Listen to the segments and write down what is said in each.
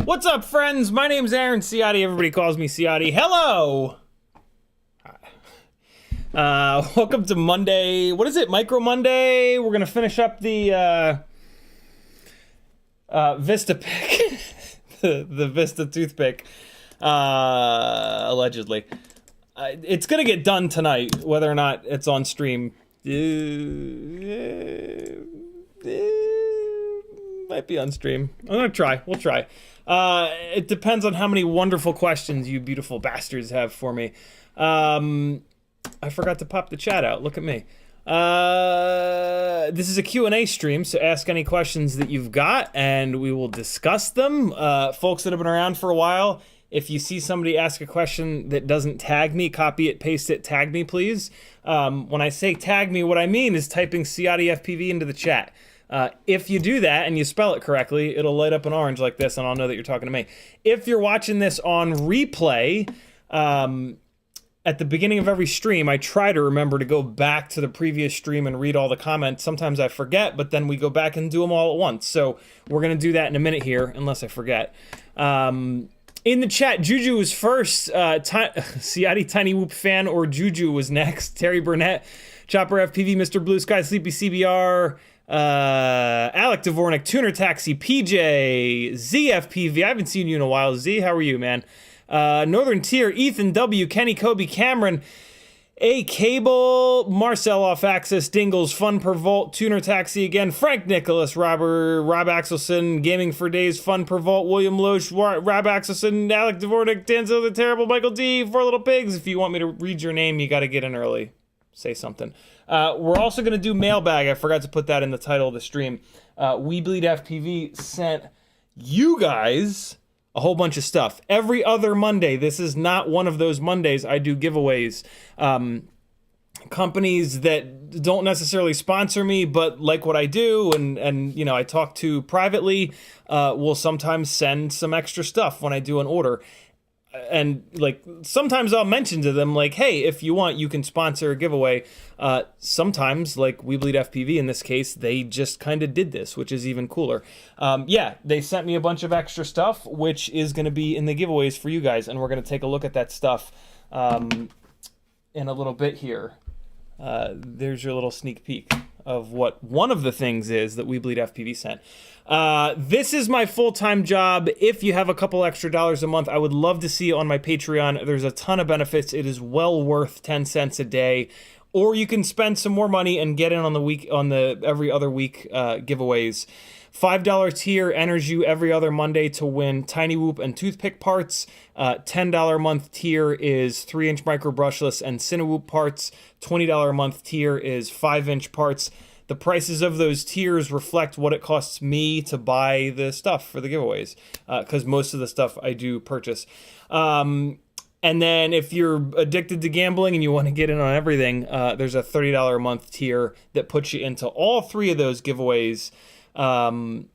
What's up, friends? My name's Aaron Ciotti. Everybody calls me Ciotti. Hello! Welcome to Monday. What is it? Micro Monday? We're gonna finish up the Vistapick. the Vista Toothpick. Allegedly. It's gonna get done tonight, whether or not it's on stream. Might be on stream. I'm gonna try. We'll try. It depends on how many wonderful questions you beautiful bastards have for me. I forgot to pop the chat out. Look at me. This is a Q&A stream, so ask any questions that you've got, and we will discuss them. Folks that have been around for a while, if you see somebody ask a question that doesn't tag me, copy it, paste it, tag me, please. When I say tag me, what I mean is typing CiottiFPV into the chat. If you do that and you spell it correctly, it'll light up an orange like this and I'll know that you're talking to me. If you're watching this on replay, at the beginning of every stream, I try to remember to go back to the previous stream and read all the comments. Sometimes I forget, but then we go back and do them all at once. So we're going to do that in a minute here, unless I forget. In the chat, Juju was first. Ciotti Tiny Whoop fan or Juju was next. Terry Burnett, Chopper FPV, Mr. Blue Sky, Sleepy CBR, Alec Dvornik, Tuner Taxi, PJ, ZFPV. I haven't seen you in a while. Z, how are you, man? Northern Tier, Ethan W, Kenny Kobe, Cameron, A Cable, Marcel Off Axis, Dingles, Fun Per Volt, Tuner Taxi again, Frank Nicholas, Rob Axelson, Gaming for Days, Fun Per Volt, William Loesch, Rob Axelson, Alec Dvornik, Danzo the Terrible, Michael D, Four Little Pigs. If you want me to read your name, you got to get in early. Say something. We're also going to do mailbag. I forgot to put that in the title of the stream. We Bleed FPV sent you guys a whole bunch of stuff. Every other Monday, this is not one of those Mondays, I do giveaways. Companies that don't necessarily sponsor me, but like what I do, and you know, I talk to privately, will sometimes send some extra stuff when I do an order. And like sometimes I'll mention to them like, hey, if you want, you can sponsor a giveaway. Sometimes, like We Bleed FPV in this case, they just kind of did this, which is even cooler. Yeah, they sent me a bunch of extra stuff, which is going to be in the giveaways for you guys, and we're going to take a look at that stuff in a little bit here. There's your little sneak peek of what one of the things is that We Bleed FPV sent. This is my full-time job. If you have a couple extra dollars a month, I would love to see you on my Patreon. There's a ton of benefits. It is well worth 10 cents a day. Or you can spend some more money and get in on the every other week giveaways. $5 tier enters you every other Monday to win Tiny Whoop and Toothpick parts. $10 a month tier is 3-inch micro brushless and Cinewhoop parts. $20 a month tier is 5-inch parts. The prices of those tiers reflect what it costs me to buy the stuff for the giveaways, because most of the stuff I do purchase. And then if you're addicted to gambling and you want to get in on everything, there's a $30 a month tier that puts you into all three of those giveaways. And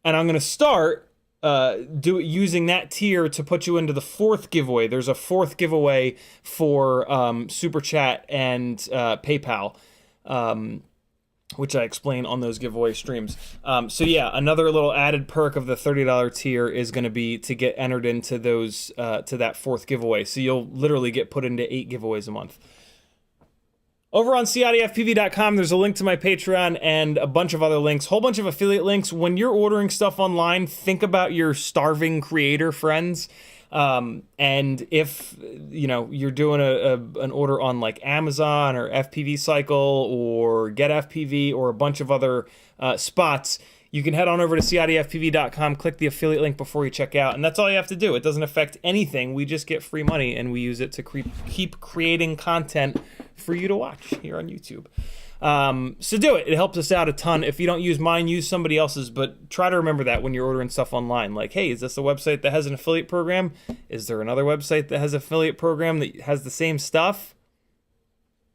I'm going to start using that tier to put you into the fourth giveaway. There's a fourth giveaway for Super Chat and PayPal, which I explain on those giveaway streams. So yeah, another little added perk of the $30 tier is going to be to get entered into those to that fourth giveaway. So you'll literally get put into 8 giveaways a month. Over on CiottiFPV.com, there's a link to my Patreon and a bunch of other links, whole bunch of affiliate links. When you're ordering stuff online, think about your starving creator friends. And if, you know, you're doing an order on like Amazon or FPV Cycle or Get FPV or a bunch of other spots, you can head on over to CiottiFPV.com, click the affiliate link before you check out, and that's all you have to do. It doesn't affect anything. We just get free money, and we use it to keep creating content for you to watch here on YouTube. So do it. It helps us out a ton. If you don't use mine, use somebody else's, but try to remember that when you're ordering stuff online. Like, hey, is this a website that has an affiliate program? Is there another website that has an affiliate program that has the same stuff?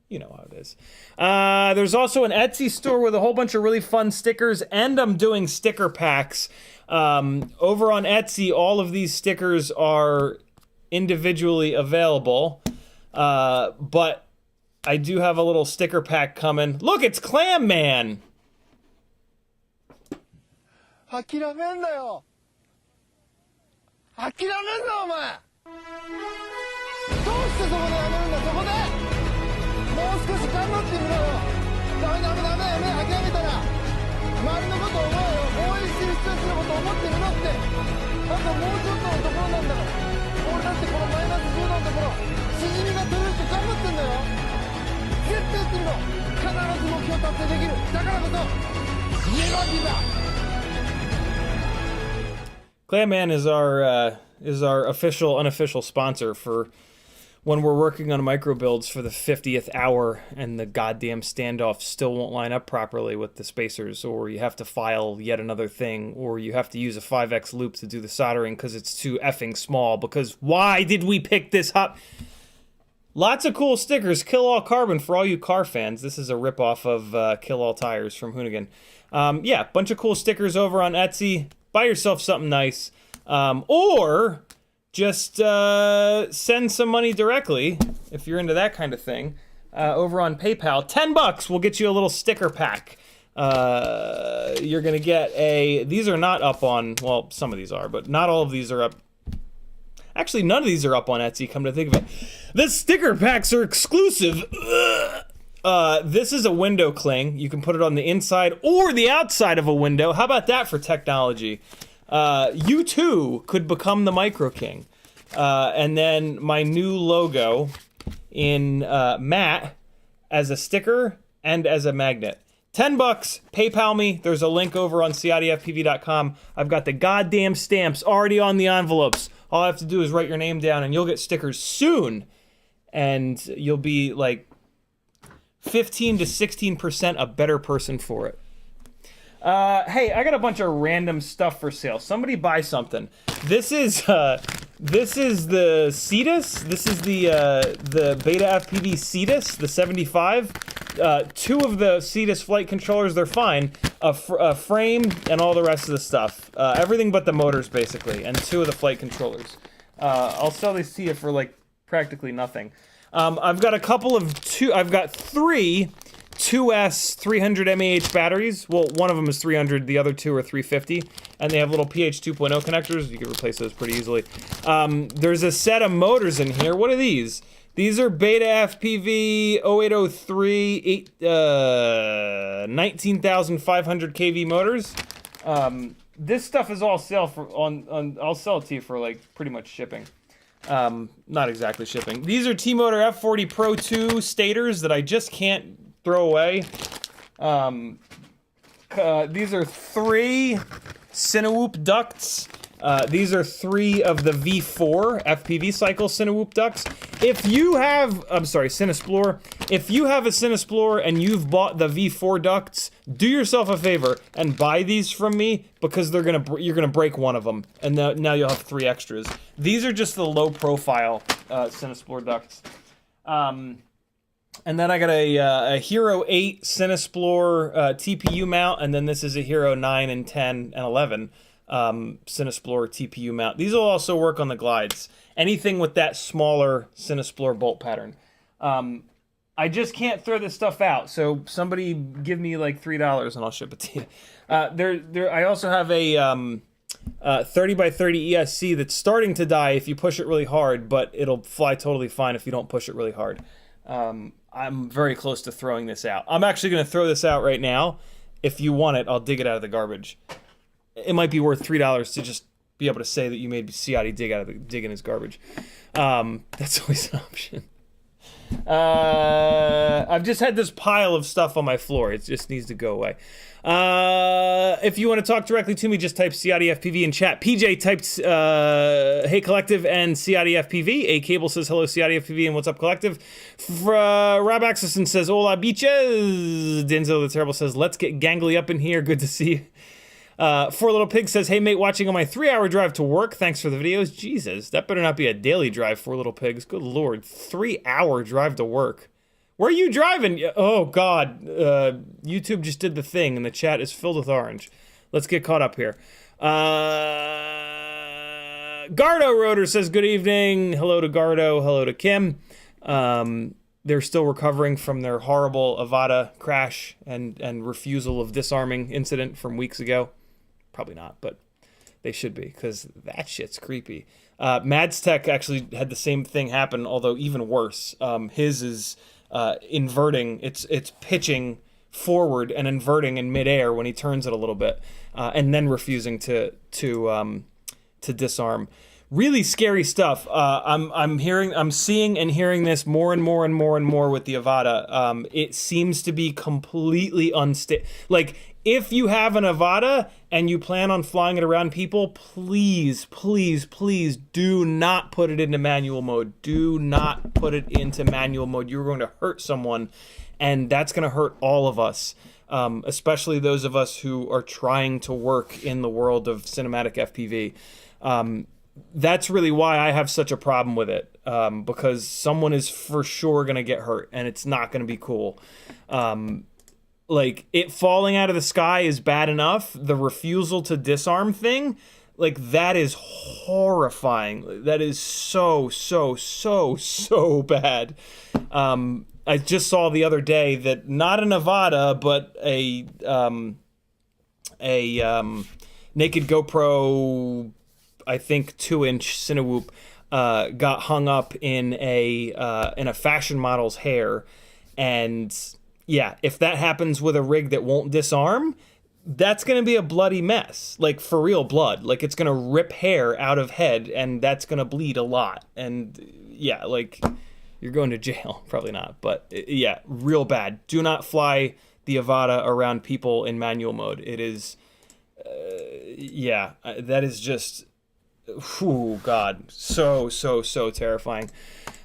You know how it is. There's also an Etsy store with a whole bunch of really fun stickers, and I'm doing sticker packs. Over on Etsy, all of these stickers are individually available, but I do have a little sticker pack coming. Look, it's Clam Man! 諦めんなよ諦めんなお前どうしてそこでやめるんだそこでもう少し頑張ってみろよダメダメダメやめ諦めたら周りのこと思えよ応援してる人たちのこと思ってみろってあともうちょっとのところなんだから俺だってこのマイナス10度のところしじみが取れるって頑張ってんだよ絶対やってみろ必ず目標達成できるだからこそネバーギブアップ Clamman is our official, unofficial sponsor for when we're working on micro builds for the 50th hour and the goddamn standoff still won't line up properly with the spacers, or you have to file yet another thing, or you have to use a 5x loop to do the soldering because it's too effing small, because why did we pick this up? Lots of cool stickers. Kill All Carbon for all you car fans. This is a ripoff of Kill All Tires from Hoonigan. Yeah, bunch of cool stickers over on Etsy. Buy yourself something nice. Or just send some money directly, if you're into that kind of thing, over on PayPal. $10 will get you a little sticker pack. You're going to get these are not up on, well, some of these are, but not all of these are up. Actually, none of these are up on Etsy, come to think of it. The sticker packs are exclusive. This is a window cling. You can put it on the inside or the outside of a window. How about that for technology? You too could become the Micro King. And then my new logo in matte as a sticker and as a magnet. $10, PayPal me. There's a link over on CiottiFPV.com. I've got the goddamn stamps already on the envelopes. All I have to do is write your name down and you'll get stickers soon. And you'll be like 15 to 16% a better person for it. Hey, I got a bunch of random stuff for sale. Somebody buy something. This is the Cetus. This is the Betaflight Cetus, the 75. Two of the Cetus flight controllers, they're fine. A frame and all the rest of the stuff. Everything but the motors, basically, and two of the flight controllers. I'll sell these to you for like practically nothing. I've got three 2S 300 mAh batteries. Well, one of them is 300, the other two are 350, and they have little PH 2.0 connectors. You can replace those pretty easily. There's a set of motors in here. What are these? These are Betaflight 0803 19,500 kV motors. This stuff is all sale for I'll sell it to you for like pretty much shipping. Not exactly shipping. These are T-Motor F40 Pro 2 stators that I just can't throw away. These are 3 Cinewhoop ducts. These are 3 of the V4 FPV cycle Cinewhoop ducts. If you have, I'm sorry, Cinesplorer. If you have a Cinesplorer and you've bought the V4 ducts, do yourself a favor and buy these from me because you're gonna break one of them, and now you'll have 3 extras. These are just the low profile Cinesplorer ducts. And then I got a Hero 8 Cinesplorer TPU mount, and then this is a Hero 9 and 10 and 11 Cinesplorer TPU mount. These will also work on the glides. Anything with that smaller Cinesplorer bolt pattern. I just can't throw this stuff out, so somebody give me like $3 and I'll ship it to you. I also have a 30x30 ESC that's starting to die if you push it really hard, but it'll fly totally fine if you don't push it really hard. I'm very close to throwing this out. I'm actually going to throw this out right now. If you want it, I'll dig it out of the garbage. It might be worth $3 to just be able to say that you made Ciotti dig in his garbage. That's always an option. I've just had this pile of stuff on my floor. It just needs to go away. If you want to talk directly to me, just type CiottiFPV in chat. PJ typed Hey Collective and CiottiFPV. A Cable says hello CiottiFPV and what's up Collective. Rob Axelson says hola beaches. Denzel the Terrible says let's get gangly up in here. Good to see you. Four Little Pig says, hey mate, watching on my 3-hour drive to work. Thanks for the videos. Jesus, that better not be a daily drive, Four Little Pigs. Good lord, 3-hour drive to work. Where are you driving? Oh god, YouTube just did the thing and the chat is filled with orange. Let's get caught up here. Gardo Rotor says, good evening. Hello to Gardo, hello to Kim. They're still recovering from their horrible Avata crash and refusal of disarming incident from weeks ago. Probably not, but they should be, because that shit's creepy. Mads Tech actually had the same thing happen, although even worse. His is inverting. It's pitching forward and inverting in midair when he turns it a little bit, and then refusing to disarm. Really scary stuff. I'm seeing and hearing this more and more and more and more with the Avata. It seems to be completely unstable. Like, if you have an Avata and you plan on flying it around people, please, please, please do not put it into manual mode. Do not put it into manual mode. You're going to hurt someone, and that's going to hurt all of us, especially those of us who are trying to work in the world of cinematic FPV. That's really why I have such a problem with it, because someone is for sure going to get hurt, and it's not going to be cool. Like, it falling out of the sky is bad enough. The refusal to disarm thing, like, that is horrifying. That is so, so, so, so bad. I just saw the other day that not a Nevada, but a naked GoPro, I think 2-inch Cinewhoop got hung up in a fashion model's hair, And yeah, if that happens with a rig that won't disarm, that's going to be a bloody mess, like for real blood. Like it's going to rip hair out of head, and that's going to bleed a lot. And yeah, like you're going to jail. Probably not, but yeah, real bad. Do not fly the Avata around people in manual mode. It is, yeah, that is just, oh God, so terrifying.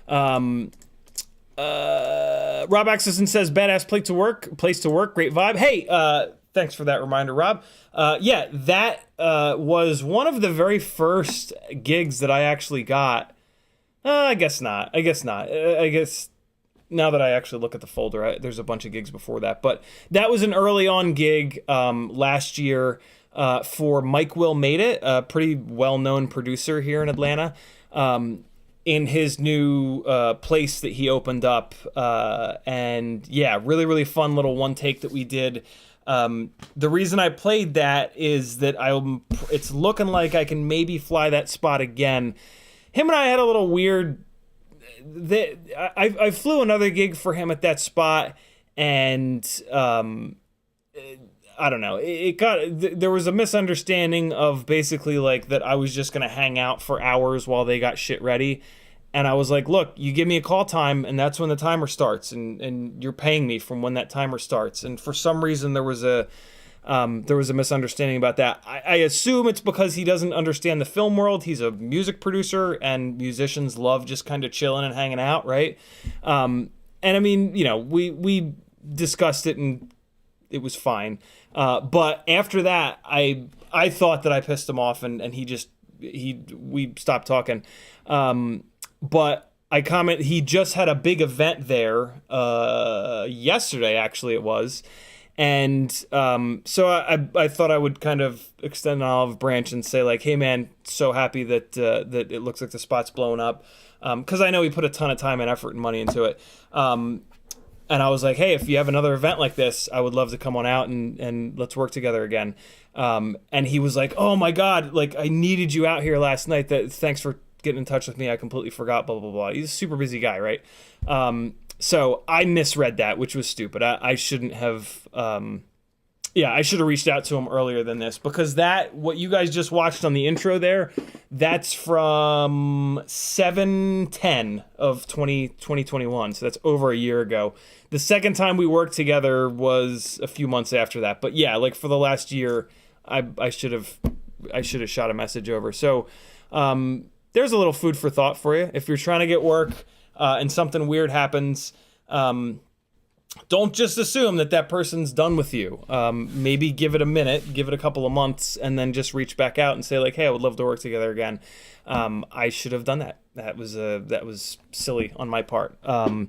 Rob Axelson says, badass place to work, great vibe. Hey, thanks for that reminder, Rob. Yeah, that was one of the very first gigs that I actually got. I guess not. I guess now that I actually look at the folder, there's a bunch of gigs before that. But that was an early on gig last year for Mike Will Made It, a pretty well-known producer here in Atlanta. In his new place that he opened up. And yeah, really fun little one take that we did. The reason I played that is that it's looking like I can maybe fly that spot again. Him and I had a little weird, I flew another gig for him at that spot, and I don't know, there was a misunderstanding of basically like that I was just going to hang out for hours while they got shit ready. And I was like, look, you give me a call time, and that's when the timer starts, and you're paying me from when that timer starts. And for some reason, there was a misunderstanding about that. I assume it's because he doesn't understand the film world. He's a music producer, and musicians love just kind of chilling and hanging out, right? And I mean, you know, we discussed it, and it was fine. But after that, I thought that I pissed him off, and we stopped talking. But I comment, he just had a big event there yesterday, actually it was. And so I thought I would kind of extend an olive branch and say like, hey man, so happy that it looks like the spot's blown up. Because I know he put a ton of time and effort and money into it. And I was like, hey, if you have another event like this, I would love to come on out and let's work together again. And he was like, oh my God, like I needed you out here last night. Thanks for getting in touch with me. I completely forgot, blah, blah, blah. He's a super busy guy, right? So I misread that, which was stupid. I shouldn't have, I should have reached out to him earlier than this, because what you guys just watched on the intro there, that's from 7/10 of 2021. So that's over a year ago. The second time we worked together was a few months after that. But yeah, like for the last year, I should have shot a message over. So, there's a little food for thought for you. If you're trying to get work and something weird happens, don't just assume that person's done with you. Maybe give it a minute, give it a couple of months, and then just reach back out and say like, hey, I would love to work together again. I should have done that. That was silly on my part. And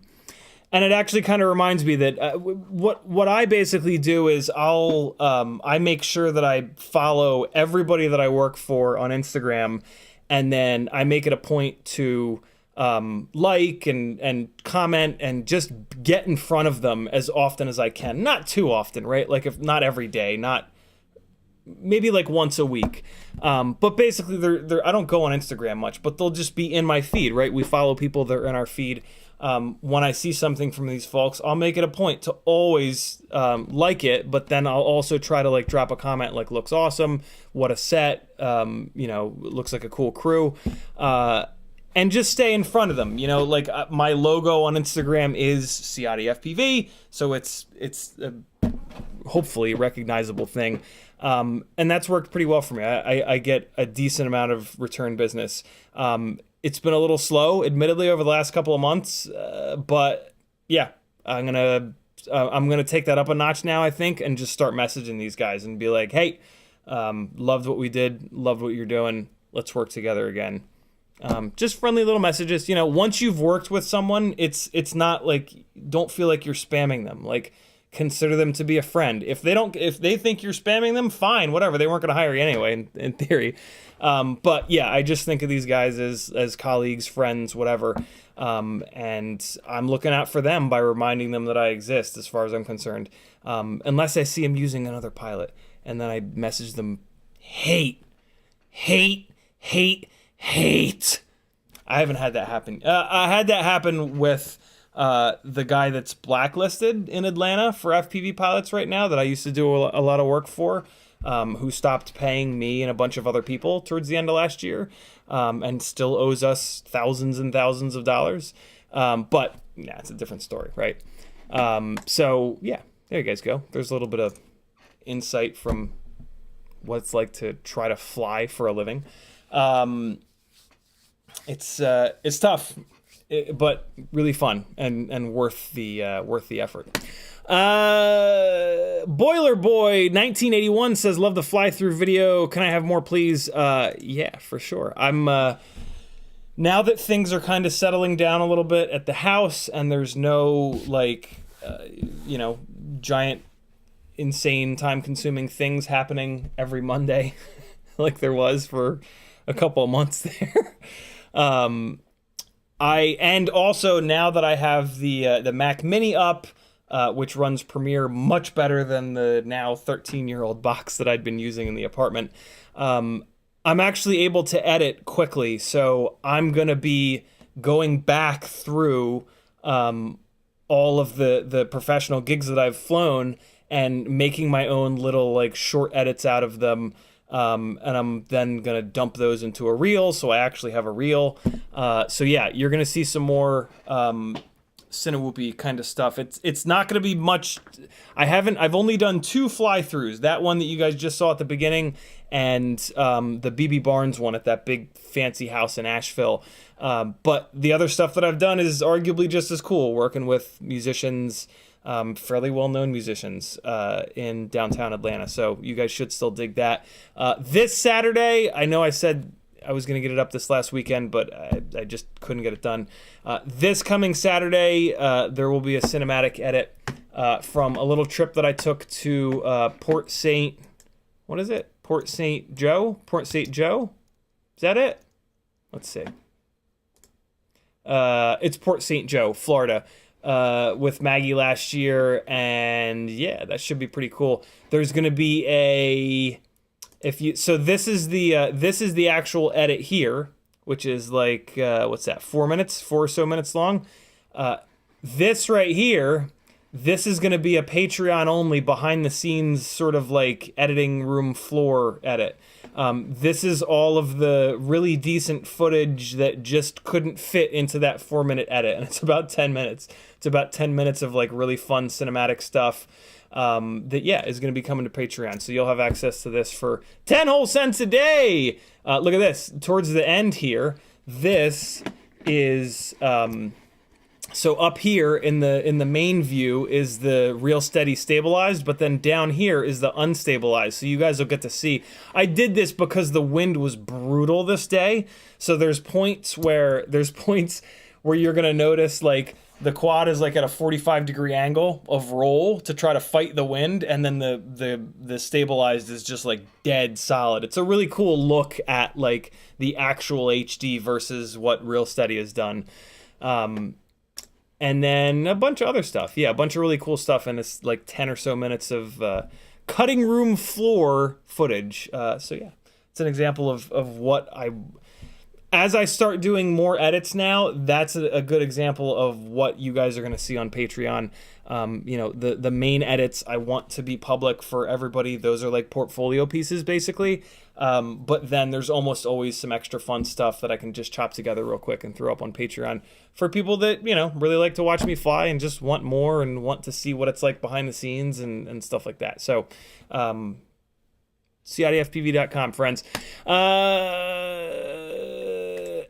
it actually kind of reminds me that what I basically do is I make sure that I follow everybody that I work for on Instagram. And then I make it a point to like and comment and just get in front of them as often as I can. Not too often, right? Like if not every day, not maybe like once a week. But basically, I don't go on Instagram much, but they'll just be in my feed, right? We follow people that are in our feed. When I see something from these folks, I'll make it a point to always like it, but then I'll also try to like drop a comment like, looks awesome, what a set, looks like a cool crew, and just stay in front of them. You know, like my logo on Instagram is CiottiFPV, so it's a hopefully recognizable thing. And that's worked pretty well for me. I get a decent amount of return business. It's been a little slow, admittedly, over the last couple of months, but yeah, I'm gonna take that up a notch now, I think, and just start messaging these guys and be like, hey, loved what we did, loved what you're doing, let's work together again. Just friendly little messages. You know, once you've worked with someone, it's not like, don't feel like you're spamming them. Like, consider them to be a friend. If they think you're spamming them, fine, whatever. They weren't going to hire you anyway, in theory. But yeah, I just think of these guys as colleagues, friends, whatever. And I'm looking out for them by reminding them that I exist, as far as I'm concerned. Unless I see them using another pilot, and then I message them, hate. I haven't had that happen. I had that happen with the guy that's blacklisted in Atlanta for FPV pilots right now that I used to do a lot of work for, who stopped paying me and a bunch of other people towards the end of last year, and still owes us thousands and thousands of dollars. But yeah, it's a different story, right? So yeah, there you guys go. There's a little bit of insight from what it's like to try to fly for a living. It's tough, but really fun and worth the effort. Boiler Boy 1981 says, love the fly through video. Can I have more, please? Yeah, for sure. I'm now that things are kind of settling down a little bit at the house and there's no like giant insane time consuming things happening every Monday like there was for a couple of months there. And also now that I have the Mac Mini up, which runs Premiere much better than the now 13-year-old box that I'd been using in the apartment, I'm actually able to edit quickly. So I'm going to be going back through all of the professional gigs that I've flown and making my own little like short edits out of them. And I'm then going to dump those into a reel, so I actually have a reel. So yeah, you're going to see some more Cinewoopy kind of stuff. It's not going to be much. I've only done 2 fly-throughs. That one that you guys just saw at the beginning, and the BB Barnes one at that big fancy house in Asheville. But the other stuff that I've done is arguably just as cool, working with musicians, fairly well-known musicians in downtown Atlanta. So you guys should still dig that. This Saturday, I know I said I was going to get it up this last weekend, but I just couldn't get it done. This coming Saturday, there will be a cinematic edit from a little trip that I took to Port St. Joe? Is that it? Let's see. It's Port St. Joe, Florida. With Maggie last year, and yeah, that should be pretty cool. There's going to be so this is the actual edit here, which is like what's that, 4 or so minutes long. This right here, this is going to be a Patreon only behind the scenes sort of like editing room floor edit. This is all of the really decent footage that just couldn't fit into that 4-minute edit, and it's about 10 minutes. It's about 10 minutes of like really fun cinematic stuff that is going to be coming to Patreon. So you'll have access to this for 10 whole cents a day. Look at this. Towards the end here, this is so up here in the main view is the real steady stabilized, but then down here is the unstabilized. So you guys will get to see. I did this because the wind was brutal this day. So there's points where you're gonna notice like the quad is like at a 45-degree angle of roll to try to fight the wind, and then the stabilized is just like dead solid. It's a really cool look at like the actual HD versus what real steady has done. And then a bunch of other stuff. Yeah, a bunch of really cool stuff, and it's like 10 or so minutes of cutting room floor footage. So yeah, it's an example of what as I start doing more edits now, that's a good example of what you guys are going to see on Patreon. The main edits I want to be public for everybody. Those are like portfolio pieces, basically. But then there's almost always some extra fun stuff that I can just chop together real quick and throw up on Patreon for people that, really like to watch me fly and just want more and want to see what it's like behind the scenes and stuff like that. So, CiottiFPV.com, friends.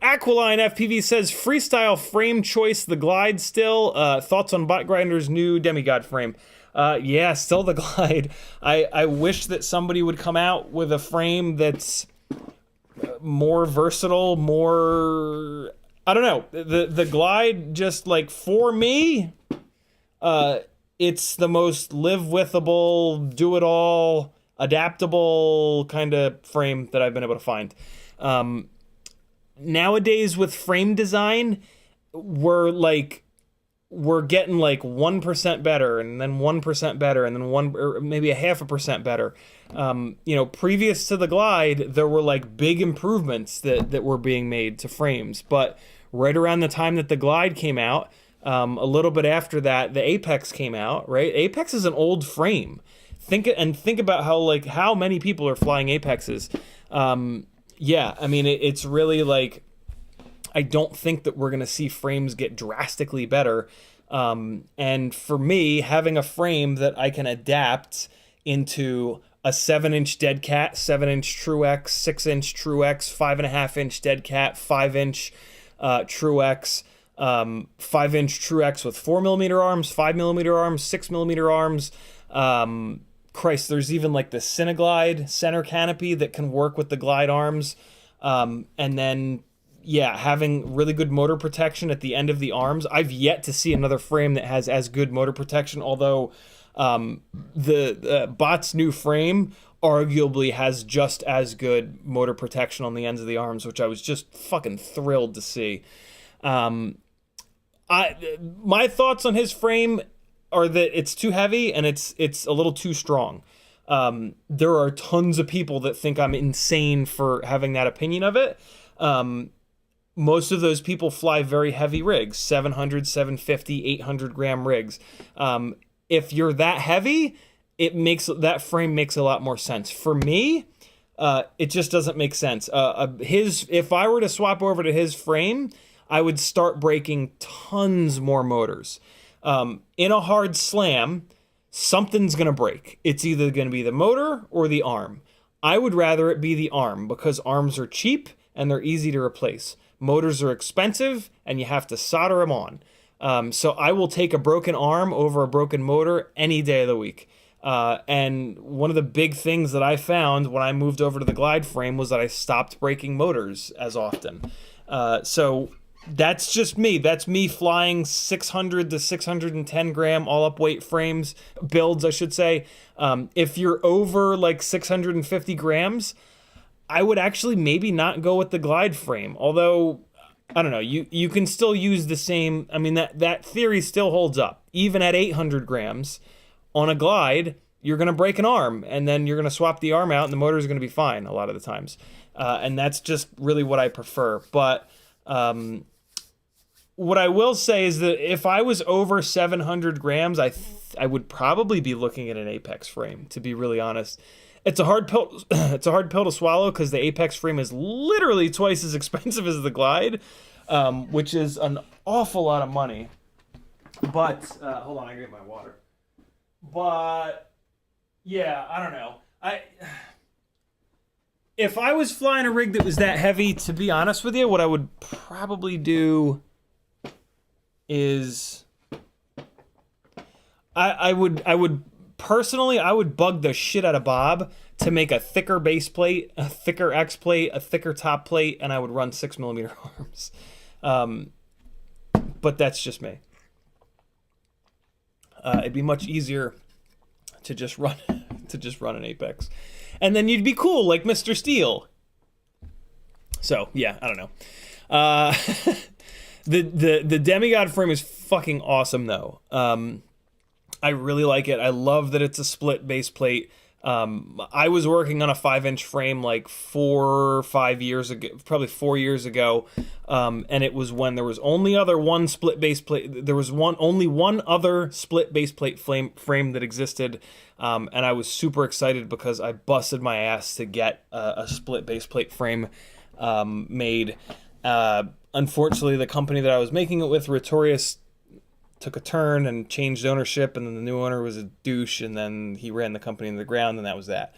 Aquiline FPV says, freestyle frame choice, the Glide still. Thoughts on Bot Grinder's new demigod frame? Yeah, still the Glide. I wish that somebody would come out with a frame that's more versatile, more... I don't know. The Glide, just like, for me, it's the most live-withable, do-it-all, adaptable kind of frame that I've been able to find. Nowadays with frame design, we're getting like 1% better, and then 1% better, and then or maybe a 0.5% better. Previous to the Glide, there were like big improvements that were being made to frames, but right around the time that the Glide came out, A little bit after that, the Apex came out, right? Apex is an old frame. Think about how many people are flying Apexes. Yeah, I mean, it's really like, I don't think that we're going to see frames get drastically better. And for me, having a frame that I can adapt into a 7-inch dead cat, 7-inch True X, 6-inch True X, 5.5-inch dead cat, 5-inch True X, 5-inch True X with 4mm arms, 5mm arms, 6mm arms. Christ, there's even like the Cineglide center canopy that can work with the glide arms. And then, yeah, having really good motor protection at the end of the arms. I've yet to see another frame that has as good motor protection, although the Bot's new frame arguably has just as good motor protection on the ends of the arms, which I was just fucking thrilled to see. My thoughts on his frame are that it's too heavy and it's a little too strong. There are tons of people that think I'm insane for having that opinion of it. Most of those people fly very heavy rigs, 700, 750, 800 gram rigs. If you're that heavy, that frame makes a lot more sense. For me, it just doesn't make sense. If I were to swap over to his frame, I would start breaking tons more motors. In a hard slam, something's going to break. It's either going to be the motor or the arm. I would rather it be the arm because arms are cheap and they're easy to replace. Motors are expensive and you have to solder them on. So I will take a broken arm over a broken motor any day of the week. And one of the big things that I found when I moved over to the glide frame was that I stopped breaking motors as often. So that's just me. That's me flying 600 to 610 gram all up weight frames, builds, I should say. If you're over like 650 grams, I would actually maybe not go with the glide frame. Although, I don't know, you can still use the same. I mean, that theory still holds up. Even at 800 grams on a glide, you're going to break an arm and then you're going to swap the arm out and the motor is going to be fine a lot of the times. And that's just really what I prefer. But what I will say is that if I was over 700 grams, I would probably be looking at an Apex frame, to be really honest. It's a hard pill. It's a hard pill to swallow because the Apex frame is literally twice as expensive as the Glide, which is an awful lot of money. But hold on, I get my water. But yeah, I don't know. If I was flying a rig that was that heavy, to be honest with you, what I would probably do is I would personally, I would bug the shit out of Bob to make a thicker base plate, a thicker X plate, a thicker top plate, and I would run 6mm arms. But that's just me. It'd be much easier to just run an Apex, and then you'd be cool like Mr. Steel. So yeah, I don't know. The Demigod frame is fucking awesome though. I really like it. I love that it's a split base plate. I was working on a 5-inch frame like 4 or 5 years ago, probably 4 years ago, and it was when there was only one split base plate. There was only one other split base plate frame that existed, and I was super excited because I busted my ass to get a split base plate frame made. Unfortunately, the company that I was making it with, Retorius, took a turn and changed ownership, and then the new owner was a douche, and then he ran the company into the ground, and that was that.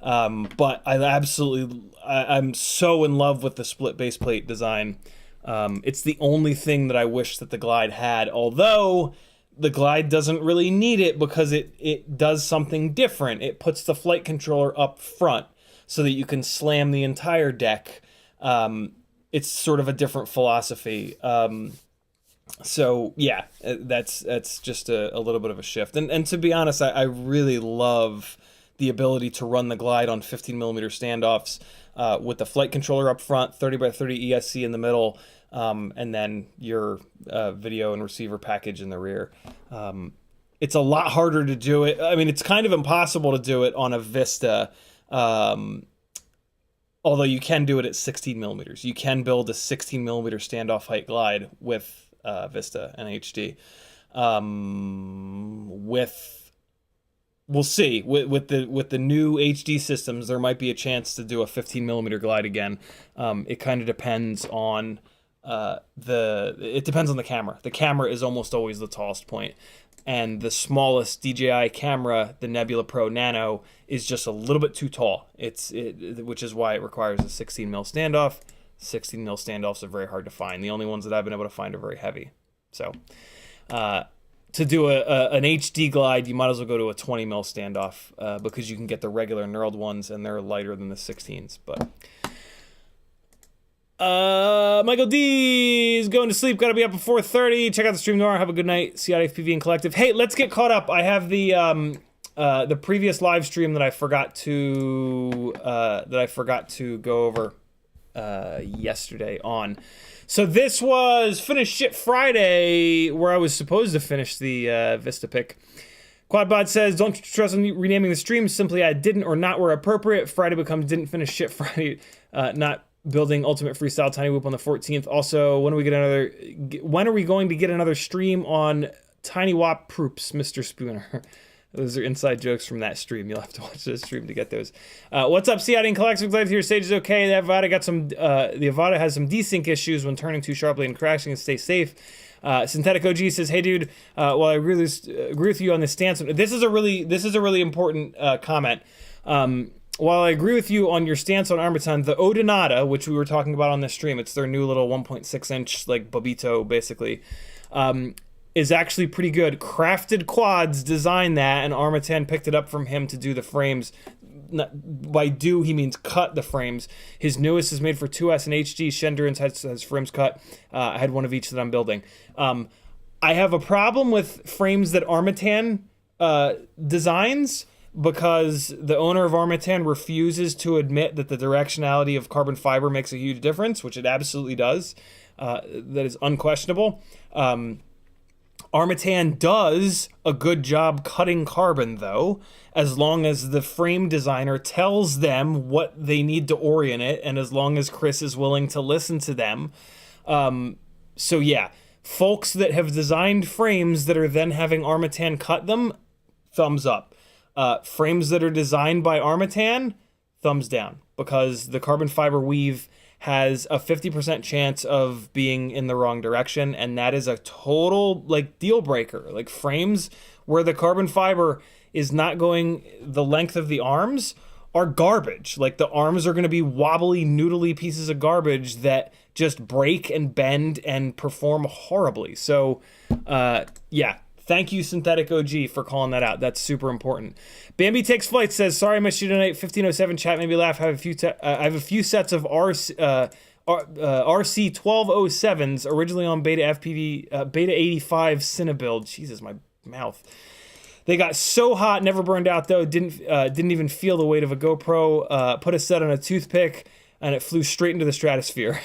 But I'm so in love with the split base plate design. It's the only thing that I wish that the Glide had, although the Glide doesn't really need it because it does something different. It puts the flight controller up front so that you can slam the entire deck. It's sort of a different philosophy. So yeah, that's just a little bit of a shift. And to be honest, I really love the ability to run the Glide on 15mm standoffs with the flight controller up front, 30x30 ESC in the middle, and then your video and receiver package in the rear. It's a lot harder to do it. I mean, it's kind of impossible to do it on a Vista, although you can do it at 16mm. You can build a 16mm standoff height Glide with Vista and HD. We'll see with the new HD systems, there might be a chance to do a 15mm glide again. It kind of depends on it depends on the camera. The camera is almost always the tallest point, and the smallest DJI camera, the Nebula Pro Nano, is just a little bit too tall. Which is why it requires a 16mm standoff. 16mm standoffs are very hard to find. The only ones that I've been able to find are very heavy. So to do an HD glide, you might as well go to a 20mm standoff because you can get the regular knurled ones and they're lighter than the 16s. But Michael D is going to sleep. Got to be up at 4:30. Check out the stream tomorrow. Have a good night. CiottiFPV and Collective. Hey, let's get caught up. I have the previous live stream that I forgot to go over yesterday on. So this was Finish Shit Friday, where I was supposed to finish the Vistapick. Quadbod says, don't trust in renaming the stream. Simply I didn't or not where appropriate. Friday becomes didn't finish shit Friday. Not building Ultimate Freestyle Tiny Whoop on the 14th. Also, when are we going to get another stream on Tiny Wop Proops, Mr. Spooner? Those are inside jokes from that stream. You'll have to watch the stream to get those. What's up, Ciotti and Collective? Glad to hear your stage is okay. The Avada has some desync issues when turning too sharply and crashing, and stay safe. Synthetic OG says, hey dude, well, I really agree with you on this stance. This is a really important comment. While I agree with you on your stance on Armaton, the Odinata, which we were talking about on this stream, it's their new little 1.6 inch like Bobito basically, is actually pretty good. Crafted Quads designed that, and Armatan picked it up from him to do the frames. By do, he means cut the frames. His newest is made for 2S and HD. Shenduran's has frames cut. I had one of each that I'm building. I have a problem with frames that Armatan designs because the owner of Armatan refuses to admit that the directionality of carbon fiber makes a huge difference, which it absolutely does. That is unquestionable. Armatan does a good job cutting carbon, though, as long as the frame designer tells them what they need to orient it, and as long as Chris is willing to listen to them. So yeah, folks that have designed frames that are then having Armatan cut them, thumbs up. Frames that are designed by Armatan, thumbs down, because the carbon fiber weave has a 50% chance of being in the wrong direction, and that is a total like deal breaker. Like frames where the carbon fiber is not going the length of the arms are garbage. Like the arms are going to be wobbly, noodly pieces of garbage that just break and bend and perform horribly. So yeah, thank you, Synthetic OG, for calling that out. That's super important. Bambi Takes Flight says, sorry I missed you tonight. 1507 chat made me laugh. I have a few sets of RC1207s, originally on Beta FPV, Beta 85 Cinebuild. Jesus, my mouth. They got so hot, never burned out though. Didn't even feel the weight of a GoPro. Put a set on a toothpick, and it flew straight into the stratosphere.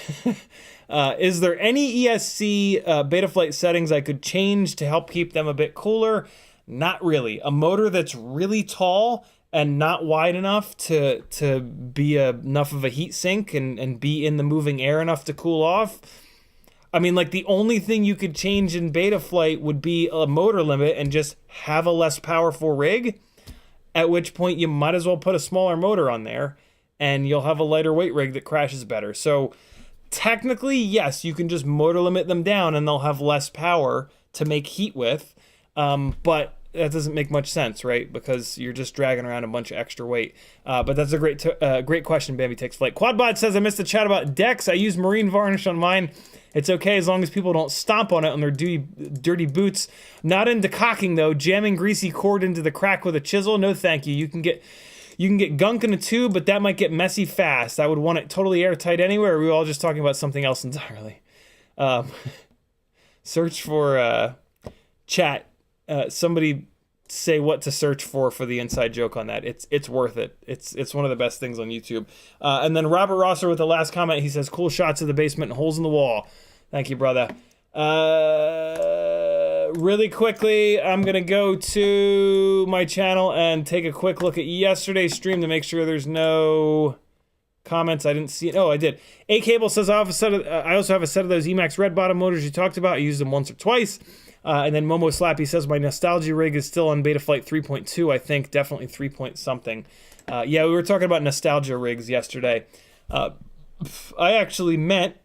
Is there any ESC Betaflight settings I could change to help keep them a bit cooler? Not really. A motor that's really tall and not wide enough to be enough of a heat sink and be in the moving air enough to cool off. I mean, like the only thing you could change in Betaflight would be a motor limit and just have a less powerful rig, at which point you might as well put a smaller motor on there and you'll have a lighter weight rig that crashes better. So technically, yes, you can just motor limit them down and they'll have less power to make heat with, but that doesn't make much sense, right? Because you're just dragging around a bunch of extra weight. But that's a great question, Bambi Takes Flight. Quadbot says, I missed the chat about decks. I use marine varnish on mine. It's okay as long as people don't stomp on it on their dirty boots. Not into cocking, though. Jamming greasy cord into the crack with a chisel, no thank you. You can get gunk in a tube, but that might get messy fast. I would want it totally airtight anyway, or are we all just talking about something else entirely? Search for chat. Somebody say what to search for the inside joke on that. It's worth it. It's one of the best things on YouTube. And then Robert Rosser with the last comment, he says, cool shots of the basement and holes in the wall. Thank you, brother. Really quickly, I'm going to go to my channel and take a quick look at yesterday's stream to make sure there's no comments. I didn't see it. Oh, I did. A Cable says, I also have a set of those Emax red bottom motors you talked about. I used them once or twice. And then Momo Slappy says, my nostalgia rig is still on Betaflight 3.2, I think. Definitely 3 point something. Yeah, we were talking about nostalgia rigs yesterday. I actually meant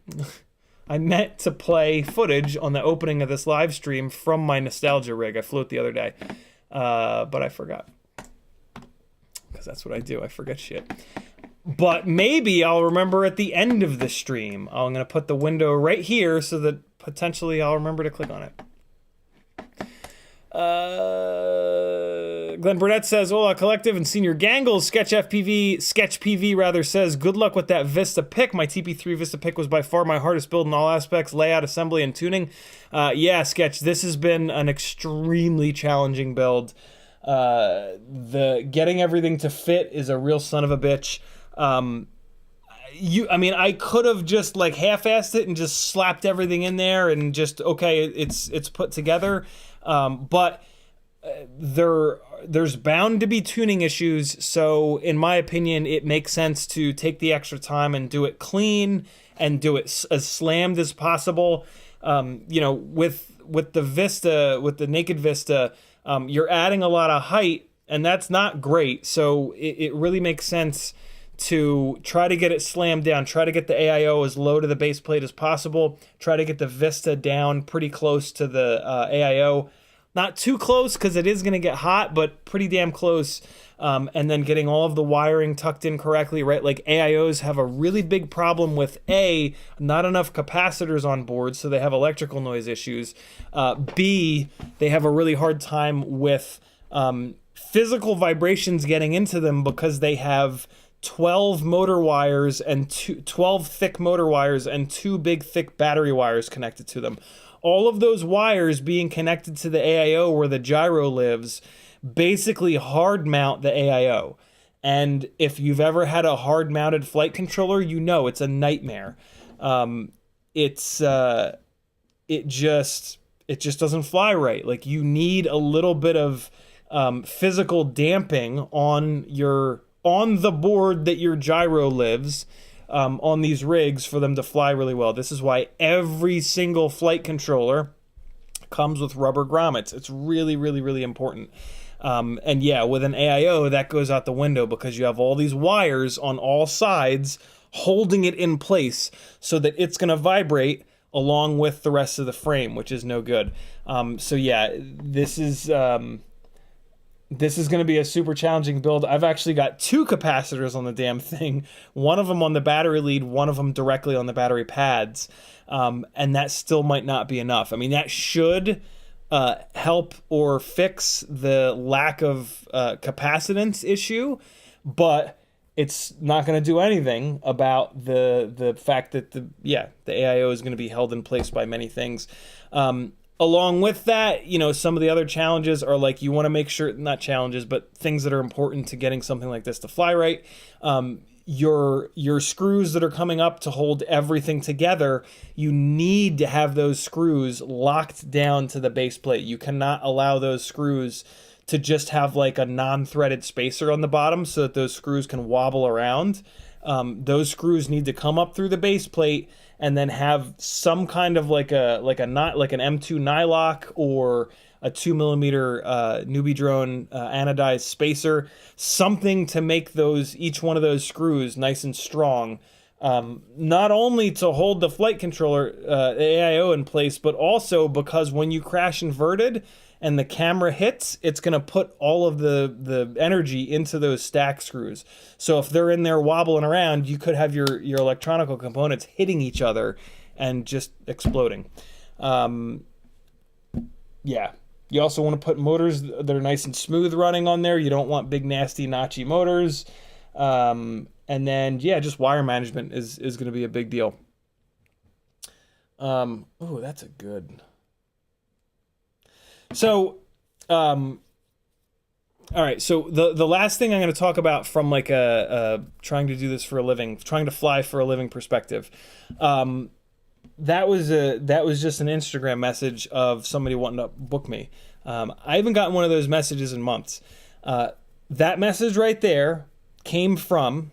to play footage on the opening of this live stream from my nostalgia rig. I flew it the other day, but I forgot. Because that's what I do. I forget shit. But maybe I'll remember at the end of the stream. I'm going to put the window right here so that potentially I'll remember to click on it. Glenn Burnett says, Hola Collective and Senior Gangles. Sketch PV rather says, good luck with that Vistapick. My TP3 Vistapick was by far my hardest build in all aspects, layout, assembly, and tuning. Yeah, Sketch, this has been an extremely challenging build. The getting everything to fit is a real son of a bitch. I mean, I could have just like half-assed it and just slapped everything in there and just, okay, it's put together. But there's bound to be tuning issues. So in my opinion, it makes sense to take the extra time and do it clean and do it as slammed as possible. You know, with the Vista, with the naked Vista, you're adding a lot of height and that's not great. So it really makes sense to try to get it slammed down, try to get the AIO as low to the base plate as possible, try to get the Vista down pretty close to the AIO. Not too close because it is going to get hot, but pretty damn close. And then getting all of the wiring tucked in correctly, right? Like AIOs have a really big problem with A, not enough capacitors on board, so they have electrical noise issues. B, they have a really hard time with physical vibrations getting into them because they have 12 motor wires and 12 thick motor wires and 2 big thick battery wires connected to them. All of those wires being connected to the AIO where the gyro lives basically hard mount the AIO. And if you've ever had a hard mounted flight controller, you know it's a nightmare. It just doesn't fly right. Like you need a little bit of physical damping on the board that your gyro lives on these rigs for them to fly really well. This is why every single flight controller comes with rubber grommets. It's really, really, really important. And yeah, with an AIO, that goes out the window because you have all these wires on all sides holding it in place so that it's going to vibrate along with the rest of the frame, which is no good. So yeah, this is going to be a super challenging build. I've actually got 2 capacitors on the damn thing. One of them on the battery lead, one of them directly on the battery pads. And that still might not be enough. I mean, that should help or fix the lack of capacitance issue, but it's not going to do anything about the fact that the AIO is going to be held in place by many things. Along with that, you know, some of the other challenges are like you want to make sure, not challenges, but things that are important to getting something like this to fly right. Your screws that are coming up to hold everything together, you need to have those screws locked down to the base plate. You cannot allow those screws to just have like a non-threaded spacer on the bottom so that those screws can wobble around. Those screws need to come up through the base plate and then have some kind of like an M2 nylock or a 2mm newbie drone anodized spacer, something to make each one of those screws nice and strong, not only to hold the flight controller, the AIO in place, but also because when you crash inverted and the camera hits, it's going to put all of the energy into those stack screws. So if they're in there wobbling around, you could have your electronic components hitting each other and just exploding. Yeah. You also want to put motors that are nice and smooth running on there. You don't want big, nasty, notchy motors. And then, yeah, just wire management is going to be a big deal. Oh, that's a good... So, all right. So the last thing I'm going to talk about from like a trying to do this for a living, trying to fly for a living perspective, that was just an Instagram message of somebody wanting to book me. I haven't gotten one of those messages in months. That message right there came from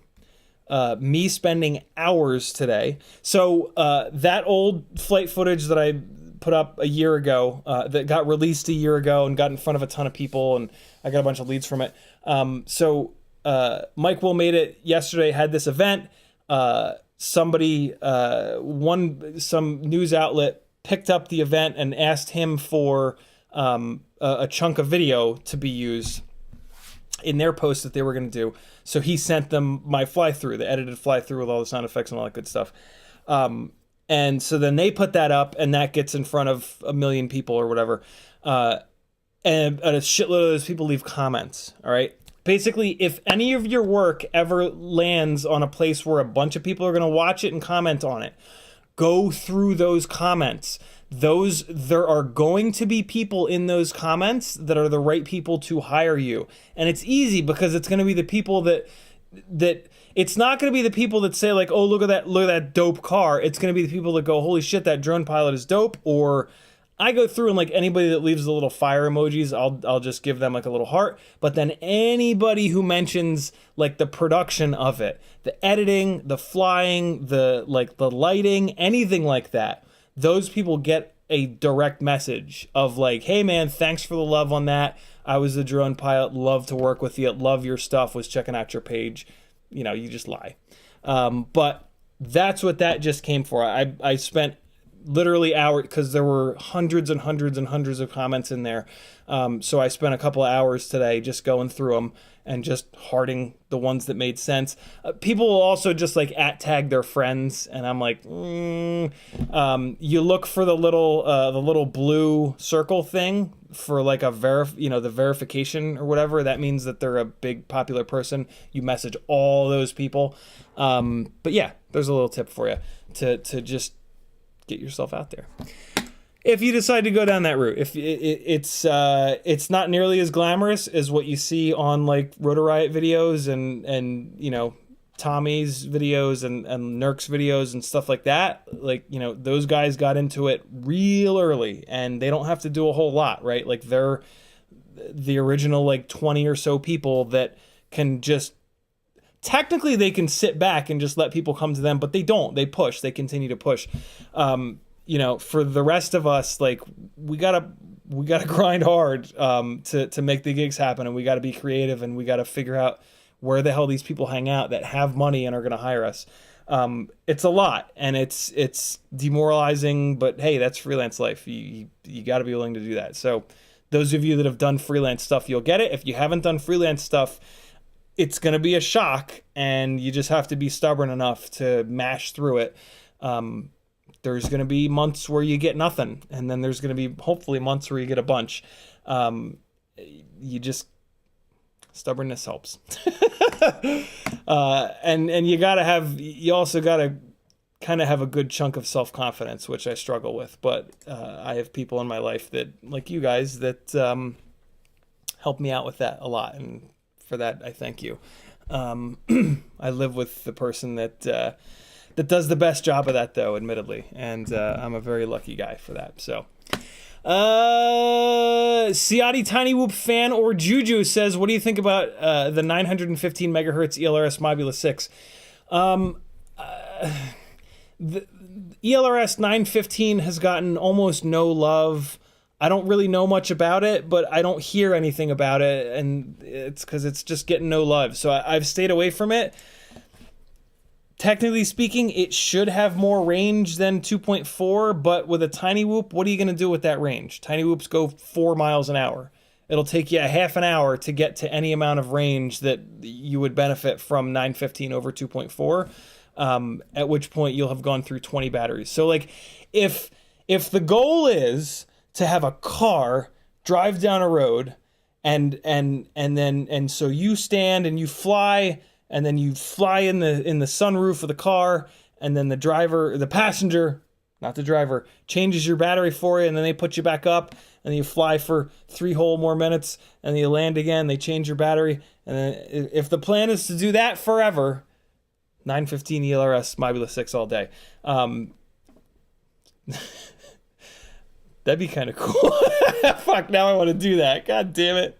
me spending hours today. So that old flight footage that I put up a year ago, that got released a year ago and got in front of a ton of people, and I got a bunch of leads from it. So Mike Will Made It yesterday had this event. Somebody, some news outlet picked up the event and asked him for a chunk of video to be used in their post that they were going to do. So he sent them my fly-through, the edited fly-through with all the sound effects and all that good stuff. And so then they put that up, and that gets in front of 1 million people or whatever. And a shitload of those people leave comments, all right? Basically, if any of your work ever lands on a place where a bunch of people are going to watch it and comment on it, go through those comments. There are going to be people in those comments that are the right people to hire you. And it's easy because it's going to be the people that it's not going to be the people that say like, oh, look at that dope car. It's going to be the people that go, holy shit, that drone pilot is dope. Or I go through and like anybody that leaves the little fire emojis, I'll just give them like a little heart. But then anybody who mentions like the production of it, the editing, the flying, the lighting, anything like that, those people get a direct message of like, hey man, thanks for the love on that. I was the drone pilot, love to work with you, love your stuff, was checking out your page. You know, you just lie. But that's what that just came for. I spent literally hours, because there were hundreds and hundreds and hundreds of comments in there. So I spent a couple of hours today just going through them and just hearting the ones that made sense. People will also just like @tag their friends, and I'm like, you look for the little blue circle thing for like the verification or whatever. That means that they're a big popular person. You message all those people. But yeah, there's a little tip for you to just get yourself out there. If you decide to go down that route, if it's not nearly as glamorous as what you see on like Rotor Riot videos and you know, Tommy's videos and Nurk's videos and stuff like that. Like, you know, those guys got into it real early and they don't have to do a whole lot, right? Like they're the original like 20 or so people that can just, technically they can sit back and just let people come to them, but they don't. They push. They continue to push. You know, for the rest of us, like we gotta grind hard to make the gigs happen, and we gotta be creative, and we gotta figure out where the hell these people hang out that have money and are gonna hire us. It's a lot, and it's demoralizing, but hey, that's freelance life. You gotta be willing to do that. So those of you that have done freelance stuff, you'll get it. If you haven't done freelance stuff, it's gonna be a shock, and you just have to be stubborn enough to mash through it. There's going to be months where you get nothing, and then there's going to be hopefully months where you get a bunch. Stubbornness helps. And you also got to kind of have a good chunk of self-confidence, which I struggle with, but I have people in my life that, like you guys, that help me out with that a lot, and for that I thank you. I live with the person that does the best job of that, though, admittedly, and I'm a very lucky guy for that. So, Ciotti Tiny Whoop fan or Juju says, "What do you think about the 915 megahertz ELRS Mobula 6?" The ELRS 915 has gotten almost no love. I don't really know much about it, but I don't hear anything about it, and it's because it's just getting no love. So I've stayed away from it. Technically speaking, it should have more range than 2.4, but with a Tiny Whoop, what are you going to do with that range? Tiny Whoops go 4 miles an hour. It'll take you a half an hour to get to any amount of range that you would benefit from 915 over 2.4, at which point you'll have gone through 20 batteries. So like, if the goal is to have a car drive down a road and so you stand and you fly, and then you fly in the sunroof of the car, and then the passenger, not the driver, changes your battery for you, and then they put you back up, and then you fly for 3 whole more minutes, and then you land again, they change your battery, and then if the plan is to do that forever, 915 ELRS Mobula 6 all day. That'd be kind of cool. Fuck, now I want to do that. God damn it.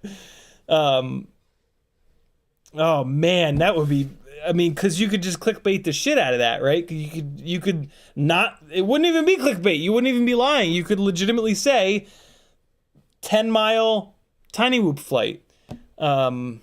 Oh man, that would be, I mean, because you could just clickbait the shit out of that, right? You could not. It wouldn't even be clickbait. You wouldn't even be lying. You could legitimately say 10-mile tiny whoop flight. Wow.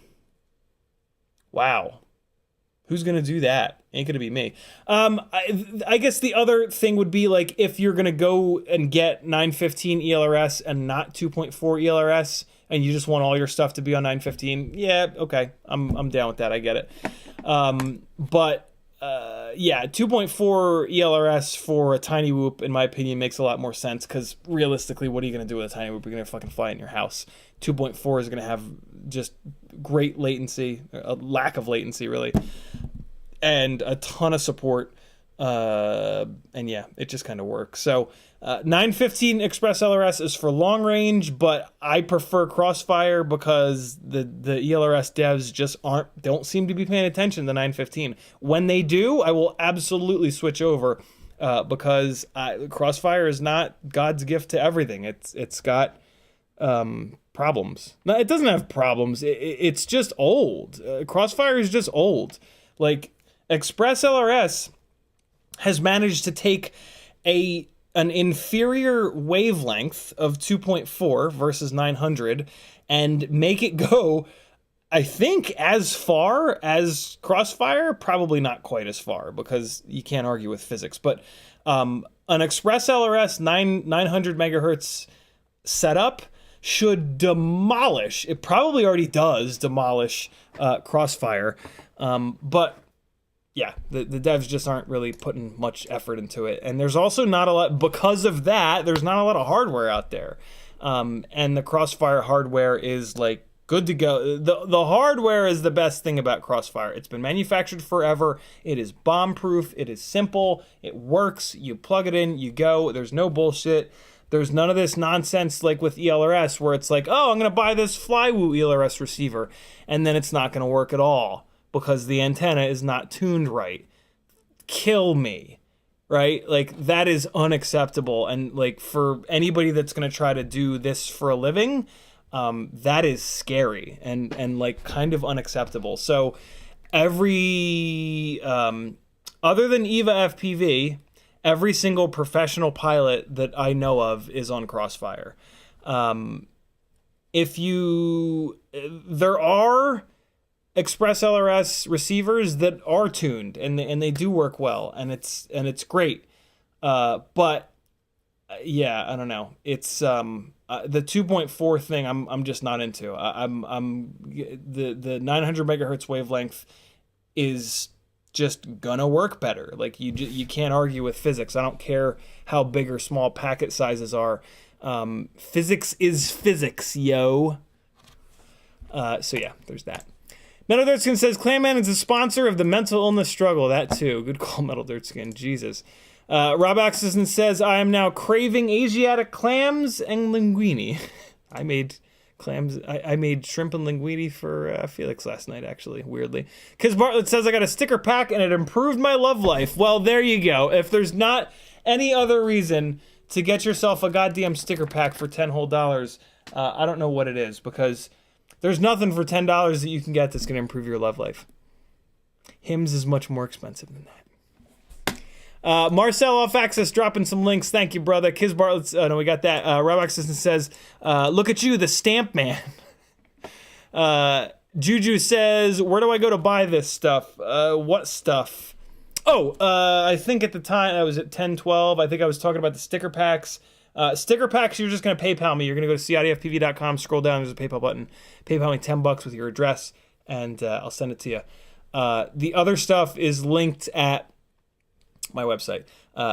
Who's gonna do that? Ain't gonna be me. I guess the other thing would be like if you're gonna go and get 915 ELRS and not 2.4 ELRS, and you just want all your stuff to be on 915. Yeah, okay, I'm down with that. I get it. But yeah, 2.4 ELRS for a tiny whoop, in my opinion, makes a lot more sense because realistically, what are you gonna do with a tiny whoop? You're gonna fucking fly it in your house. 2.4 is gonna have just great latency, a lack of latency, really. And a ton of support, and yeah, it just kind of works. So 915 Express LRS is for long range, but I prefer Crossfire because the ELRS devs just don't seem to be paying attention to 915. When they do, I will absolutely switch over because Crossfire is not God's gift to everything. It's got problems. No, it doesn't have problems. It's just old. Crossfire is just old. Like Express LRS has managed to take an inferior wavelength of 2.4 versus 900 and make it go, I think, as far as Crossfire. Probably not quite as far because you can't argue with physics, but an Express LRS 900 megahertz setup should demolish, it probably already does demolish Crossfire, but yeah, the devs just aren't really putting much effort into it. And there's also not a lot, because of that, there's not a lot of hardware out there. And the Crossfire hardware is like good to go. The hardware is the best thing about Crossfire. It's been manufactured forever. It is bomb-proof. It is simple. It works. You plug it in, you go. There's no bullshit. There's none of this nonsense like with ELRS where it's like, oh, I'm going to buy this Flywoo ELRS receiver, and then it's not going to work at all because the antenna is not tuned right. Kill me, right? Like, that is unacceptable. And like for anybody that's going to try to do this for a living, that is scary and like kind of unacceptable. So every, other than EVA FPV, every single professional pilot that I know of is on Crossfire. There are Express LRS receivers that are tuned and they do work well, and it's great. But yeah, I don't know. It's the 2.4 thing I'm just not into. The 900 megahertz wavelength is just gonna work better. Like you can't argue with physics. I don't care how big or small packet sizes are. Physics is physics, yo. So yeah, there's that. Metal Dirtskin says Clanman is a sponsor of the mental illness struggle. That too. Good call, Metal Dirtskin. Jesus. Rob Axelson says I am now craving Asiatic clams and linguine. I made clams. I made shrimp and linguine for Felix last night, actually, weirdly. Because Bartlett says I got a sticker pack and it improved my love life. Well, there you go. If there's not any other reason to get yourself a goddamn sticker pack for $10 whole, I don't know what it is, because there's nothing for $10 that you can get that's going to improve your love life. Hims is much more expensive than that. Marcel Off Access dropping some links. Thank you, brother. Kiz Bartlett's, no, we got that. Rob Access says, look at you, the stamp man. Juju says, where do I go to buy this stuff? What stuff? Oh, I think at the time, I was at 10-12. I think I was talking about the sticker packs. Sticker packs, you're just going to PayPal me. You're going to go to CiottiFPV.com, scroll down, there's a PayPal button. PayPal me $10 with your address, and I'll send it to you. The other stuff is linked at my website.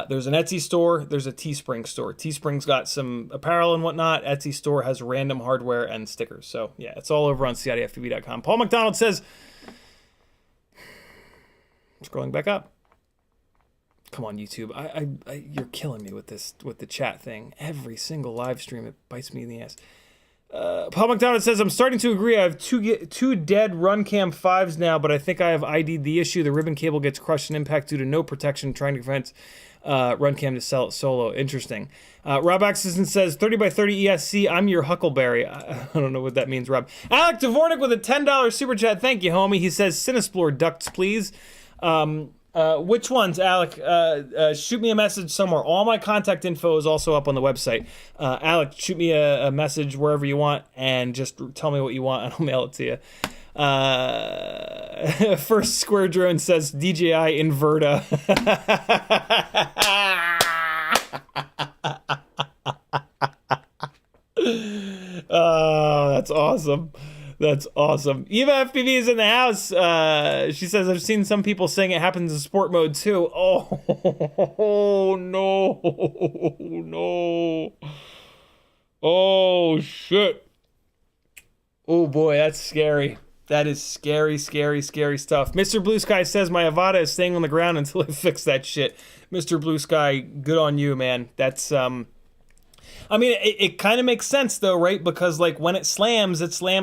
There's an Etsy store, there's a Teespring store. Teespring's got some apparel and whatnot. Etsy store has random hardware and stickers. So yeah, it's all over on CiottiFPV.com. Paul McDonald says, scrolling back up. Come on, YouTube. You're killing me with this, with the chat thing. Every single live stream, it bites me in the ass. Paul McDonald says, I'm starting to agree. I have two dead RunCam 5s now, but I think I have ID'd the issue. The ribbon cable gets crushed in impact due to no protection, trying to prevent RunCam to sell it solo. Interesting. Rob Axelson says, 30 by 30 ESC, I'm your Huckleberry. I don't know what that means, Rob. Alec Dvornik with a $10 super chat. Thank you, homie. He says, Cinesplore ducts, please. Which ones, Alec? Shoot me a message somewhere. All my contact info is also up on the website. Alec, shoot me a message wherever you want and just tell me what you want and I'll mail it to you. First Square Drone says DJI Inverta. Oh, that's awesome. That's awesome. Eva FPV is in the house. She says, I've seen some people saying it happens in sport mode too. Oh, no. No. Oh, shit. Oh, boy, that's scary. That is scary, scary, scary stuff. Mr. Blue Sky says, my Avata is staying on the ground until I fix that shit. Mr. Blue Sky, good on you, man. That's, I mean, it kind of makes sense, though, right? Because, like, when it slams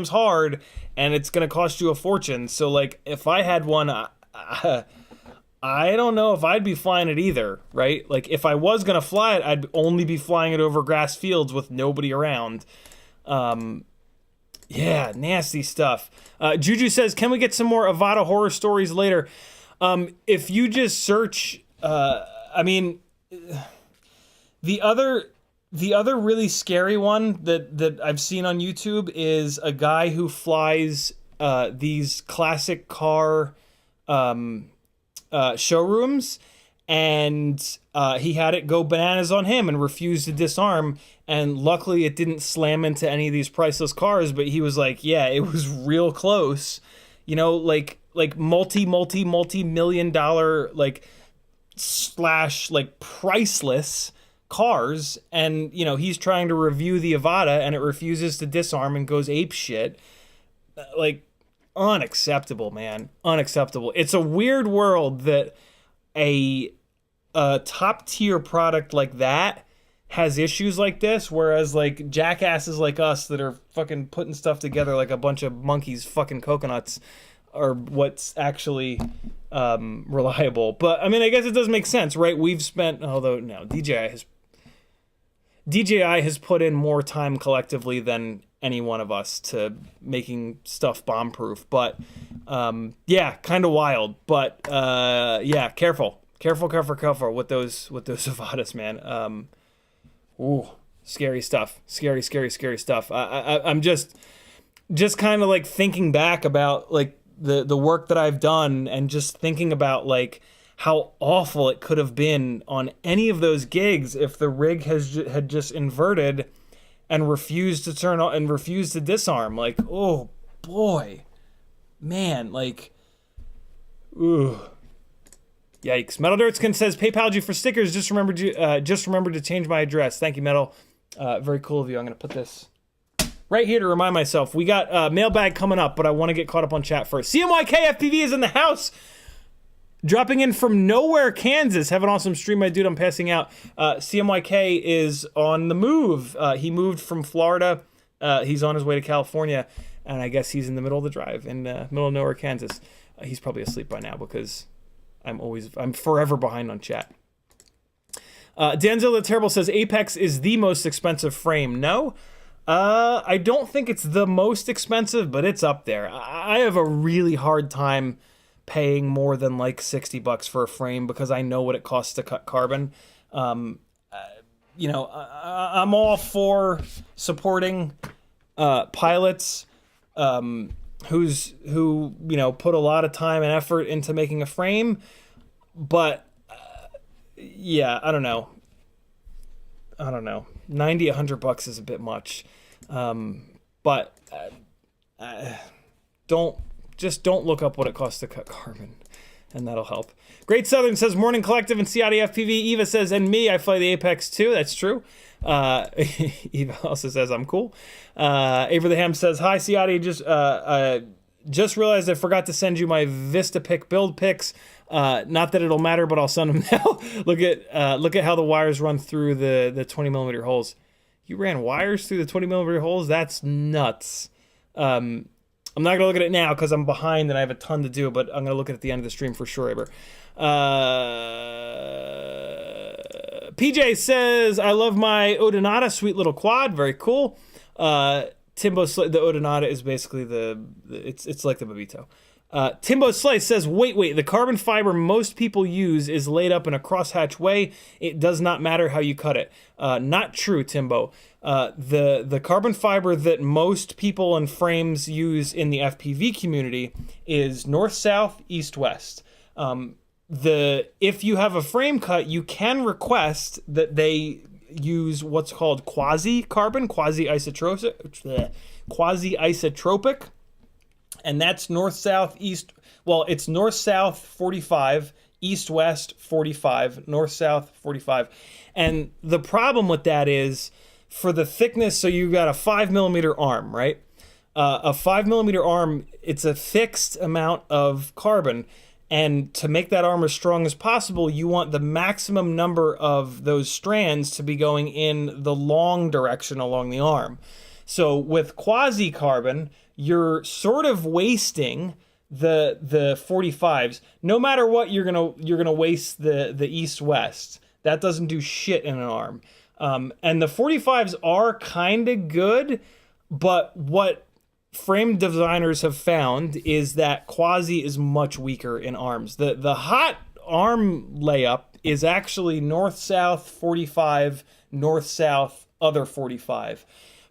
hard, and it's going to cost you a fortune. So, like, if I had one, I don't know if I'd be flying it either, right? Like, if I was going to fly it, I'd only be flying it over grass fields with nobody around. Yeah, nasty stuff. Juju says, can we get some more Avata horror stories later? If you just search, I mean, the other really scary one that I've seen on YouTube is a guy who flies these classic car showrooms, and he had it go bananas on him and refused to disarm. And luckily it didn't slam into any of these priceless cars, but he was like, yeah, it was real close. You know, like multi-million dollar, like, / like priceless cars, and you know he's trying to review the Avata and it refuses to disarm and goes ape shit. Like, unacceptable, man. Unacceptable. It's a weird world that a top tier product like that has issues like this, whereas like jackasses like us that are fucking putting stuff together like a bunch of monkeys fucking coconuts are what's actually reliable. But I mean, I guess it does make sense, right? We've spent, although no, DJI has put in more time collectively than any one of us to making stuff bomb proof. But yeah, kind of wild. But yeah, careful with those Avatas, man. Ooh, scary stuff. Scary stuff. I'm just kind of like thinking back about like the work that I've done and just thinking about like how awful it could have been on any of those gigs if the rig had just inverted and refused to turn on and refused to disarm. Like, oh boy, man, like, ooh, yikes. Metal Dirtskin says, PayPal you for stickers. Just remembered to change my address. Thank you, Metal. Very cool of you. I'm gonna put this right here to remind myself. We got mailbag coming up, but I want to get caught up on chat first. CMYK FPV is in the house. Dropping in from nowhere, Kansas. Have an awesome stream, my dude. I'm passing out. CMYK is on the move. He moved from Florida. He's on his way to California, and I guess he's in the middle of the drive in middle of nowhere, Kansas. He's probably asleep by now because I'm forever behind on chat. Denzel the Terrible says Apex is the most expensive frame. No, I don't think it's the most expensive, but it's up there. I have a really hard time paying more than like $60 for a frame because I know what it costs to cut carbon. You know, I'm all for supporting pilots who you know put a lot of time and effort into making a frame, but yeah, I don't know. $90, $100 is a bit much, but don't look up what it costs to cut carbon, and that'll help. Great Southern says, Morning Collective and CiottiFPV. Eva says, and me, I fly the Apex too. That's true. Eva also says, I'm cool. Abraham says, hi, Ciotti. Just realized I forgot to send you my Vistapick build pics. Not that it'll matter, but I'll send them now. Look at how the wires run through the 20mm holes. You ran wires through the 20 millimeter holes? That's nuts. I'm not gonna look at it now because I'm behind and I have a ton to do, but I'm gonna look at it at the end of the stream for sure, Aber. PJ says, I love my Odonata, sweet little quad, very cool. Timbo, the Odonata is basically it's like the Babito. Timbo Slice says, wait, the carbon fiber most people use is laid up in a crosshatch way. It does not matter how you cut it. Not true, Timbo. The carbon fiber that most people and frames use in the FPV community is north-south, east-west. If you have a frame cut, you can request that they use what's called quasi-carbon, quasi-isotropic. And that's north-south, east. Well, it's north-south 45, east-west 45, north-south 45. And the problem with that is for the thickness, so you've got a 5 millimeter arm, right? A 5 millimeter arm, it's a fixed amount of carbon. And to make that arm as strong as possible, you want the maximum number of those strands to be going in the long direction along the arm. So with quasi-carbon, you're sort of wasting the 45s. No matter what, you're gonna waste the east-west. That doesn't do shit in an arm. And the 45s are kind of good, but what frame designers have found is that quasi is much weaker in arms. The hot arm layup is actually north-south 45, north-south other 45.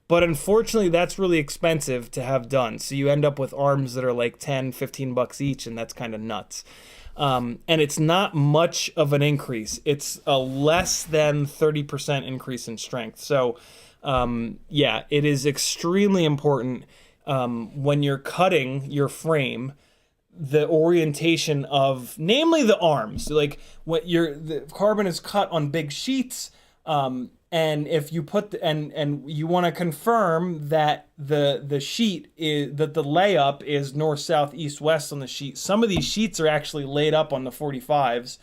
But unfortunately, that's really expensive to have done. So you end up with arms that are like 10, 15 bucks each, and that's kind of nuts. And it's not much of an increase. It's a less than 30% increase in strength. So yeah, it is extremely important when you're cutting your frame, the orientation of, namely the arms. Like the carbon is cut on big sheets, and if you put and you want to confirm that the sheet is that the layup is north, south, east, west on the sheet. Some of these sheets are actually laid up on the 45s,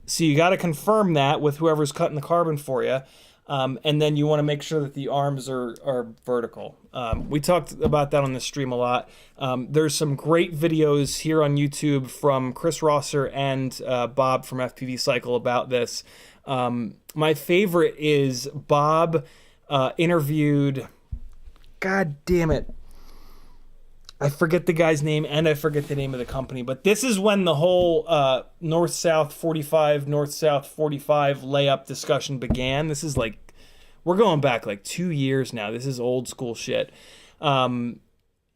so you got to confirm that with whoever's cutting the carbon for you, and then you want to make sure that the arms are vertical. We talked about that on the stream a lot. There's some great videos here on YouTube from Chris Rosser and Bob from FPV Cycle about this. My favorite is Bob interviewed, God damn it, I forget the guy's name and I forget the name of the company, but this is when the whole north-south 45, north-south 45 layup discussion began. This is like, we're going back like 2 years now. This is old school shit.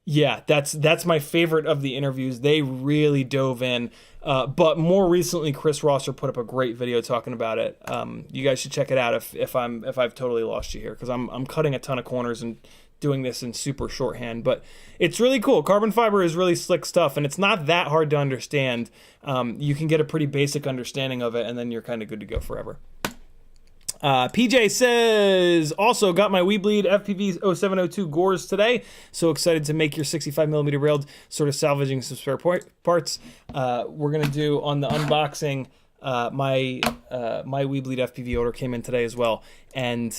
Yeah, that's my favorite of the interviews. They really dove in. But more recently, Chris Rosser put up a great video talking about it. You guys should check it out if I've totally lost you here, because I'm cutting a ton of corners and doing this in super shorthand. But it's really cool. Carbon fiber is really slick stuff, and it's not that hard to understand. You can get a pretty basic understanding of it, and then you're kind of good to go forever. PJ says, also got my Weebleed FPV 0702 Gores today. So excited to make your 65mm railed, sort of salvaging some spare parts. We're going to do on the unboxing, my Weebleed FPV order came in today as well. And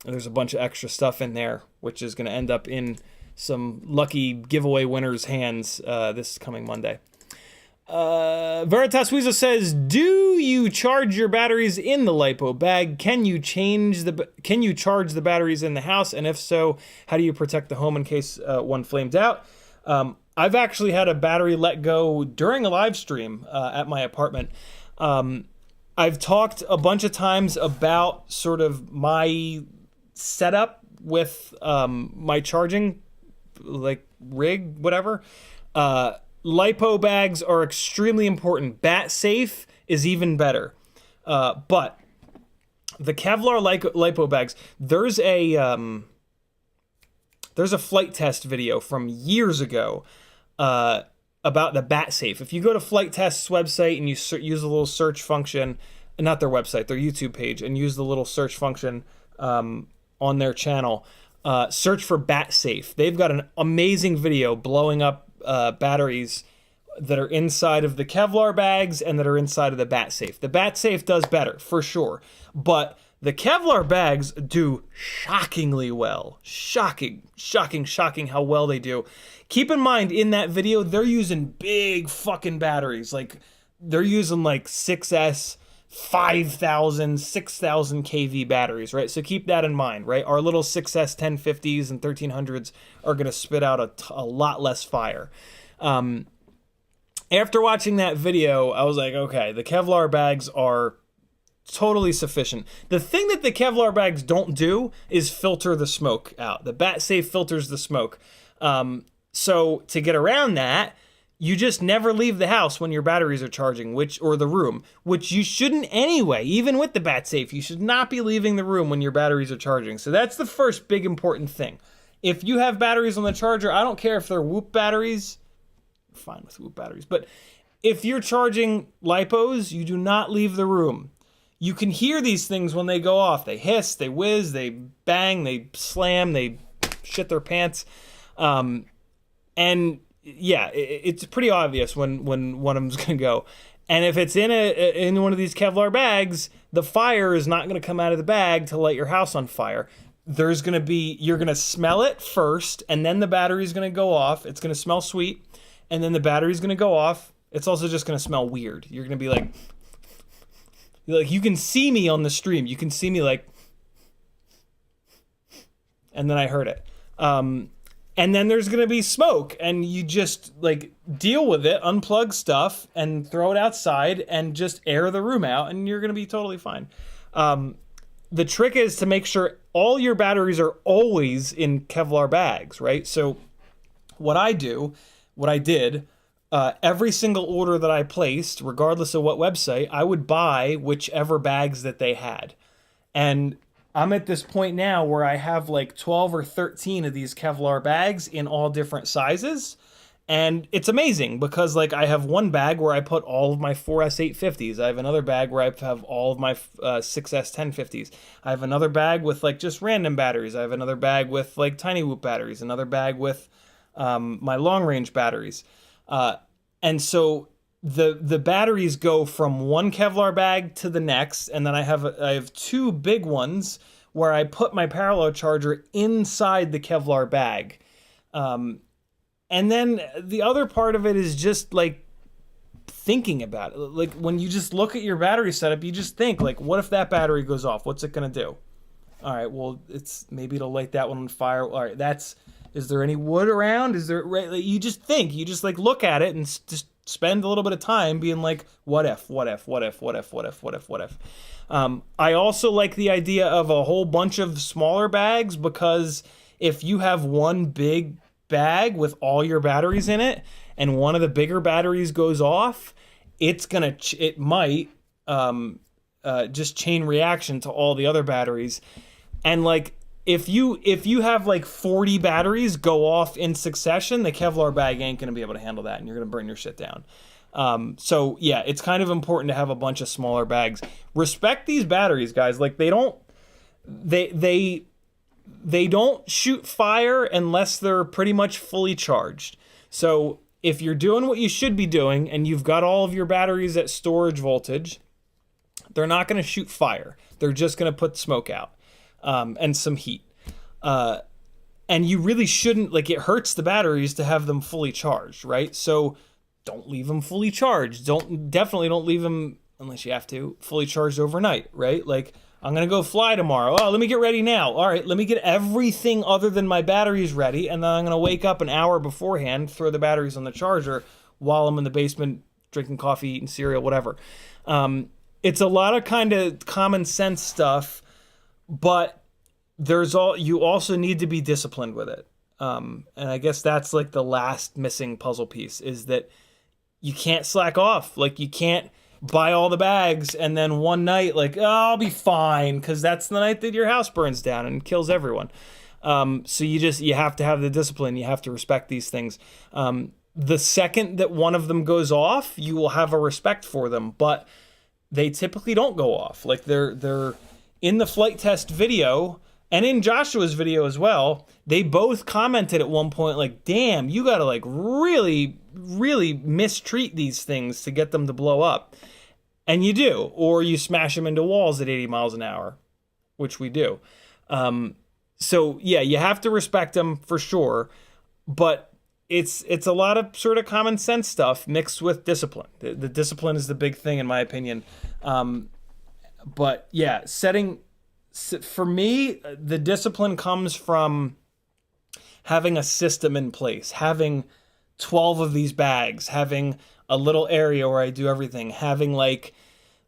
there's a bunch of extra stuff in there, which is going to end up in some lucky giveaway winners' hands this coming Monday. Veritas Weasel says, do you charge your batteries in the LiPo bag? Can you charge the batteries in the house? And if so, how do you protect the home in case one flames out? I've actually had a battery let go during a live stream at my apartment. I've talked a bunch of times about sort of my setup with my charging, like rig, whatever. LiPo bags are extremely important. Bat safe is even better. But the Kevlar LiPo bags, there's a flight test video from years ago about the bat safe. If you go to Flight Test's website and you use the little search function, not their website, their YouTube page, and use the little search function on their channel, search for bat safe. They've got an amazing video blowing up batteries that are inside of the Kevlar bags and that are inside of the bat safe. The bat safe does better for sure, but The Kevlar bags do shockingly well. Shocking how well they do. Keep in mind, in that video, they're using big fucking batteries. Like, they're using like 6S, 5,000, 6,000 kV batteries, right? So keep that in mind, right? Our little 6S 1050s and 1300s are going to spit out a lot less fire. After watching that video, I was like, okay, the Kevlar bags are totally sufficient. The thing that the Kevlar bags don't do is filter the smoke out. The BatSafe filters the smoke. So to get around that, you just never leave the house when your batteries are charging, or the room, which you shouldn't anyway. Even with the BatSafe, you should not be leaving the room when your batteries are charging. So that's the first big important thing. If you have batteries on the charger, I don't care if they're Whoop batteries. I'm fine with Whoop batteries. But if you're charging LiPos, you do not leave the room. You can hear these things when they go off. They hiss, they whiz, they bang, they slam, they shit their pants. And yeah, it's pretty obvious when one of them's gonna go. And if it's in one of these Kevlar bags, the fire is not gonna come out of the bag to light your house on fire. You're gonna smell it first, and then the battery's gonna go off. It's gonna smell sweet, and then the battery's gonna go off. It's also just gonna smell weird. You're gonna be like, you can see me on the stream. You can see me like, and then I heard it. And then there's going to be smoke, and you just like deal with it, unplug stuff and throw it outside and just air the room out, and you're going to be totally fine. The trick is to make sure all your batteries are always in Kevlar bags, right? So what I did, every single order that I placed, regardless of what website, I would buy whichever bags that they had. And I'm at this point now where I have like 12 or 13 of these Kevlar bags in all different sizes. And it's amazing because like I have one bag where I put all of my 4S 850s. I have another bag where I have all of my 6S 1050s. I have another bag with like just random batteries. I have another bag with like tiny Whoop batteries, another bag with my long range batteries. And so the batteries go from one Kevlar bag to the next, and then I have two big ones where I put my parallel charger inside the Kevlar bag. And then the other part of it is just like thinking about it. Like when you just look at your battery setup, you just think like, what if that battery goes off? What's it gonna do? All right, well, maybe it'll light that one on fire. All right, is there any wood around? Is there, right? Like, you just think, you just like look at it and just spend a little bit of time being like, what if? I also like the idea of a whole bunch of smaller bags, because if you have one big bag with all your batteries in it and one of the bigger batteries goes off, it might just chain reaction to all the other batteries. And like, if you have like 40 batteries go off in succession, the Kevlar bag ain't going to be able to handle that, and you're going to burn your shit down. So yeah, it's kind of important to have a bunch of smaller bags. Respect these batteries, guys. Like they don't shoot fire unless they're pretty much fully charged. So if you're doing what you should be doing and you've got all of your batteries at storage voltage, they're not going to shoot fire. They're just going to put smoke out. And some heat. And you really shouldn't, like, it hurts the batteries to have them fully charged, right? So don't leave them fully charged. Definitely don't leave them, unless you have to, fully charged overnight, right? Like, I'm going to go fly tomorrow. Oh, let me get ready now. All right, let me get everything other than my batteries ready, and then I'm going to wake up an hour beforehand, throw the batteries on the charger while I'm in the basement drinking coffee, eating cereal, whatever. It's a lot of kind of common sense stuff, but you also need to be disciplined with it. And I guess that's like the last missing puzzle piece, is that you can't slack off. Like, you can't buy all the bags and then one night like, oh, I'll be fine, because that's the night that your house burns down and kills everyone. So you have to have the discipline. You have to respect these things. The second that one of them goes off, you will have a respect for them, but they typically don't go off. Like, they're in the flight test video, and in Joshua's video as well, they both commented at one point, like, damn, you gotta like really, really mistreat these things to get them to blow up. And you do, or you smash them into walls at 80 miles an hour. which we do. So yeah, you have to respect them for sure, but it's a lot of sort of common sense stuff mixed with discipline. The discipline is the big thing in my opinion. But yeah, for me, the discipline comes from having a system in place, having 12 of these bags, having a little area where I do everything, having like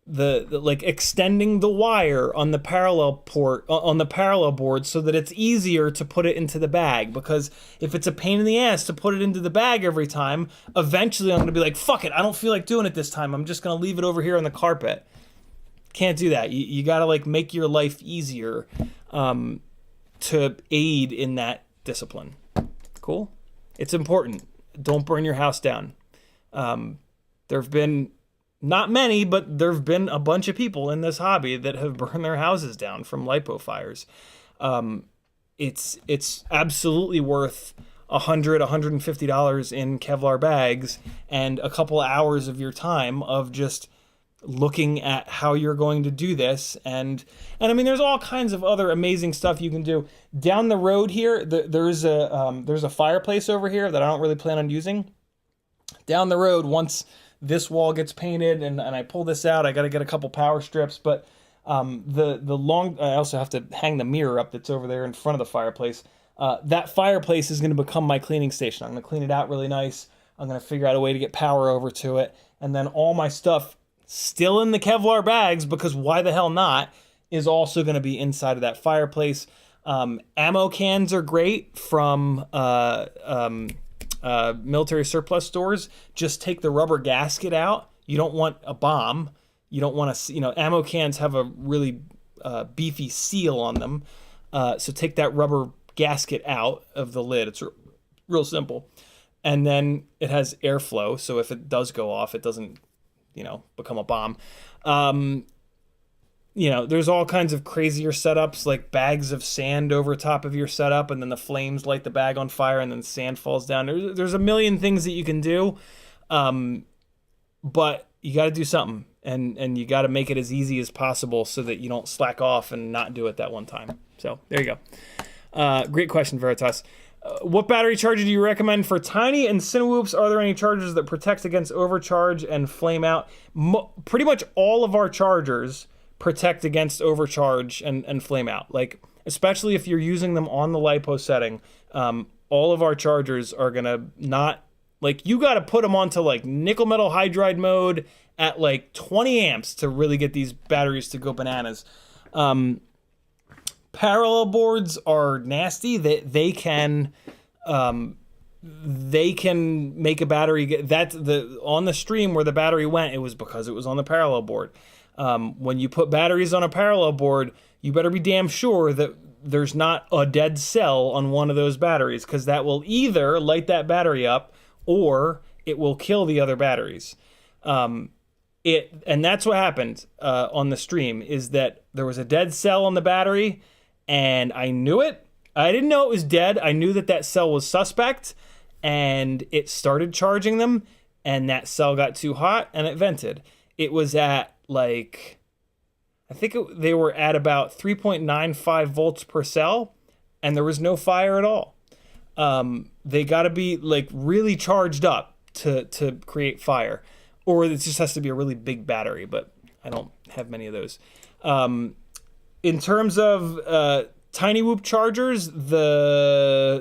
like extending the wire on the parallel port on the parallel board so that it's easier to put it into the bag, because if it's a pain in the ass to put it into the bag every time, eventually I'm going to be like, fuck it, I don't feel like doing it this time, I'm just going to leave it over here on the carpet. Can't do that. You got to like make your life easier to aid in that discipline. Cool? It's important. Don't burn your house down. There have been not many, but there have been a bunch of people in this hobby that have burned their houses down from LiPo fires. It's absolutely worth $150 in Kevlar bags and a couple hours of your time of just looking at how you're going to do this. And I mean, there's all kinds of other amazing stuff you can do. Down the road here, there's a fireplace over here that I don't really plan on using. Down the road, once this wall gets painted and I pull this out, I got to get a couple power strips, but I also have to hang the mirror up that's over there in front of the fireplace. That fireplace is going to become my cleaning station. I'm going to clean it out really nice. I'm going to figure out a way to get power over to it. And then all my stuff still in the Kevlar bags, because why the hell not, is also going to be inside of that fireplace. Ammo cans are great from military surplus stores. Just take the rubber gasket out. You don't want a bomb. You don't want to, ammo cans have a really beefy seal on them. So take that rubber gasket out of the lid. It's real simple. And then it has airflow. So if it does go off, it doesn't, become a bomb. There's all kinds of crazier setups, like bags of sand over top of your setup, and then the flames light the bag on fire, and then sand falls down. There's a million things that you can do, but you got to do something, and you got to make it as easy as possible so that you don't slack off and not do it that one time. So there you go. Great question, Veritas. What battery charger do you recommend for tiny and Cinewhoops? Are there any chargers that protect against overcharge and flame out? Pretty much all of our chargers protect against overcharge and flame out. Like, especially if you're using them on the LiPo setting, all of our chargers are gonna not, like, you got to put them onto like nickel metal hydride mode at like 20 amps to really get these batteries to go bananas. Parallel boards are nasty. They can make a battery on the stream where the battery went, it was because it was on the parallel board. When you put batteries on a parallel board, you better be damn sure that there's not a dead cell on one of those batteries, because that will either light that battery up or it will kill the other batteries. And that's what happened on the stream, is that there was a dead cell on the battery, and I knew it. I didn't know it was dead. I knew that cell was suspect, and it started charging them, and that cell got too hot, and it vented. It was at they were at about 3.95 volts per cell, and there was no fire at all. They got to be like really charged up to create fire, or it just has to be a really big battery, but I don't have many of those. In terms of tiny whoop chargers,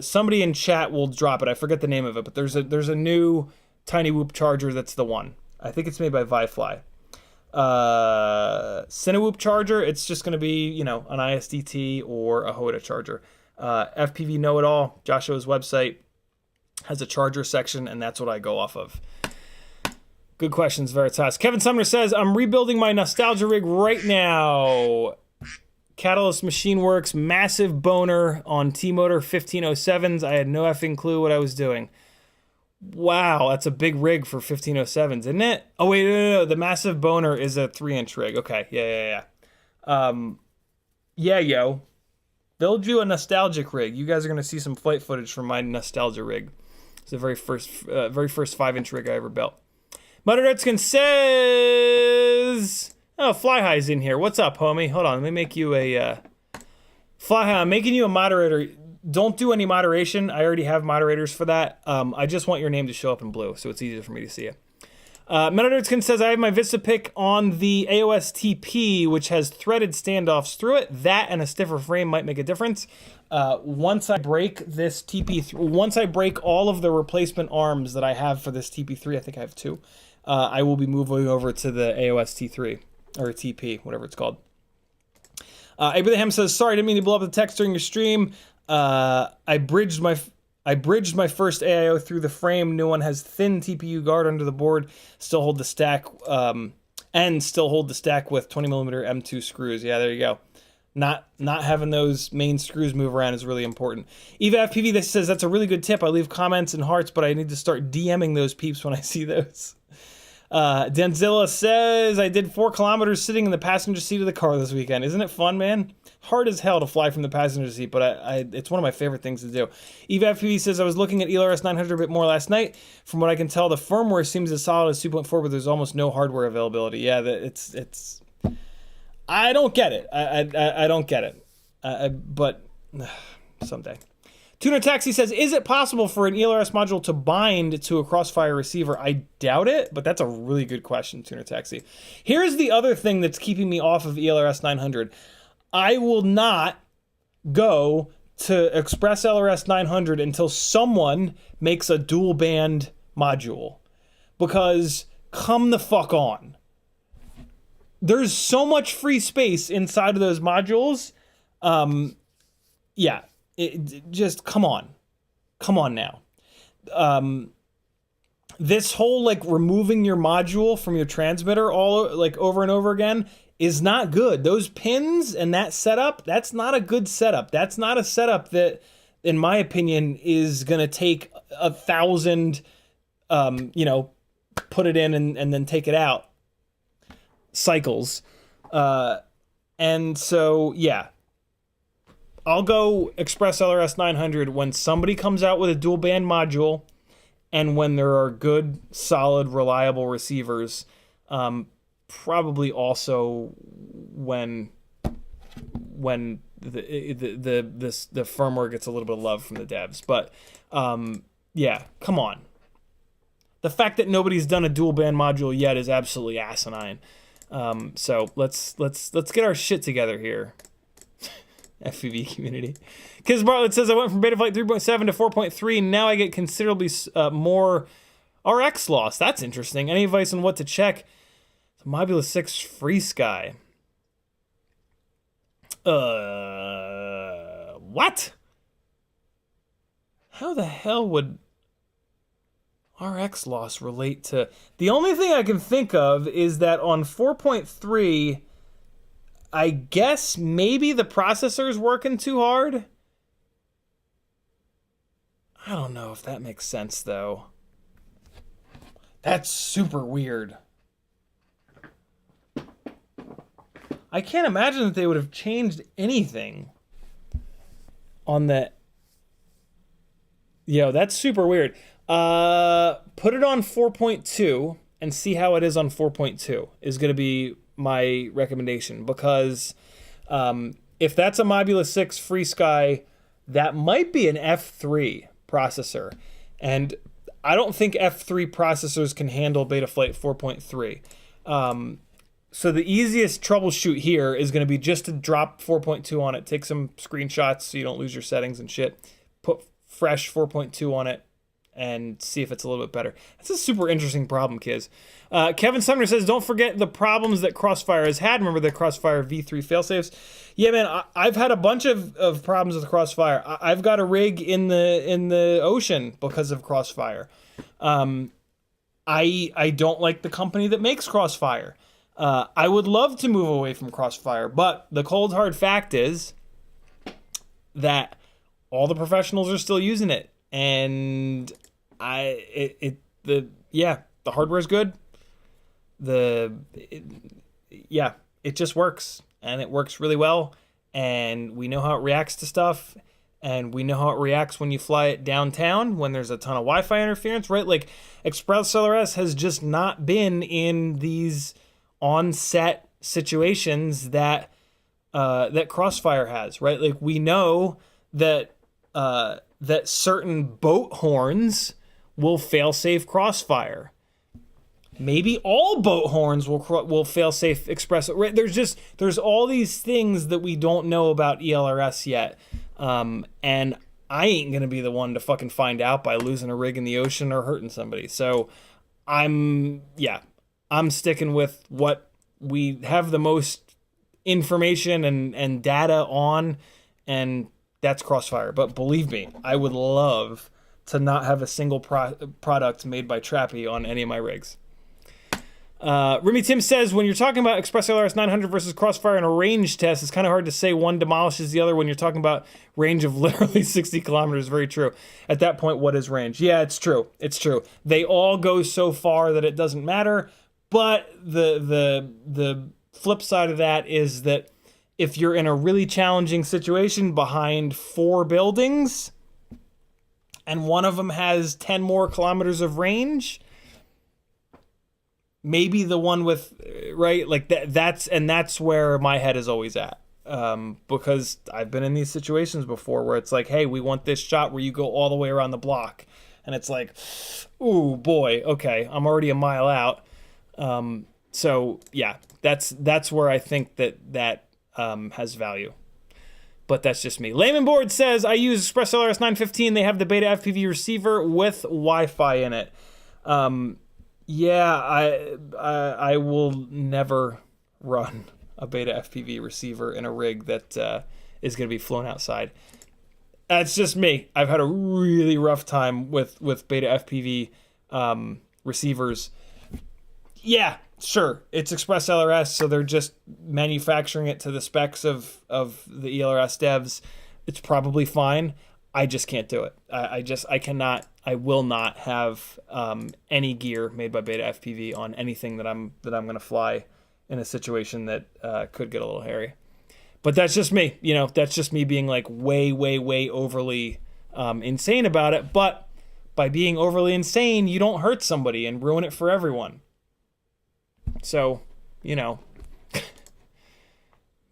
somebody in chat will drop it. I forget the name of it, but there's a new tiny whoop charger that's the one. I think it's made by Vifly. Cinewhoop charger, it's just going to be, an ISDT or a Hoda charger. FPV Know-It-All, Joshua's website, has a charger section, and that's what I go off of. Good questions, Veritas. Kevin Sumner says, I'm rebuilding my nostalgia rig right now. Catalyst Machine Works, massive boner on T-Motor 1507s. I had no effing clue what I was doing. Wow, that's a big rig for 1507s, isn't it? Oh, wait, no. The massive boner is a 3-inch rig. Okay, yeah. Yo. Build you a nostalgic rig. You guys are going to see some flight footage from my nostalgia rig. It's the very first 5-inch rig I ever built. Muttered Redskin says... Oh, Fly High's in here. What's up, homie? Hold on, let me make you a Fly, I'm making you a moderator. Don't do any moderation. I already have moderators for that. I just want your name to show up in blue, so it's easier for me to see it. Metanerdskin says, I have my Vistapick on the AOS TP, which has threaded standoffs through it. That and a stiffer frame might make a difference. Once I break this TP3, once I break all of the replacement arms that I have for this TP3, I think I have 2, I will be moving over to the AOS T3, or TP, whatever it's called. Abraham says, sorry, I didn't mean to blow up the text during your stream. I bridged my first AIO through the frame. New one has thin TPU guard under the board. Still hold the stack, and still hold the stack with 20mm M2 screws. Yeah, there you go. Not having those main screws move around is really important. EvaFPV that says that's a really good tip. I leave comments and hearts, but I need to start DMing those peeps when I see those. Denzilla says, I did 4 kilometers sitting in the passenger seat of the car this weekend. Isn't it fun, man? Hard as hell to fly from the passenger seat, but it's one of my favorite things to do. EvaFPV says, I was looking at ELRS 900 a bit more last night. From what I can tell, the firmware seems as solid as 2.4, but there's almost no hardware availability. Yeah, it's I don't get it. I don't get it. But someday. Tuner Taxi says, is it possible for an ELRS module to bind to a Crossfire receiver? I doubt it, but that's a really good question, Tuner Taxi. Here's the other thing that's keeping me off of ELRS 900. I will not go to Express LRS 900 until someone makes a dual band module. Because come the fuck on. There's so much free space inside of those modules. Yeah. Just come on now. This whole like removing your module from your transmitter all like over and over again is not good. Those pins and that setup, that's not a good setup. That's not a setup that, in my opinion, is gonna take 1,000, put it in and then take it out cycles. And so yeah. I'll go Express LRS 900 when somebody comes out with a dual band module and when there are good, solid, reliable receivers. Probably also when the firmware gets a little bit of love from the devs. But yeah, come on. The fact that nobody's done a dual band module yet is absolutely asinine. So let's get our shit together here. FPV community. Kiz Bartlett says, I went from Betaflight 3.7 to 4.3, now I get considerably more RXLOSS. That's interesting. Any advice on what to check? Mob6 FrSky. What? How the hell would RXLOSS relate to... The only thing I can think of is that on 4.3... I guess maybe the processor's working too hard. I don't know if that makes sense, though. That's super weird. I can't imagine that they would have changed anything on that. Yo, that's super weird. Put it on 4.2 and see how it is on 4.2 is going to be my recommendation, because if that's a Mob6 FrSky, that might be an F3 processor, and I don't think F3 processors can handle Betaflight 4.3. So the easiest troubleshoot here is going to be just to drop 4.2 on it, take some screenshots so you don't lose your settings and shit, put fresh 4.2 on it, and see if it's a little bit better. That's a super interesting problem, Kiz. Kevin Sumner says, don't forget the problems that Crossfire has had. Remember the Crossfire V3 failsafes? Yeah, man, I've had a bunch of problems with Crossfire. I've got a rig in the ocean because of Crossfire. I don't like the company that makes Crossfire. I would love to move away from Crossfire, but the cold hard fact is that all the professionals are still using it, and the hardware's good. It just works, and it works really well, and we know how it reacts to stuff, and we know how it reacts when you fly it downtown when there's a ton of Wi-Fi interference, right? Like, Express LRS has just not been in these on-set situations that that Crossfire has, right? Like we know that that certain boat horns will fail-safe Crossfire. Maybe all boat horns will fail-safe express. Right? There's all these things that we don't know about ELRS yet, and I ain't gonna be the one to fucking find out by losing a rig in the ocean or hurting somebody. So I'm sticking with what we have the most information and data on, and that's Crossfire. But believe me, I would love to not have a single product made by Trappy on any of my rigs. Remy Tim says, when you're talking about Express LRS 900 versus Crossfire in a range test, it's kind of hard to say one demolishes the other when you're talking about range of literally 60 kilometers. Very true. At that point, what is range? Yeah, it's true. It's true. They all go so far that it doesn't matter. But the flip side of that is that if you're in a really challenging situation behind 4 buildings and one of them has 10 more kilometers of range, maybe the one with, right, like that's where my head is always at, because I've been in these situations before where it's like, hey, we want this shot where you go all the way around the block, and it's like, ooh boy, okay, I'm already a mile out. So yeah, that's where I think that has value. But that's just me. Layman Board says, I use Express LRS 915. They have the Beta FPV receiver with Wi-Fi in it. Yeah, I will never run a Beta FPV receiver in a rig that is going to be flown outside. That's just me. I've had a really rough time with Beta FPV receivers. Yeah, sure, it's Express LRS, so they're just manufacturing it to the specs of the ELRS devs. It's probably fine. I just can't do it. I will not have any gear made by Beta FPV on anything that I'm going to fly in a situation that could get a little hairy. But that's just me. You know, that's just me being like way overly insane about it. But by being overly insane, you don't hurt somebody and ruin it for everyone. So, you know,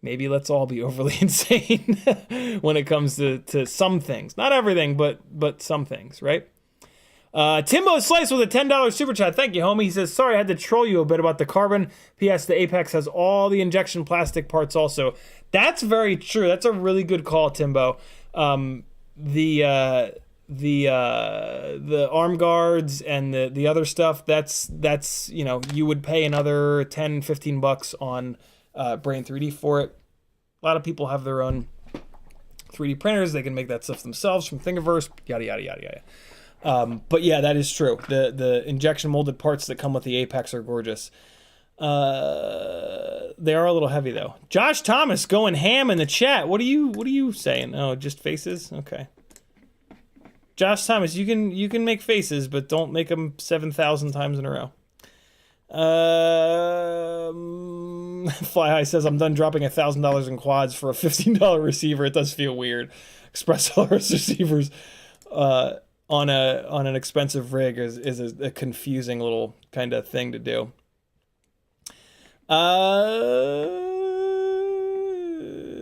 maybe let's all be overly insane when it comes to some things. Not everything, but some things, right? Timbo Slice with a $10 super chat. Thank you, homie. He says, sorry, I had to troll you a bit about the carbon. P.S. The Apex has all the injection plastic parts also. That's very true. That's a really good call, Timbo. The arm guards and the other stuff, that's you know, you would pay another $10-15 on Brain 3D for it. A lot of people have their own 3D printers. They can make that stuff themselves from Thingiverse, yada yada yada yada. But yeah, that is true. The injection molded parts that come with the Apex are gorgeous. They are a little heavy though. Josh Thomas going ham in the chat. What are you saying? Oh, just faces? Okay. Josh Thomas, you can make faces, but don't make them 7,000 times in a row. Fly High says, I'm done dropping $1,000 in quads for a $15 receiver. It does feel weird. Express LRS receivers on an expensive rig is a confusing little kind of thing to do.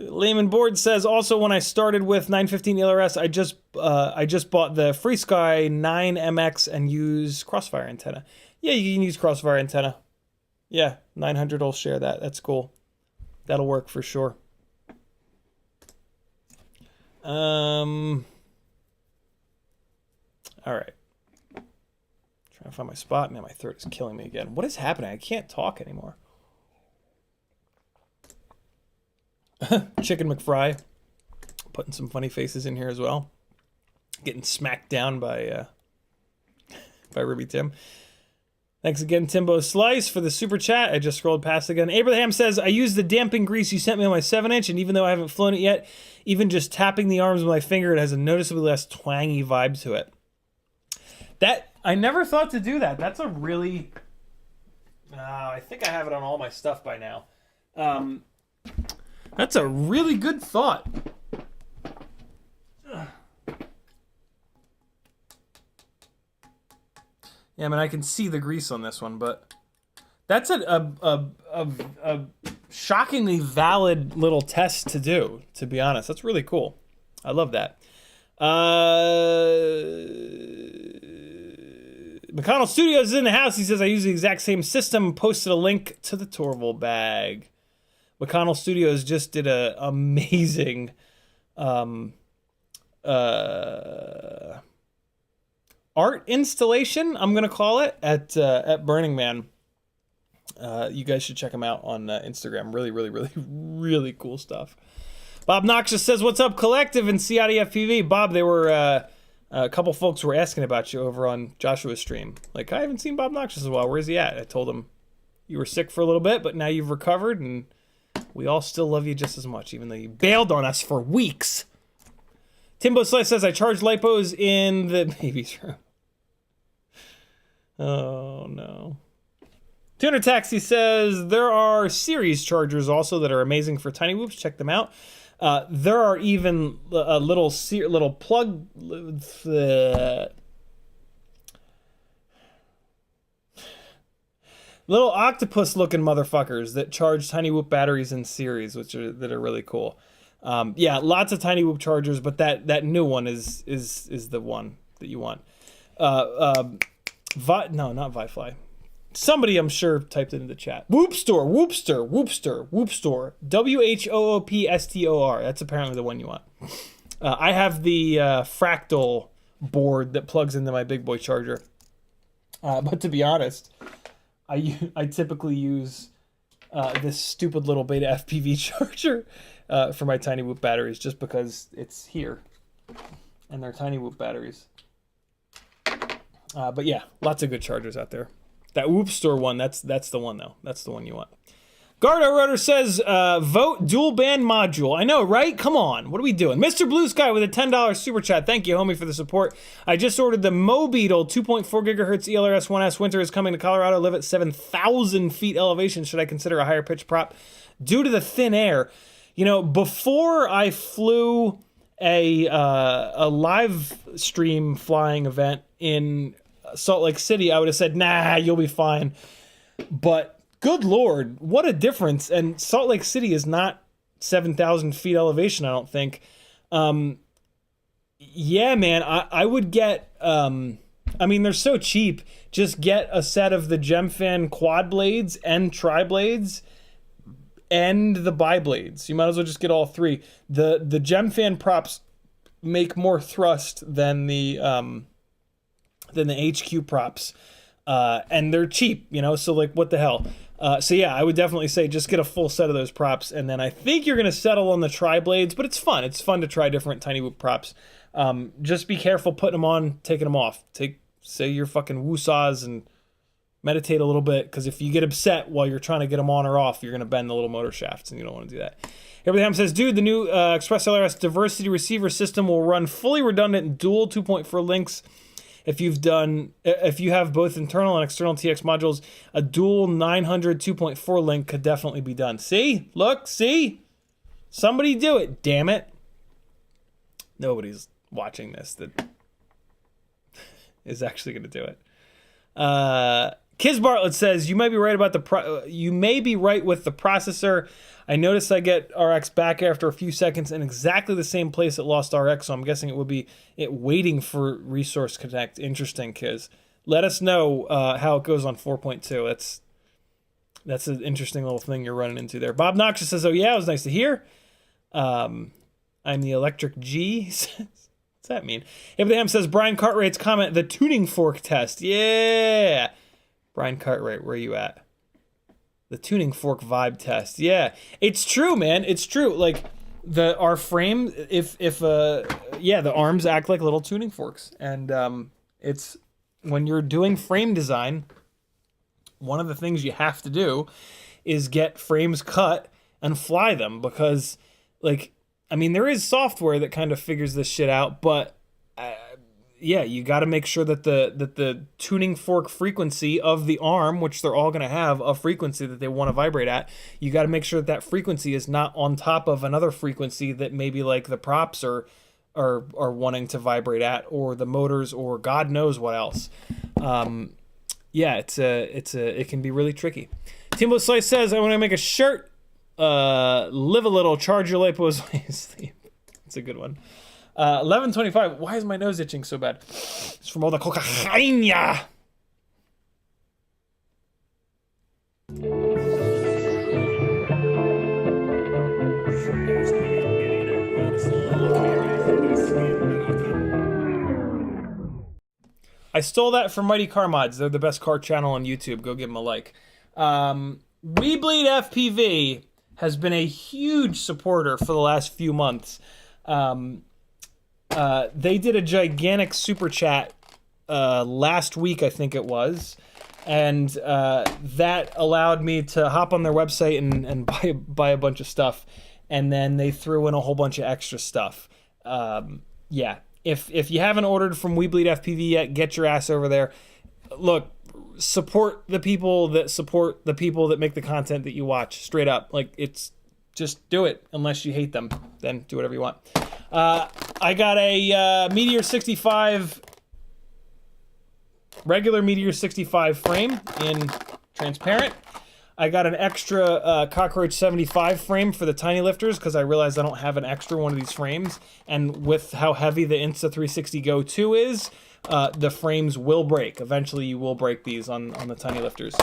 Layman Board says, also when I started with 915 ELRS, I just bought the FrSky 9MX and use Crossfire antenna. Yeah, you can use Crossfire antenna. Yeah, 900 will share that. That's cool. That'll work for sure. All right. Trying to find my spot. Man, my throat is killing me again. What is happening? I can't talk anymore. Chicken McFry. Putting some funny faces in here as well. Getting smacked down by Ruby Tim. Thanks again, Timbo Slice, for the super chat. I just scrolled past again. Abraham says, I used the damping grease you sent me on my 7-inch, and even though I haven't flown it yet, even just tapping the arms with my finger, it has a noticeably less twangy vibe to it. That, I never thought to do that. That's a really... I think I have it on all my stuff by now. That's a really good thought. Yeah, I mean, I can see the grease on this one, but that's a shockingly valid little test to do, to be honest. That's really cool. I love that. McConnell Studios is in the house. He says, I use the exact same system. Posted a link to the Torval bag. McConnell Studios just did a amazing art installation, I'm going to call it, at Burning Man. You guys should check them out on Instagram. Really, really, really, really cool stuff. Bob Noxious says, what's up, Collective and CiottiFPV? Bob, they were, a couple folks were asking about you over on Joshua's stream. Like, I haven't seen Bob Noxious in a while. Where's he at? I told him you were sick for a little bit, but now you've recovered, and we all still love you just as much, even though you bailed on us for weeks. Timbo Slice says, I charge LiPos in the baby's room. Oh, no. Tuner Taxi says, there are series chargers also that are amazing for tiny whoops. Check them out. There are even little plug... little octopus-looking motherfuckers that charge tiny whoop batteries in series, that are really cool. Yeah, lots of tiny whoop chargers, but that new one is the one that you want. No, not Vifly. Somebody, I'm sure, typed it in the chat. Whoopstor. WHOOPSTOR. That's apparently the one you want. I have the fractal board that plugs into my big boy charger. But to be honest, I typically use this stupid little Beta FPV charger for my tiny whoop batteries, just because it's here and they're tiny whoop batteries. But yeah, lots of good chargers out there. That Whoop Store one, that's the one though. That's the one you want. Gardo Rotor says, vote dual band module. I know, right? Come on. What are we doing? Mr. Blue Sky with a $10 super chat. Thank you, homie, for the support. I just ordered the Mobeetle 2.4 gigahertz ELRS 1S. Winter is coming to Colorado. Live at 7,000 feet elevation. Should I consider a higher pitch prop due to the thin air? You know, before I flew a live stream flying event in Salt Lake City, I would have said, nah, you'll be fine. But good Lord, what a difference. And Salt Lake City is not 7,000 feet elevation, I don't think. Yeah, man, I would get, I mean, they're so cheap. Just get a set of the Gemfan quad blades and tri blades and the bi blades. You might as well just get all three. The Gemfan props make more thrust than the HQ props, and they're cheap, you know, so like, what the hell? So yeah, I would definitely say just get a full set of those props, and then I think you're going to settle on the tri-blades, but it's fun. It's fun to try different tiny whoop props. Just be careful putting them on, taking them off. Say your fucking woo-saws and meditate a little bit, because if you get upset while you're trying to get them on or off, you're going to bend the little motor shafts, and you don't want to do that. Everything says, dude, the new Express LRS diversity receiver system will run fully redundant dual 2.4 links. If you have both internal and external TX modules, a dual 900 2.4 link could definitely be done. See? Look, see? Somebody do it, damn it. Nobody's watching this that is actually going to do it. Kiz Bartlett says, you may be right about you may be right with the processor. I noticed I get RX back after a few seconds in exactly the same place it lost RX, so I'm guessing it would be waiting for Resource Connect. Interesting, Kiz. Let us know how it goes on 4.2. That's an interesting little thing you're running into there. Bob Noxious says, oh yeah, it was nice to hear. I'm the Electric G. What's that mean? Abraham says, Brian Cartwright's comment, the tuning fork test. Yeah. Brian Cartwright, where are you at? The tuning fork vibe test. Yeah, it's true, man. It's true. Like our frame, the arms act like little tuning forks, and it's when you're doing frame design, one of the things you have to do is get frames cut and fly them, because, like, I mean, there is software that kind of figures this shit out, but yeah, you got to make sure that the tuning fork frequency of the arm, which they're all going to have a frequency that they want to vibrate at, you got to make sure that frequency is not on top of another frequency that maybe like the props are wanting to vibrate at, or the motors, or God knows what else. Yeah, it can be really tricky. Timbo Slice says, I want to make a shirt live a little, charge your lipos while you sleep. It's a good one. 11:25. Why is my nose itching so bad? It's from all the cocaine. I stole that from Mighty Car Mods. They're the best car channel on YouTube. Go give them a like. We Bleed FPV has been a huge supporter for the last few months. They did a gigantic super chat last week, I think it was, and that allowed me to hop on their website and buy a bunch of stuff, and then they threw in a whole bunch of extra stuff. Yeah. If you haven't ordered from We Bleed FPV yet, get your ass over there. Look, support the people that make the content that you watch. Straight up, like, it's just do it. Unless you hate them, then do whatever you want. I got a Meteor 65, regular Meteor 65 frame in transparent. I got an extra Cockroach 75 frame for the tiny lifters because I realized I don't have an extra one of these frames. And with how heavy the Insta360 Go 2 is, the frames will break. Eventually you will break these on the tiny lifters.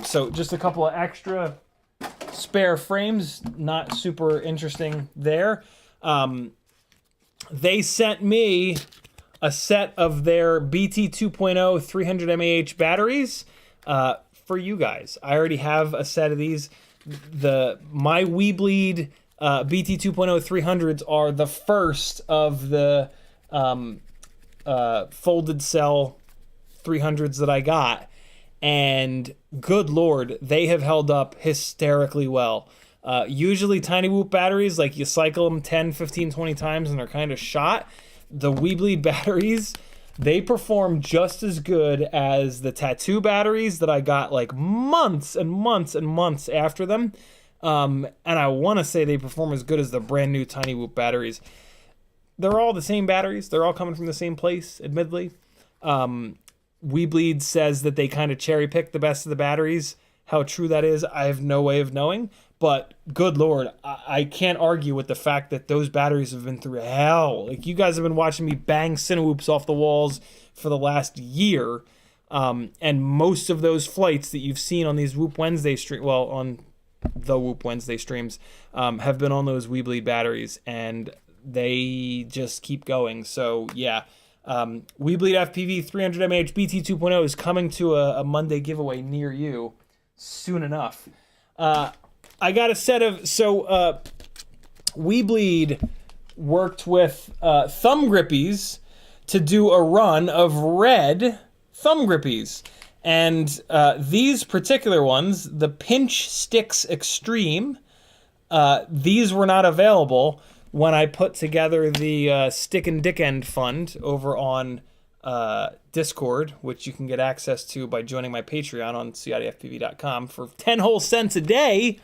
So just a couple of extra spare frames, not super interesting there. They sent me a set of their BT 2.0 300 mAh batteries. For you guys, I already have a set of these. My We Bleed BT 2.0 300s are the first of the folded cell 300s that I got, and good lord, they have held up hysterically well. Usually tiny whoop batteries, like, you cycle them 10, 15, 20 times and they're kind of shot. The We Bleed batteries, they perform just as good as the Tattoo batteries that I got like months and months and months after them. And I want to say they perform as good as the brand new Tiny Whoop batteries. They're all the same batteries. They're all coming from the same place, admittedly. We Bleed says that they kind of cherry pick the best of the batteries. How true that is, I have no way of knowing. But good lord, I can't argue with the fact that those batteries have been through hell. Like, you guys have been watching me bang Cinewhoops off the walls for the last year. And most of those flights that you've seen on these Whoop Wednesday on the Whoop Wednesday streams, have been on those We Bleed batteries. And they just keep going. So, yeah. We Bleed FPV 300 mAh BT 2.0 is coming to a Monday giveaway near you soon enough. I got a set of, We Bleed worked with thumb grippies to do a run of red thumb grippies. And these particular ones, the Pinch Sticks Extreme, these were not available when I put together the Stick and Dick End Fund over on Discord, which you can get access to by joining my Patreon on CiottiFPV.com for 10 whole cents a day.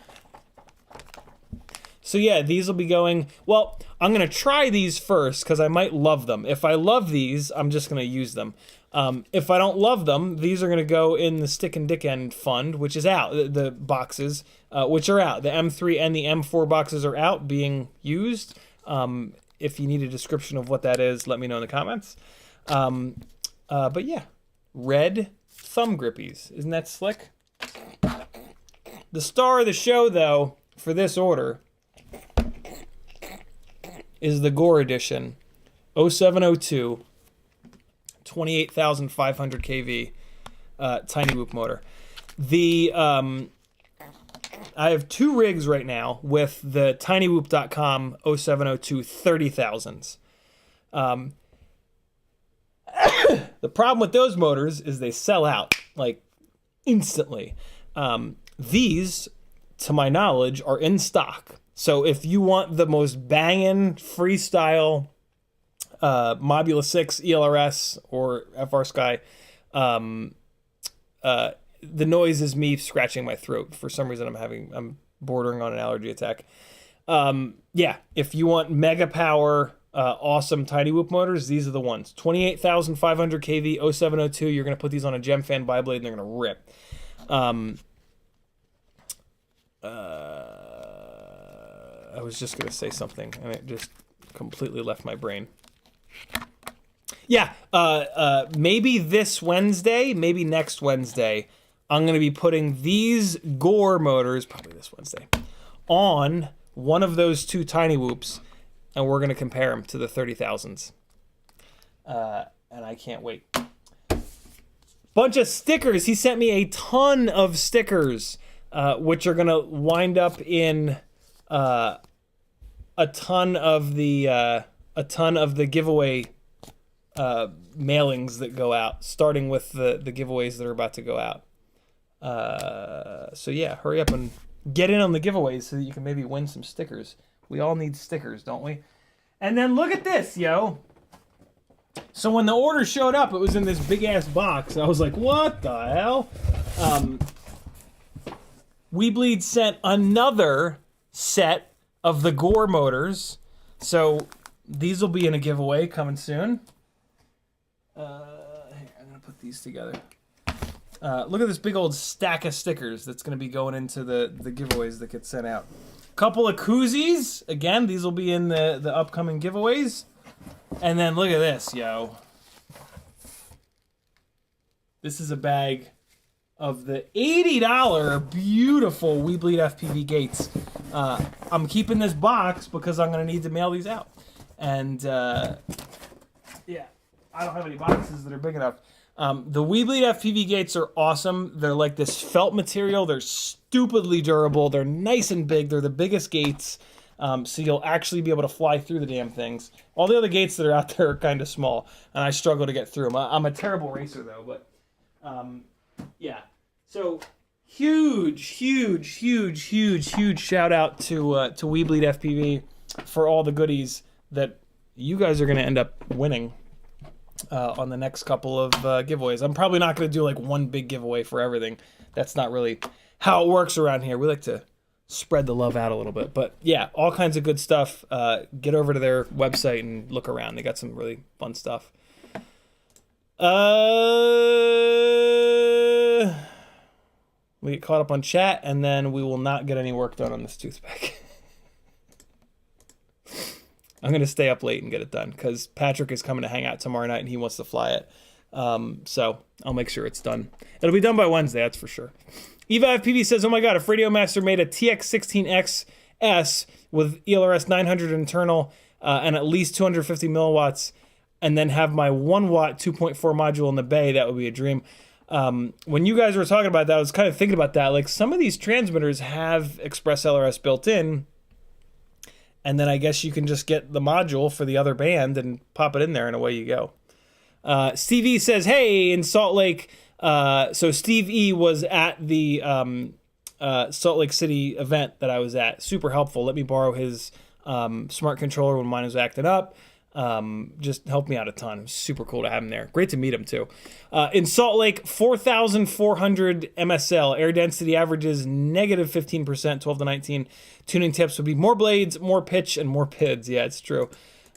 So yeah, these will be going, well, I'm going to try these first because I might love them. If I love these, I'm just going to use them. If I don't love them, these are going to go in the Stick and Dick End Fund, which is out, the boxes, which are out. The M3 and the M4 boxes are out, being used. If you need a description of what that is, let me know in the comments. But yeah, red thumb grippies. Isn't that slick? The star of the show, though, for this order is the Gore Edition 0702 28,500 kV tiny whoop motor. I have two rigs right now with the tinywhoop.com 0702 30,000s. The problem with those motors is they sell out like instantly. These, to my knowledge, are in stock. So if you want the most banging freestyle Mobula 6 ELRS or FrSky, the noise is me scratching my throat. For some reason I'm bordering on an allergy attack. Yeah, if you want mega power, awesome tiny whoop motors, these are the ones. 28,500 kV 0702. You're going to put these on a Gemfan biblade and they're going to rip. I was just gonna say something and it just completely left my brain. Yeah, maybe this Wednesday, maybe next Wednesday, I'm gonna be putting these Gore motors, probably this Wednesday, on one of those 2 tiny whoops, and we're gonna compare them to the 30,000s. And I can't wait. Bunch of stickers. He sent me a ton of stickers, which are gonna wind up in a ton of the giveaway mailings that go out, starting with the giveaways that are about to go out. So yeah, hurry up and get in on the giveaways so that you can maybe win some stickers. We all need stickers, don't we? And then look at this, yo. So when the order showed up, it was in this big ass box. I was like, what the hell? Weebleed sent another set of the Gore motors. So these will be in a giveaway coming soon. Here, I'm gonna put these together. Look at this big old stack of stickers that's gonna be going into the giveaways that get sent out. Couple of koozies. Again, these will be in the upcoming giveaways. And then look at this, yo. This is a bag of the $80 beautiful Weebleed FPV gates. I'm keeping this box because I'm gonna need to mail these out. And yeah, I don't have any boxes that are big enough. The Weebleed FPV gates are awesome. They're like this felt material. They're stupidly durable. They're nice and big. They're the biggest gates. So you'll actually be able to fly through the damn things. All the other gates that are out there are kind of small, and I struggle to get through them. I'm a terrible racer, though, but yeah. So huge shout out to Weebleed FPV for all the goodies that you guys are going to end up winning on the next couple of giveaways. I'm probably not going to do like one big giveaway for everything. That's not really how it works around here. We like to spread the love out a little bit. But yeah, all kinds of good stuff. Get over to their website and look around. They got some really fun stuff. We get caught up on chat, and then we will not get any work done on this toothpick. I'm going to stay up late and get it done, because Patrick is coming to hang out tomorrow night, and he wants to fly it. So I'll make sure it's done. It'll be done by Wednesday, that's for sure. Eva FPV says, oh my god, if Radio Master made a TX16XS with ELRS 900 internal and at least 250 milliwatts, and then have my 1 watt 2.4 module in the bay, that would be a dream. When you guys were talking about that, I was kind of thinking about that. Like, some of these transmitters have Express LRS built in, and then I guess you can just get the module for the other band and pop it in there, and away you go. Steve E says, hey, in Salt Lake, so Steve E was at the Salt Lake City event that I was at. Super helpful. Let me borrow his smart controller when mine was acting up. Just helped me out a ton. It was super cool to have him there. Great to meet him too. In Salt Lake, 4,400 MSL. Air density averages negative 15%, 12 to 19. Tuning tips would be more blades, more pitch, and more PIDs. Yeah, it's true.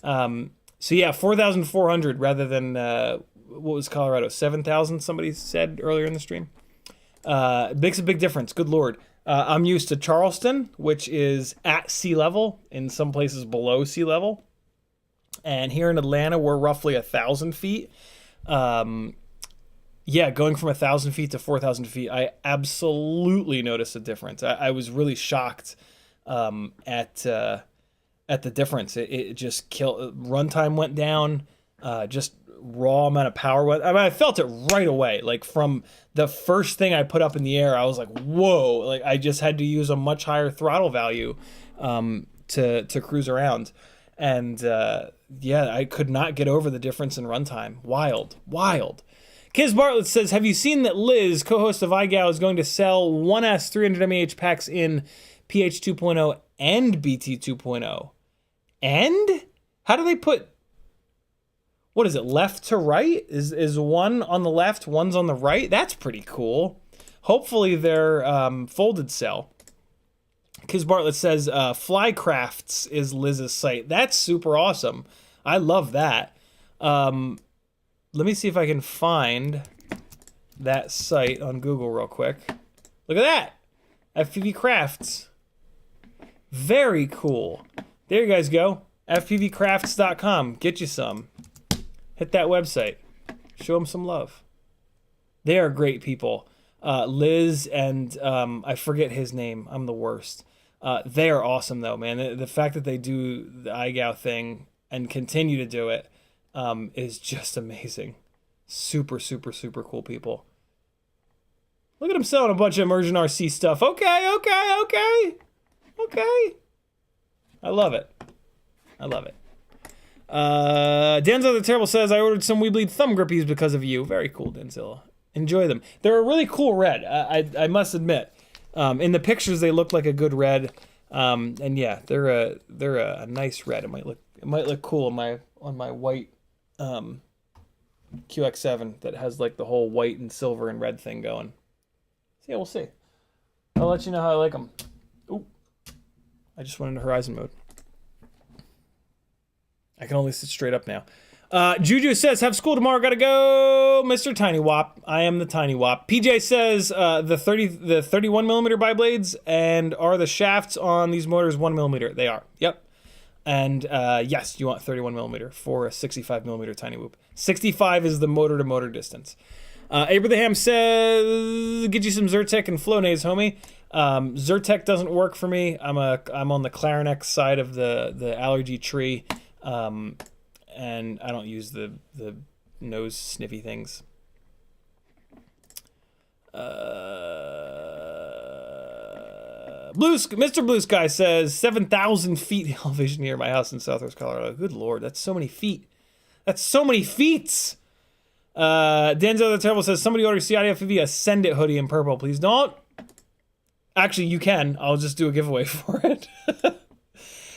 So yeah, 4,400 rather than, what was Colorado? 7,000, somebody said earlier in the stream. It makes a big difference. Good Lord. I'm used to Charleston, which is at sea level, in some places below sea level. And here in Atlanta, we're roughly 1,000 feet. Yeah, going from 1,000 feet to 4,000 feet, I absolutely noticed a difference. I was really shocked at the difference. It just killed. Runtime went down. Just raw amount of power went. I mean, I felt it right away. Like, from the first thing I put up in the air, I was like, whoa! Like, I just had to use a much higher throttle value to cruise around. And yeah, I could not get over the difference in runtime. Wild. Kiz Bartlett says, have you seen that Liz, co-host of iGal, is going to sell 1S 300 mAh packs in PH 2.0 and BT 2.0? And? How do they put... What is it, left to right? Is one on the left, one's on the right? That's pretty cool. Hopefully they're folded cell. Kiz Bartlett says, Flycrafts is Liz's site. That's super awesome. I love that. Let me see if I can find that site on Google real quick. Look at that! FPV Crafts. Very cool. There you guys go. FPVcrafts.com. Get you some. Hit that website. Show them some love. They are great people. Liz and I forget his name. I'm the worst. They are awesome though, man. The fact that they do the iGow thing and continue to do it is just amazing. Super, super, super cool people. Look at them selling a bunch of immersion RC stuff. Okay. I love it. Denzel the Terrible says, I ordered some We Bleed thumb grippies because of you. Very cool, Denzel. Enjoy them. They're a really cool red, I must admit. In the pictures, they look like a good red. And yeah, they're a nice red. It might look cool on my white QX7 that has like the whole white and silver and red thing going. So yeah, we'll see. I'll let you know how I like them. Ooh, I just went into Horizon mode. I can only sit straight up now. Juju says, have school tomorrow, gotta go. Mr. Tiny Wop. I am the Tiny Wop. PJ says, the 31mm bi-blades, and are the shafts on these motors 1mm? They are. Yep. And yes, you want 31mm for a 65mm Tiny Whoop. 65 is the motor-to-motor distance. Abraham says, get you some Zyrtec and Flonase, homie. Zyrtec doesn't work for me. I'm on the Clarinex side of the allergy tree. And I don't use the nose sniffy things. Mr. Blue Sky says 7,000 feet elevation near my house in Southwest Colorado. Good Lord, that's so many feet. That's so many feet. Denzo the Terrible says somebody order CiottiFPV a Send It hoodie in purple. Please don't. Actually, you can. I'll just do a giveaway for it.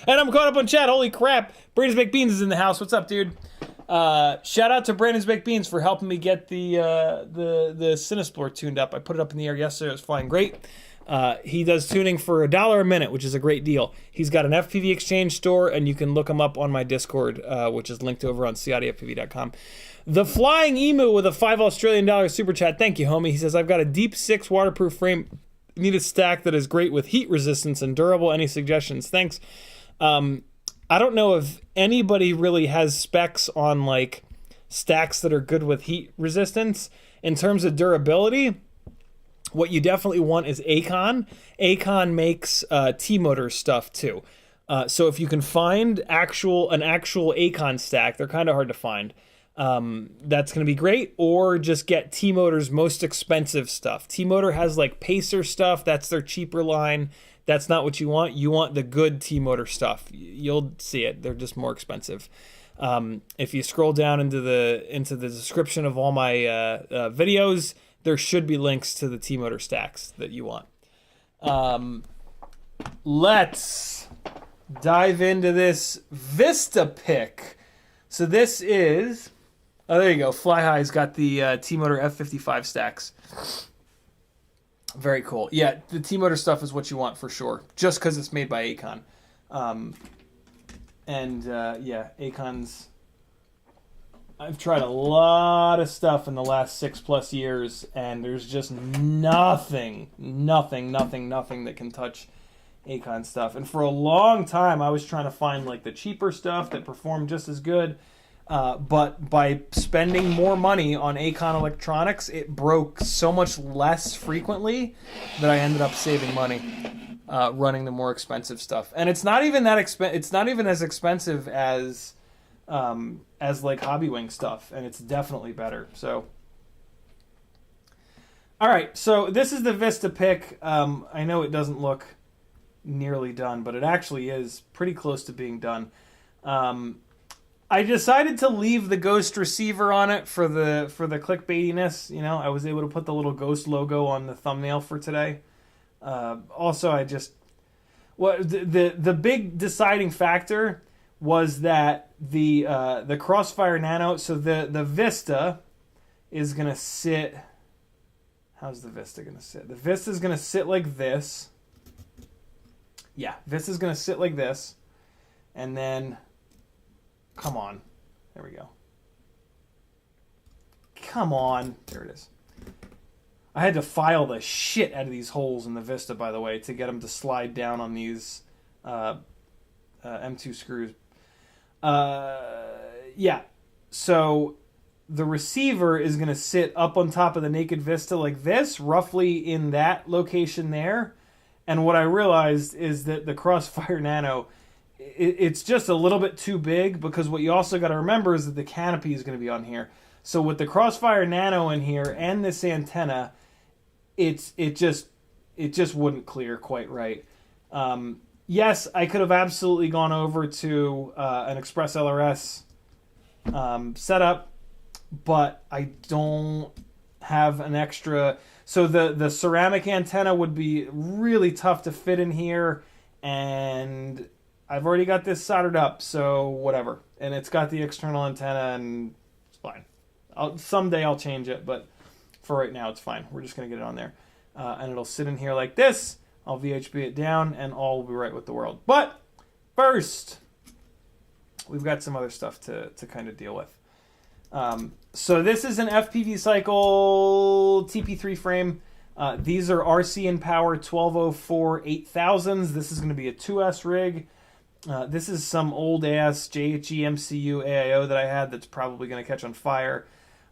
And I'm caught up on chat. Holy crap. Brandon's Baked Beans is in the house. What's up, dude? Shout out to Brandon's Baked Beans for helping me get the Cinesplore tuned up. I put it up in the air yesterday. It was flying great. He does tuning for $1 a minute, which is a great deal. He's got an FPV exchange store, and you can look him up on my Discord, which is linked over on CiottiFPV.com. The Flying Emu with a $5 Australian super chat. Thank you, homie. He says, I've got a Deep 6 waterproof frame. Need a stack that is great with heat resistance and durable. Any suggestions? Thanks. I don't know if anybody really has specs on like stacks that are good with heat resistance. In terms of durability, what you definitely want is Acon. Acon makes T-motor stuff too. So if you can find an actual Acon stack, they're kind of hard to find. That's going to be great. Or just get T-Motor's most expensive stuff. T-Motor has like Pacer stuff. That's their cheaper line. That's not what you want. You want the good T-Motor stuff. You'll see it. They're just more expensive. If you scroll down into the description of all my videos, there should be links to the T-Motor stacks that you want. Let's dive into this Vistapick. So this is... Oh, there you go. Fly High's got the T-Motor F55 stacks. Very cool. Yeah, the T-Motor stuff is what you want for sure, just because it's made by Acon. Yeah, Acon's... I've tried a lot of stuff in the last 6+ years, and there's just nothing that can touch Acon stuff. And for a long time, I was trying to find like the cheaper stuff that performed just as good. But by spending more money on Acon electronics, it broke so much less frequently that I ended up saving money running the more expensive stuff. And it's not even that it's not even as expensive as like Hobbywing stuff, and it's definitely better. So, all right. So this is the Vistapick. I know it doesn't look nearly done, but it actually is pretty close to being done. I decided to leave the Ghost receiver on it for the clickbaitiness. You know, I was able to put the little Ghost logo on the thumbnail for today. Also, the big deciding factor was that the Crossfire Nano. So the Vista is gonna sit. How's the Vista gonna sit? The Vista is gonna sit like this. Yeah, Vista's gonna sit like this, and then. Come on. There we go. Come on. There it is. I had to file the shit out of these holes in the Vista, by the way, to get them to slide down on these M2 screws. Yeah, so the receiver is going to sit up on top of the naked Vista like this, roughly in that location there. And what I realized is that the Crossfire Nano, it's just a little bit too big, because what you also got to remember is that the canopy is going to be on here. So with the Crossfire Nano in here and this antenna, it just wouldn't clear quite right. Yes, I could have absolutely gone over to an Express LRS setup, but I don't have an extra. So the ceramic antenna would be really tough to fit in here, and I've already got this soldered up, so whatever. And it's got the external antenna, and it's fine. Someday I'll change it, but for right now it's fine. We're just going to get it on there. And it'll sit in here like this. I'll VHB it down, and all will be right with the world. But first, we've got some other stuff to kind of deal with. So this is an FPV Cycle TP3 frame. These are RC and Power 1204 8000s. This is going to be a 2S rig. This is some old ass JHE MCU AIO that I had that's probably going to catch on fire.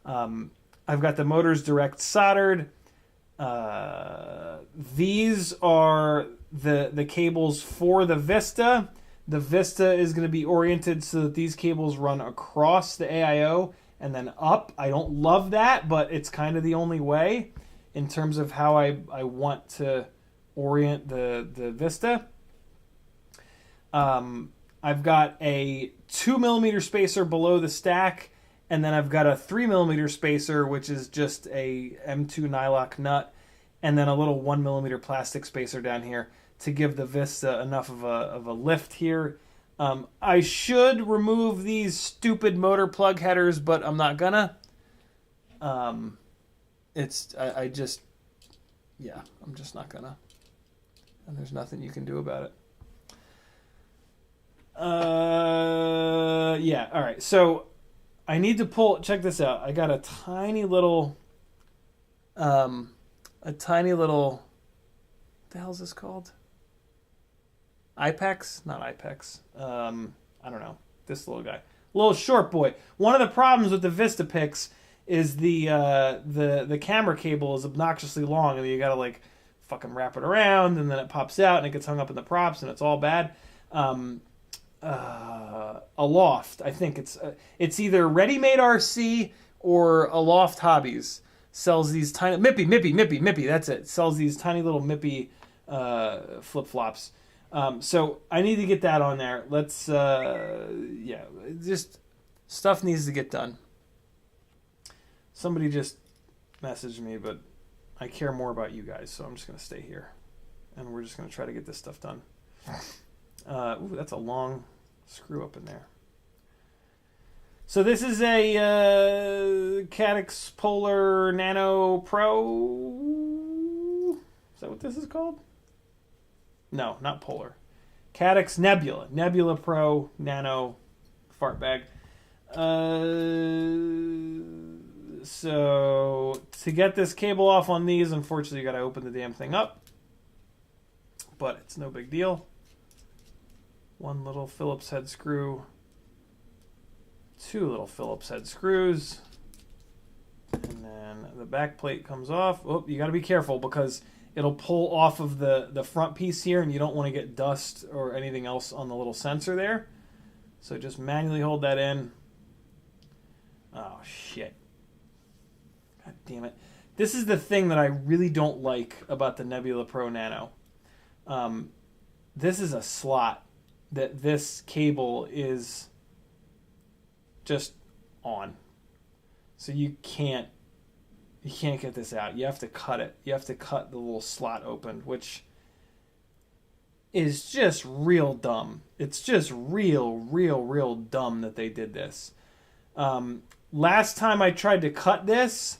I've got the motors direct soldered. These are the cables for the Vista. The Vista is going to be oriented so that these cables run across the AIO and then up. I don't love that, but it's kind of the only way in terms of how I want to orient the Vista. I've got a 2mm spacer below the stack, and then I've got a 3mm spacer, which is just a M2 nylock nut, and then a little 1mm plastic spacer down here to give the Vista enough of a lift here. I should remove these stupid motor plug headers, but I'm not gonna. I'm just not gonna. And there's nothing you can do about it. Yeah, all right. So I need to pull, check this out. I got a tiny little, what the hell is this called? Ipex? Not Ipex. I don't know. This little guy. Little short boy. One of the problems with the Vistapicks is the camera cable is obnoxiously long, and you gotta like fucking wrap it around, and then it pops out, and it gets hung up in the props, and it's all bad. Aloft, I think it's either Ready Made RC or Aloft Hobbies sells these tiny Mippy. That's it. Sells these tiny little Mippy flip flops. So I need to get that on there. Let's yeah, just stuff needs to get done. Somebody just messaged me, but I care more about you guys, so I'm just gonna stay here, and we're just gonna try to get this stuff done. Ooh, that's a long screw up in there. So this is a Caddx Polar Nano Pro. Is that what this is called? No, not Polar. Caddx Nebula. Nebula Pro Nano fart bag. So to get this cable off on these, unfortunately, you got to open the damn thing up. But it's no big deal. One little Phillips head screw, two little Phillips head screws, and then the back plate comes off. Oh, you got to be careful because it'll pull off of the front piece here, and you don't want to get dust or anything else on the little sensor there. So just manually hold that in. Oh, shit. God damn it. This is the thing that I really don't like about the Nebula Pro Nano. This is a slot that this cable is just on. So you can't get this out. You have to cut it. You have to cut the little slot open, which is just real dumb. It's just real dumb that they did this. Last time I tried to cut this,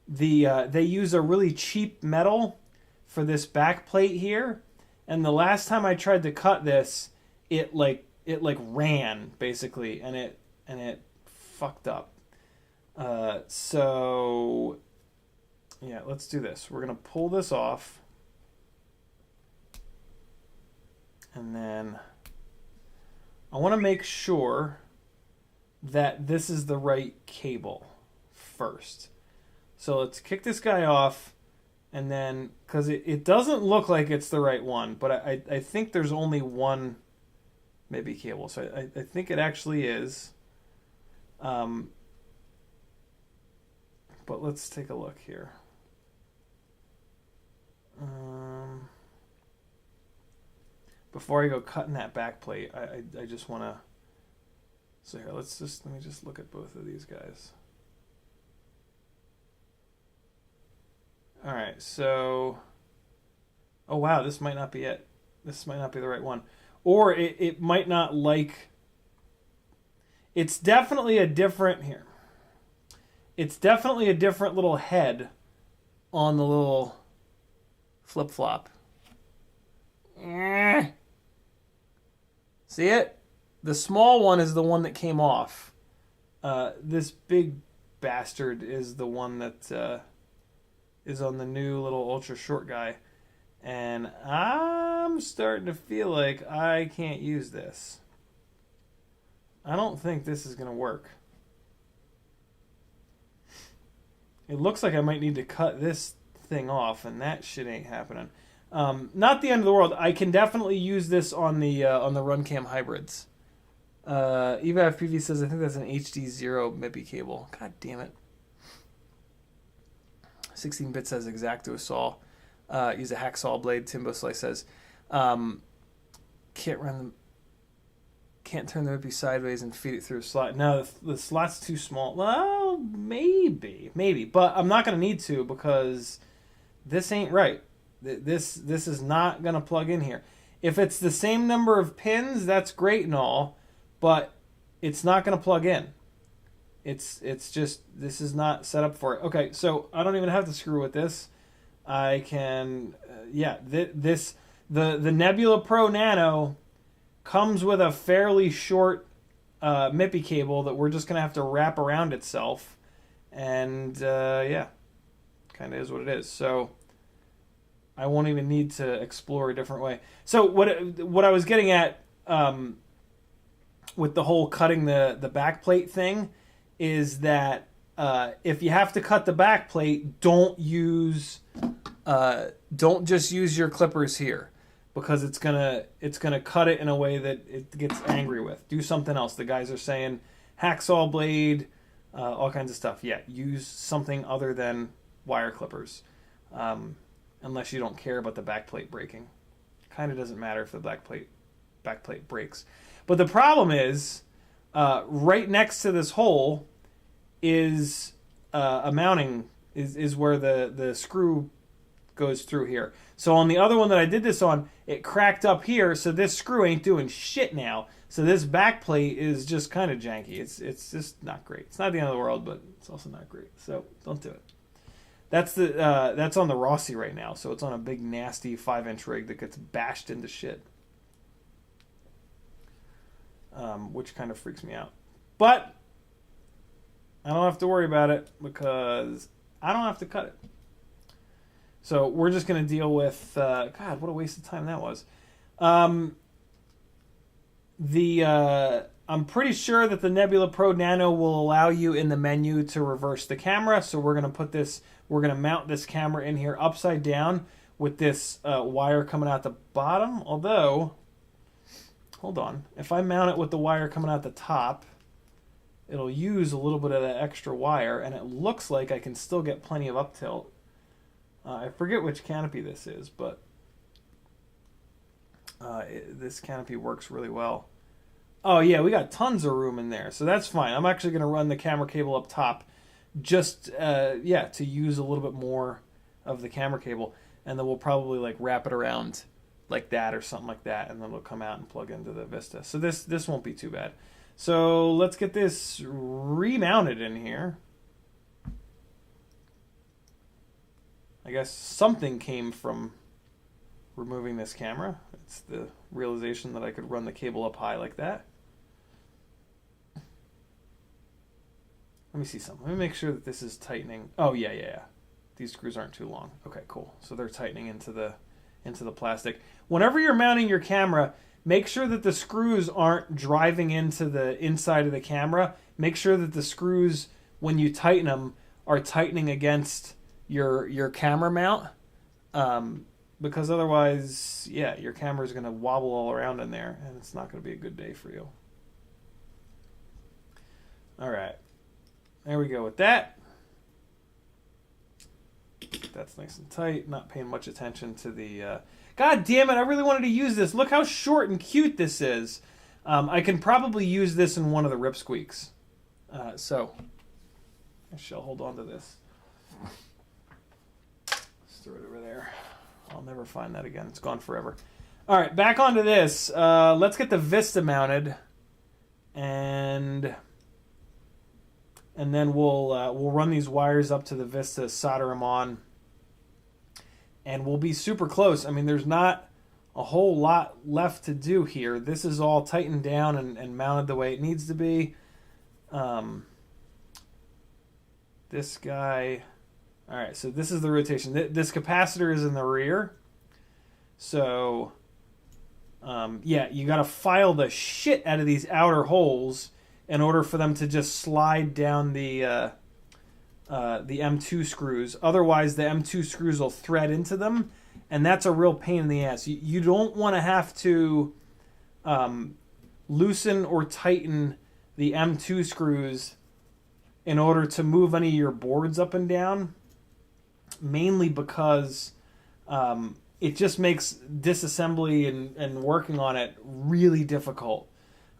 they use a really cheap metal for this back plate here, and the last time I tried to cut this, it ran basically, and it fucked up. So yeah, let's do this. We're gonna pull this off. And then I want to make sure that this is the right cable first. So let's kick this guy off, and then, because it doesn't look like it's the right one, but I think there's only one maybe cable. So I think it actually is. But let's take a look here. Before I go cutting that back plate, I just want to. So here, let me just look at both of these guys. All right, so. Oh wow, this might not be it. This might not be the right one, or it might not like. It's definitely a different here. It's definitely a different little head on the little flip-flop. See it? The small one is the one that came off. This big bastard is the one that is on the new little ultra short guy. And I'm starting to feel like I can't use this. I don't think this is going to work. It looks like I might need to cut this thing off, and that shit ain't happening. Not the end of the world. I can definitely use this on the RunCam hybrids. EvaFPV says I think that's an HD0 MIPI cable. God damn it. 16-bit says X-Acto saw. Use a hacksaw blade. Timbo Slice says can't turn the MIPI sideways and feed it through a slot. No, the slot's too small. Well, maybe, but I'm not gonna need to because this ain't right. This is not gonna plug in here. If it's the same number of pins, that's great and all, but it's not gonna plug in. It's just, this is not set up for it. Okay, so I don't even have to screw with this. I can, the Nebula Pro Nano comes with a fairly short MIPI cable that we're just going to have to wrap around itself. And, kind of is what it is. So I won't even need to explore a different way. So what I was getting at with the whole cutting the back plate thing is that if you have to cut the back plate, don't just use your clippers here, because it's gonna cut it in a way that it gets angry with. Do something else. The guys are saying hacksaw blade, all kinds of stuff. Yeah, use something other than wire clippers, unless you don't care about the back plate breaking. Kind of doesn't matter if the back plate breaks. But the problem is, right next to this hole is a mounting, is where the screw goes through here. So on the other one that I did this on, it cracked up here, so this screw ain't doing shit now. So this back plate is just kind of janky. It's just not great. It's not the end of the world, but it's also not great. So don't do it. That's on the Rossi right now. So it's on a big nasty 5-inch rig that gets bashed into shit, which kind of freaks me out. But I don't have to worry about it because I don't have to cut it. So we're just going to deal with... God, what a waste of time that was. I'm pretty sure that the Nebula Pro Nano will allow you in the menu to reverse the camera. So we're going to mount this camera in here upside down with this wire coming out the bottom. Although, hold on. If I mount it with the wire coming out the top, it'll use a little bit of that extra wire, and it looks like I can still get plenty of up tilt. I forget which canopy this is, but this canopy works really well. Oh yeah, we got tons of room in there, so that's fine. I'm actually going to run the camera cable up top, just to use a little bit more of the camera cable, and then we'll probably like wrap it around like that or something like that, and then it'll come out and plug into the Vista. So this won't be too bad. So let's get this remounted in here. I guess something came from removing this camera. It's the realization that I could run the cable up high like that. Let me see something. Let me make sure that this is tightening. Oh, yeah. These screws aren't too long. Okay, cool. So they're tightening into the into the plastic. Whenever you're mounting your camera, make sure that the screws aren't driving into the inside of the camera. Make sure that the screws, when you tighten them, are tightening against your camera mount. Because otherwise, yeah, your camera's going to wobble all around in there, and it's not going to be a good day for you. All right. There we go with that. That's nice and tight. Not paying much attention to the... God damn it, I really wanted to use this. Look how short and cute this is. I can probably use this in one of the rip squeaks. So, I shall hold on to this. Let's throw it over there. I'll never find that again. It's gone forever. All right, back onto this. Let's get the Vista mounted. And then we'll run these wires up to the Vista, solder them on, and we'll be super close. I mean, there's not a whole lot left to do here. This is all tightened down and mounted the way it needs to be. This guy... All right, so this is the rotation. This capacitor is in the rear. So, yeah, you got to file the shit out of these outer holes in order for them to just slide down the M2 screws. Otherwise, the M2 screws will thread into them, and that's a real pain in the ass. You don't want to have to loosen or tighten the M2 screws in order to move any of your boards up and down, mainly because it just makes disassembly and working on it really difficult.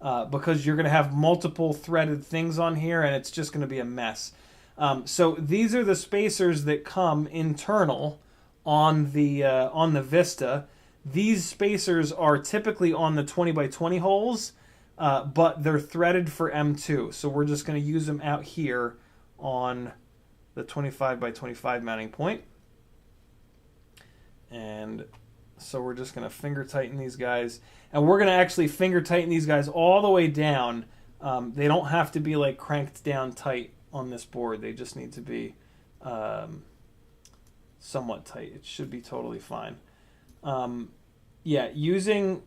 Because you're going to have multiple threaded things on here, and it's just going to be a mess. So these are the spacers that come internal on the Vista. These spacers are typically on the 20 by 20 holes, but they're threaded for M2. So we're just going to use them out here on the 25 by 25 mounting point. And so we're just going to finger tighten these guys. And we're going to actually finger tighten these guys all the way down. They don't have to be like cranked down tight on this board. They just need to be somewhat tight. It should be totally fine. Yeah, using...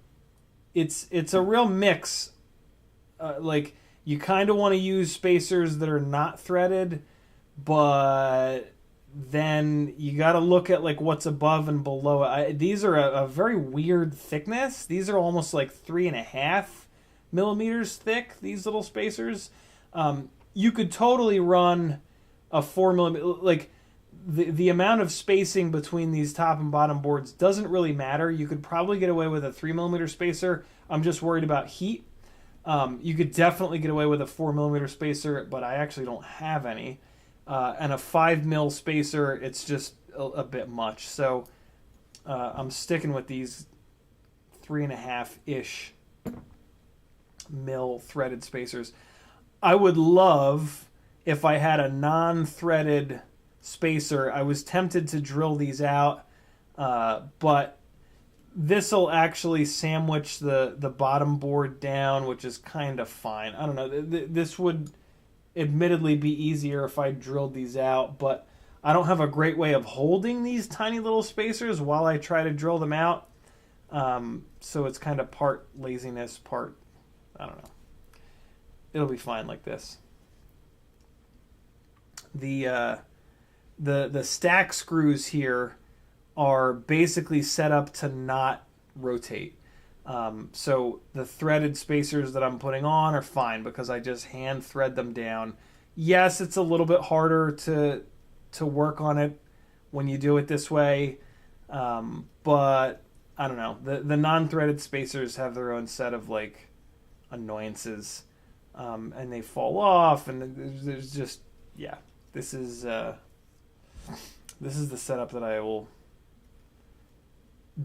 It's a real mix. Like, you kind of want to use spacers that are not threaded, but... then you got to look at like what's above and below it. These are a very weird thickness. These are almost like 3.5 millimeters thick, these little spacers. You could totally run a 4 millimeter, like the amount of spacing between these top and bottom boards doesn't really matter. You could probably get away with a 3 millimeter spacer. I'm just worried about heat. You could definitely get away with a 4 millimeter spacer, but I actually don't have any. And a 5 mil spacer, it's just a bit much. So I'm sticking with these 3.5-ish mil threaded spacers. I would love if I had a non-threaded spacer. I was tempted to drill these out, but this will actually sandwich the bottom board down, which is kind of fine. I don't know. This would... admittedly be easier if I drilled these out, but I don't have a great way of holding these tiny little spacers while I try to drill them out. So it's kind of part laziness, part, I don't know. It'll be fine like this. The stack screws here are basically set up to not rotate. So the threaded spacers that I'm putting on are fine because I just hand thread them down. Yes, it's a little bit harder to work on it when you do it this way, but I don't know. The non-threaded spacers have their own set of like annoyances, and they fall off, and there's just, yeah. This is the setup that I will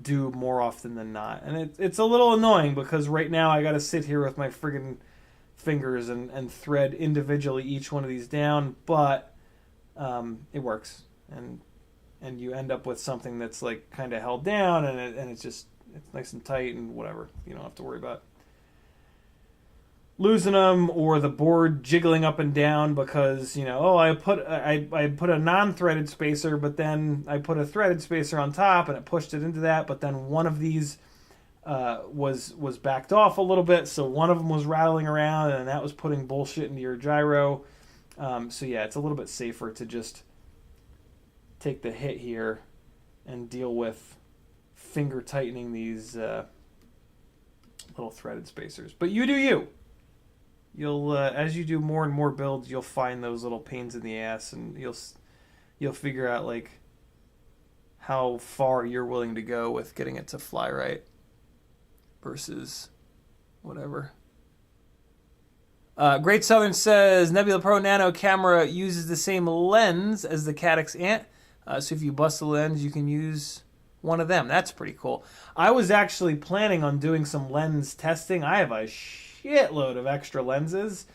do more often than not. And it's a little annoying because right now I got to sit here with my friggin' fingers and thread individually each one of these down, but it works. And you end up with something that's like kind of held down, and it's nice and tight and whatever. You don't have to worry about it. losing them, or the board jiggling up and down because, you know, oh, I put a non-threaded spacer, but then I put a threaded spacer on top and it pushed it into that, but then one of these was backed off a little bit, so one of them was rattling around, and that was putting bullshit into your gyro. So yeah, it's a little bit safer to just take the hit here and deal with finger tightening these little threaded spacers. But you do you. You'll as you do more and more builds, you'll find those little pains in the ass, and you'll figure out like how far you're willing to go with getting it to fly right versus whatever. Great Southern says Nebula Pro Nano camera uses the same lens as the Caddx Ant, so if you bust the lens, you can use one of them. That's pretty cool. I was actually planning on doing some lens testing. I have a shitload of extra lenses.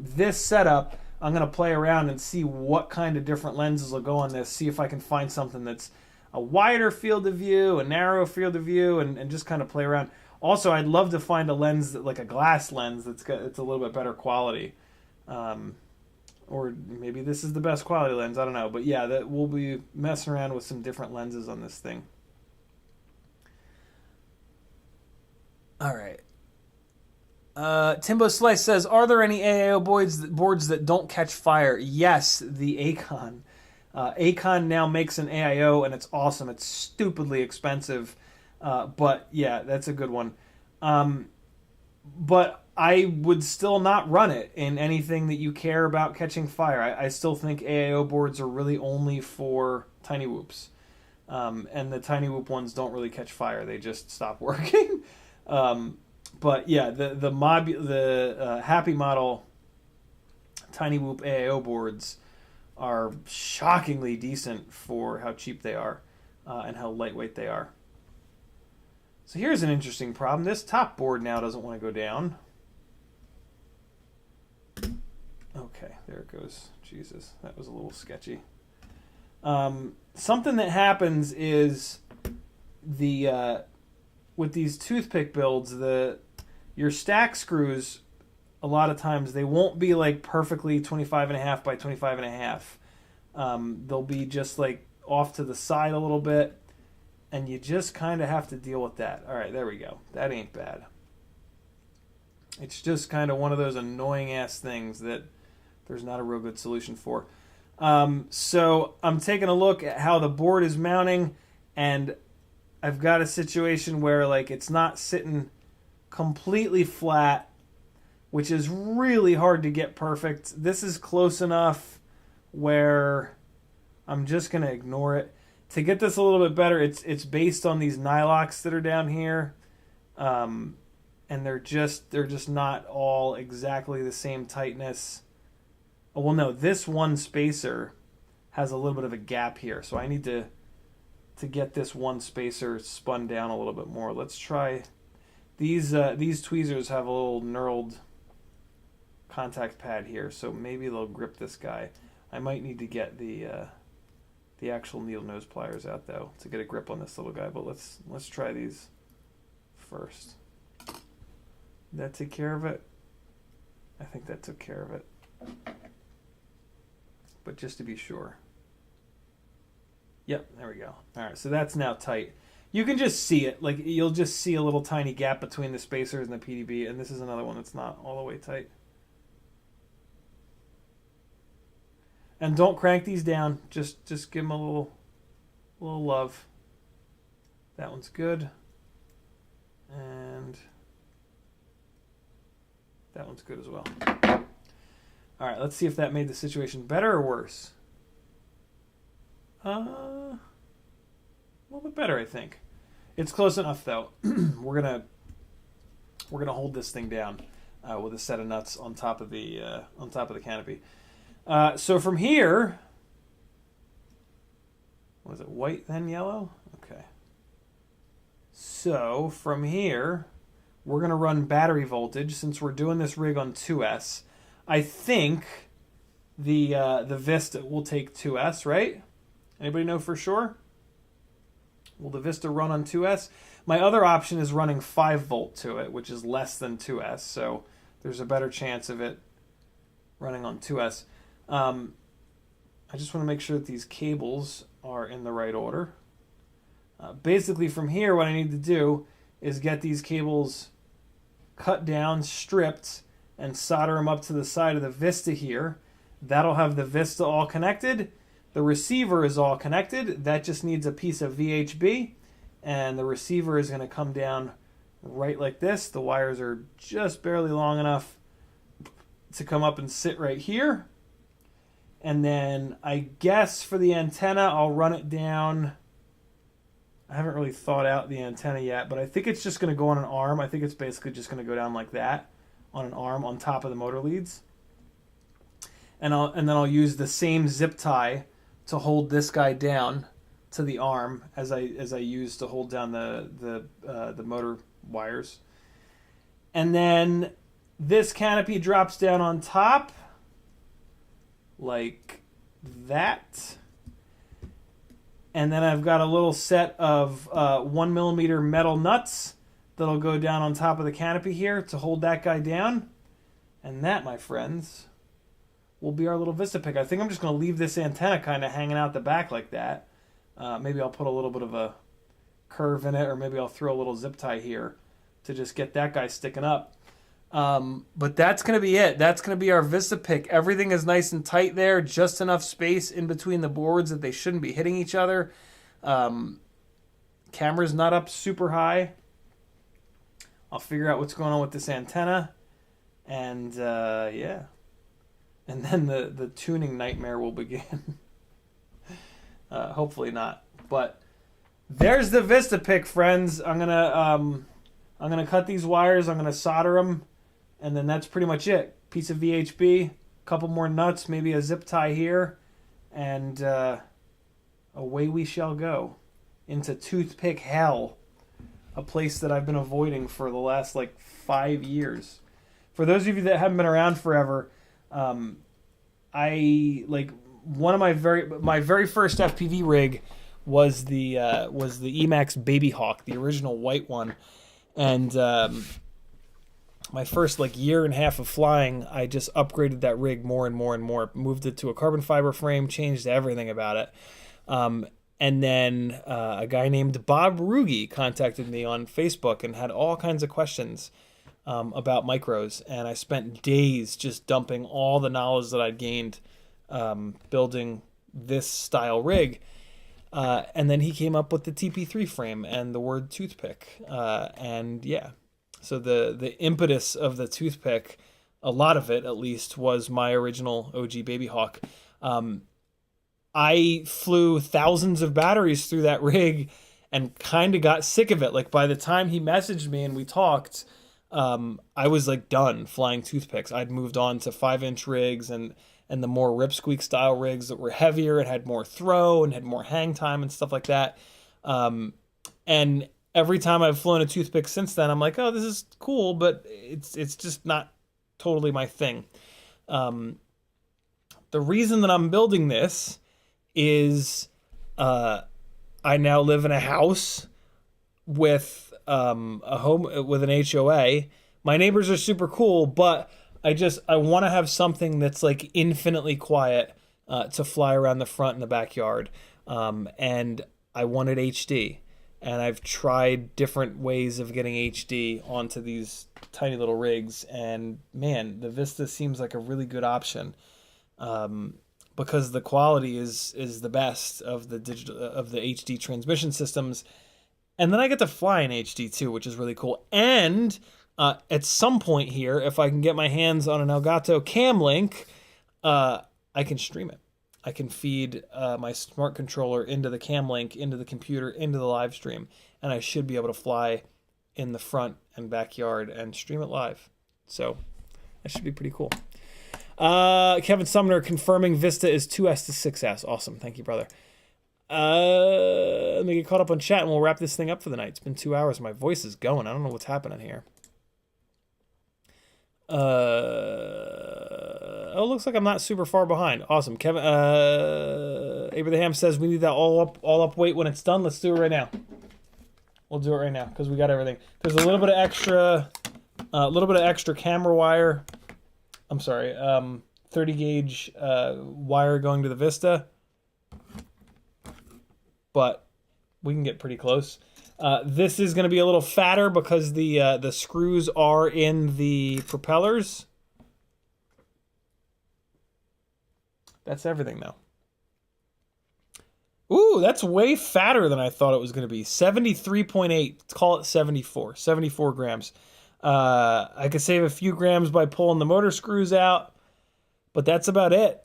This setup, I'm going to play around and see what kind of different lenses will go on this, see if I can find something that's a wider field of view, a narrow field of view, and just kind of play around. Also, I'd love to find a lens, like a glass lens, it's a little bit better quality. Or maybe this is the best quality lens, I don't know. But yeah, that we'll be messing around with some different lenses on this thing. All right. Timbo Slice says, are there any AIO boards that don't catch fire? Yes, the Acon. Acon now makes an AIO, and it's awesome. It's stupidly expensive. But yeah, that's a good one. But I would still not run it in anything that you care about catching fire. I still think AIO boards are really only for tiny whoops. And the tiny whoop ones don't really catch fire. They just stop working. But yeah, the Happy Model tiny whoop AIO boards are shockingly decent for how cheap they are and how lightweight they are. So here's an interesting problem. This top board now doesn't want to go down. Okay, there it goes. Jesus, that was a little sketchy. Something that happens is with these toothpick builds, your stack screws, a lot of times they won't be like perfectly 25.5 by 25.5. They'll be just like off to the side a little bit. And you just kind of have to deal with that. All right, there we go. That ain't bad. It's just kind of one of those annoying-ass things that there's not a real good solution for. So I'm taking a look at how the board is mounting, and I've got a situation where like it's not sitting completely flat, which is really hard to get perfect. This is close enough where I'm just going to ignore it. To get this a little bit better, it's based on these nylocks that are down here, and they're just not all exactly the same tightness. Oh, well, no, this one spacer has a little bit of a gap here, so I need to get this one spacer spun down a little bit more. Let's try these tweezers have a little knurled contact pad here, so maybe they'll grip this guy. I might need to get the actual needle nose pliers out though to get a grip on this little guy, but let's try these first. Did that take care of it? I think that took care of it. But just to be sure. Yep, there we go. Alright, so that's now tight. You can just see it. Like you'll just see a little tiny gap between the spacers and the PDB, and this is another one that's not all the way tight. And don't crank these down. Just give them a little love. That one's good. And that one's good as well. All right, let's see if that made the situation better or worse. A little bit better, I think. It's close enough though. We're gonna hold this thing down with a set of nuts on top of the canopy. So from here, was it white then yellow? Okay. So from here, we're going to run battery voltage since we're doing this rig on 2S. I think the Vista will take 2S, right? Anybody know for sure? Will the Vista run on 2S? My other option is running 5 volt to it, which is less than 2S. So there's a better chance of it running on 2S. I just want to make sure that these cables are in the right order. Basically from here, what I need to do is get these cables cut down, stripped, and solder them up to the side of the Vista here. That'll have the Vista all connected. The receiver is all connected. That just needs a piece of VHB, and the receiver is going to come down right like this. The wires are just barely long enough to come up and sit right here. And then I guess for the antenna, I'll run it down. I haven't really thought out the antenna yet, but I think it's just going to go on an arm. I think it's basically just going to go down like that on an arm on top of the motor leads. And then I'll use the same zip tie to hold this guy down to the arm as I use to hold down the motor wires. And then this canopy drops down on top like that. And then I've got a little set of 1mm metal nuts that'll go down on top of the canopy here to hold that guy down. And that, my friends, will be our little Vistapick. I think I'm just going to leave this antenna kind of hanging out the back like that. Maybe I'll put a little bit of a curve in it, or maybe I'll throw a little zip tie here to just get that guy sticking up. But that's going to be it. That's going to be our Vistapick. Everything is nice and tight there. Just enough space in between the boards that they shouldn't be hitting each other. Camera's not up super high. I'll figure out what's going on with this antenna. And, yeah. And then the tuning nightmare will begin. Hopefully not. But there's the Vistapick, friends. I'm gonna cut these wires. I'm gonna solder them, and then that's pretty much it. Piece of VHB, a couple more nuts, maybe a zip tie here, and away we shall go into Toothpick hell, a place that I've been avoiding for the last like 5 years. For those of you that haven't been around forever, I like one of my very first FPV rig was the Emax Baby Hawk, the original white one. And my first like year and a half of flying, I just upgraded that rig more and more and more. Moved it to a carbon fiber frame, changed everything about it. And then a guy named Bob Roogi contacted me on Facebook and had all kinds of questions about micros. And I spent days just dumping all the knowledge that I'd gained building this style rig. And then he came up with the TP3 frame and the word toothpick. And yeah, so the impetus of the toothpick, a lot of it at least, was my original OG Baby Hawk. I flew thousands of batteries through that rig and kind of got sick of it. Like by the time he messaged me and we talked, I was like done flying toothpicks. I'd moved on to 5-inch rigs and the more ripsqueak style rigs that were heavier and had more throw and had more hang time and stuff like that. And every time I've flown a toothpick since then, I'm like, oh, this is cool, but it's just not totally my thing. The reason that I'm building this is I now live in a house with a home with an HOA. My neighbors are super cool, but I want to have something that's like infinitely quiet to fly around the front and the backyard. And I wanted HD. And I've tried different ways of getting HD onto these tiny little rigs. And man, the Vista seems like a really good option. Because the quality is the best of the HD transmission systems. And then I get to fly in HD too, which is really cool. And at some point here, if I can get my hands on an Elgato Cam Link, I can stream it. I can feed my smart controller into the Cam Link, into the computer, into the live stream, and I should be able to fly in the front and backyard and stream it live. So that should be pretty cool. Kevin Sumner confirming Vista is 2S to 6S. Awesome. Thank you, brother. Let me get caught up on chat and we'll wrap this thing up for the night. It's been 2 hours. My voice is going. I don't know what's happening here. Oh, looks like I'm not super far behind. Awesome. Kevin, Abraham says we need that all up weight when it's done. Let's do it right now. We'll do it right now because we got everything. There's a little bit of extra A little bit of extra camera wire. I'm sorry, 30 gauge wire going to the Vista. But we can get pretty close. This is going to be a little fatter because the screws are in the propellers. That's everything, though. Ooh, that's way fatter than I thought it was going to be. 73.8. Call it 74. 74 grams. I could save a few grams by pulling the motor screws out, but that's about it.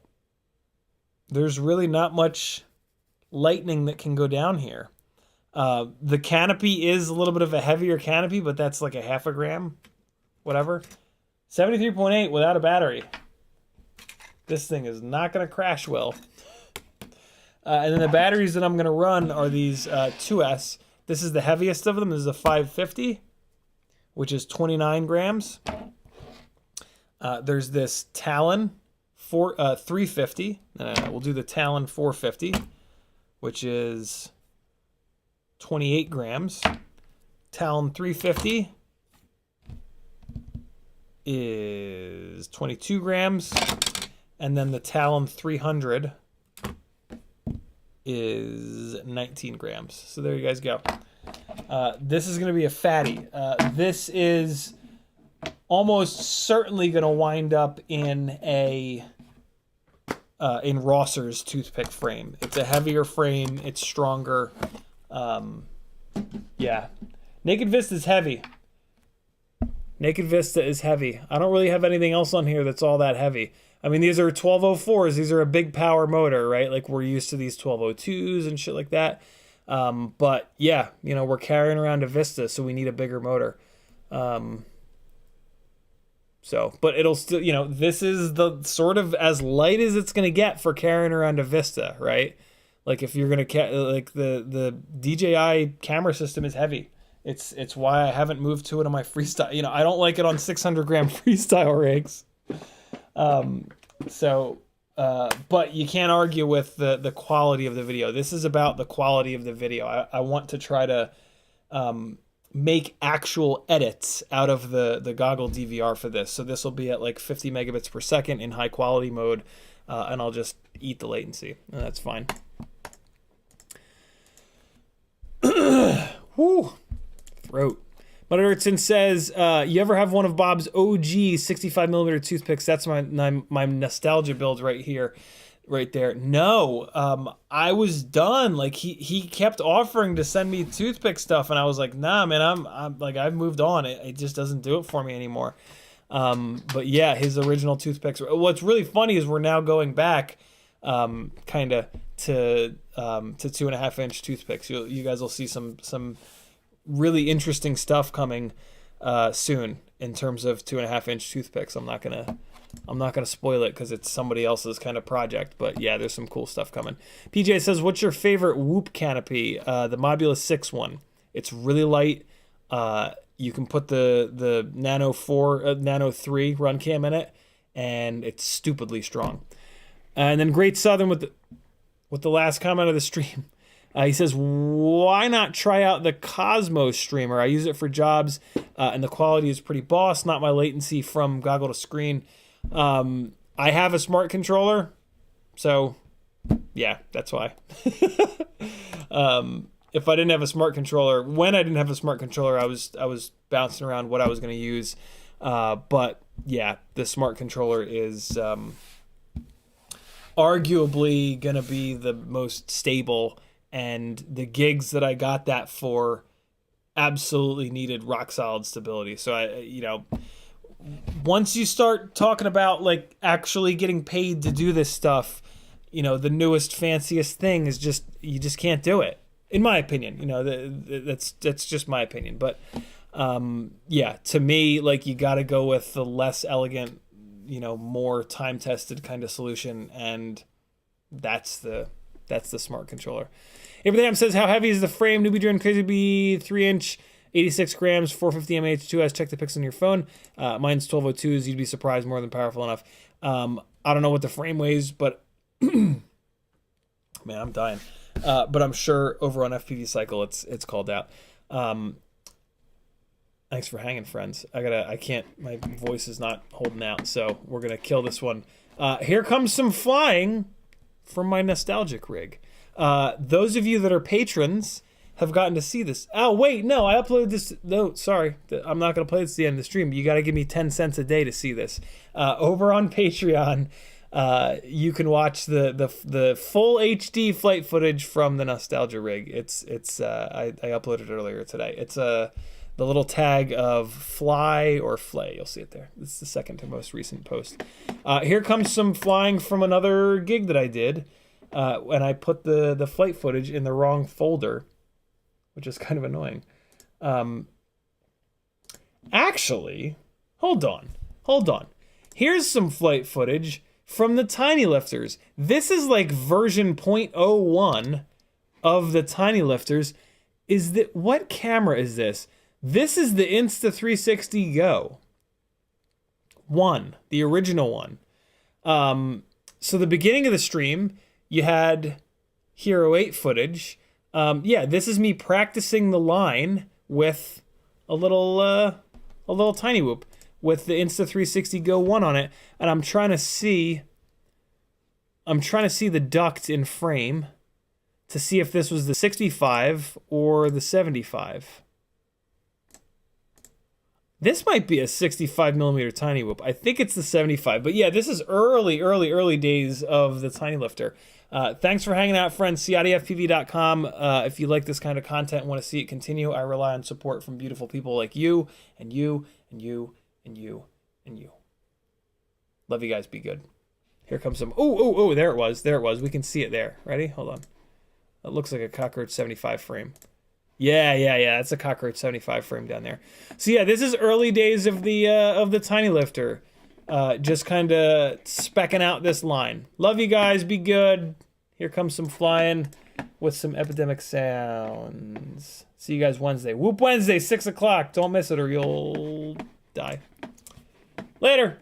There's really not much lightning that can go down here. The canopy is a little bit of a heavier canopy, but that's like a half a gram, whatever. 73.8 without a battery. This thing is not going to crash well. And then the batteries that I'm going to run are these 2S. This is the heaviest of them. This is a 550, which is 29 grams. There's this Talon 350. We'll do the Talon 450, which is 28 grams. Talon 350 is 22 grams. And then the Talon 300 is 19 grams. So there you guys go. This is going to be a fatty. This is almost certainly going to wind up in a in Rosser's toothpick frame. It's a heavier frame. It's stronger. Yeah. Naked Vista is heavy. Naked Vista is heavy. I don't really have anything else on here that's all that heavy. I mean, these are 1204s. These are a big power motor, right? Like, we're used to these 1202s and shit like that. But, yeah, you know, we're carrying around a Vista, so we need a bigger motor. But it'll still, you know, this is the sort of as light as it's going to get for carrying around a Vista, right? Like, if you're going to, like, the DJI camera system is heavy. It's why I haven't moved to it on my freestyle. You know, I don't like it on 600-gram freestyle rigs. But you can't argue with the quality of the video. This is about the quality of the video. I want to try to make actual edits out of the goggle DVR for this. So this will be at like 50 megabits per second in high quality mode, and I'll just eat the latency, and that's fine. Whew. Throat. Mutterton says, you ever have one of Bob's OG 65mm toothpicks? That's my nostalgia build right here, right there. No, I was done. Like, he kept offering to send me toothpick stuff, and I was like, nah, man, I'm like, I've moved on. It just doesn't do it for me anymore. But yeah, his original toothpicks. What's really funny is we're now going back, kind of to 2.5-inch toothpicks. You guys will see some really interesting stuff coming soon in terms of 2.5-inch toothpicks. I'm not gonna spoil it because it's somebody else's kind of project, but yeah, there's some cool stuff coming. PJ says, what's your favorite Whoop canopy? The Mobulus 6 one. It's really light. You can put the Nano 3 run cam in it, and it's stupidly strong. And then Great Southern with the last comment of the stream. He says, why not try out the Cosmos streamer? I use it for jobs, and the quality is pretty boss, not my latency from goggle to screen. I have a smart controller, so yeah, that's why. If I didn't have a smart controller, when I didn't have a smart controller, I was bouncing around what I was going to use. But yeah, the smart controller is arguably going to be the most stable. And the gigs that I got that for absolutely needed rock solid stability. So once you start talking about like actually getting paid to do this stuff, the newest fanciest thing is you just can't do it, in my opinion. That's just my opinion. But yeah, to me, like, you got to go with the less elegant, more time tested kind of solution, and that's the smart controller. Abraham says, how heavy is the frame? Newbie Drone Crazy Bee 3-inch, 86 grams, 450 mAh, 2S. Check the pics on your phone. Mine's 1202s. You'd be surprised, more than powerful enough. I don't know what the frame weighs, but man, I'm dying. But I'm sure over on FPV Cycle it's called out. And Thanks for hanging, friends. I can't, my voice is not holding out, so we're gonna kill this one. Here comes some flying from my nostalgic rig. Those of you that are patrons have gotten to see this. Oh, wait, no, I uploaded this. No, sorry. I'm not gonna play this at the end of the stream. You gotta give me 10 cents a day to see this. Over on Patreon, you can watch the full HD flight footage from the nostalgia rig. I uploaded it earlier today. It's the little tag of fly or flay. You'll see it there. This is the second to most recent post. Here comes some flying from another gig that I did, and I put the flight footage in the wrong folder, which is kind of annoying. Actually, hold on. Here's some flight footage from the Tiny Lifters. This is like version 0.01 of the Tiny Lifters. What camera is this? This is the Insta360 Go. The original one. So the beginning of the stream, you had Hero 8 footage. Yeah, this is me practicing the line with a little tiny whoop with the Insta360 Go 1 on it, and I'm trying to see the duct in frame to see if this was the 65 or the 75. This might be a 65 millimeter tiny whoop. I think it's the 75, but yeah, this is early days of the Tiny Lifter. Thanks for hanging out, friends. CiottiFPV.com. If you like this kind of content and want to see it continue, I rely on support from beautiful people like you, and you, and you, and you, and you. Love you guys. Be good. Here comes some. Oh, there it was. We can see it there. Ready? Hold on. It looks like a Cockroach 75 frame. Yeah. That's a Cockroach 75 frame down there. So yeah, this is early days of the Tiny Lifter. Just kind of specking out this line. Love you guys. Be good. Here comes some flying with some epidemic sounds. See you guys Wednesday. Whoop Wednesday, 6 o'clock. Don't miss it or you'll die. Later.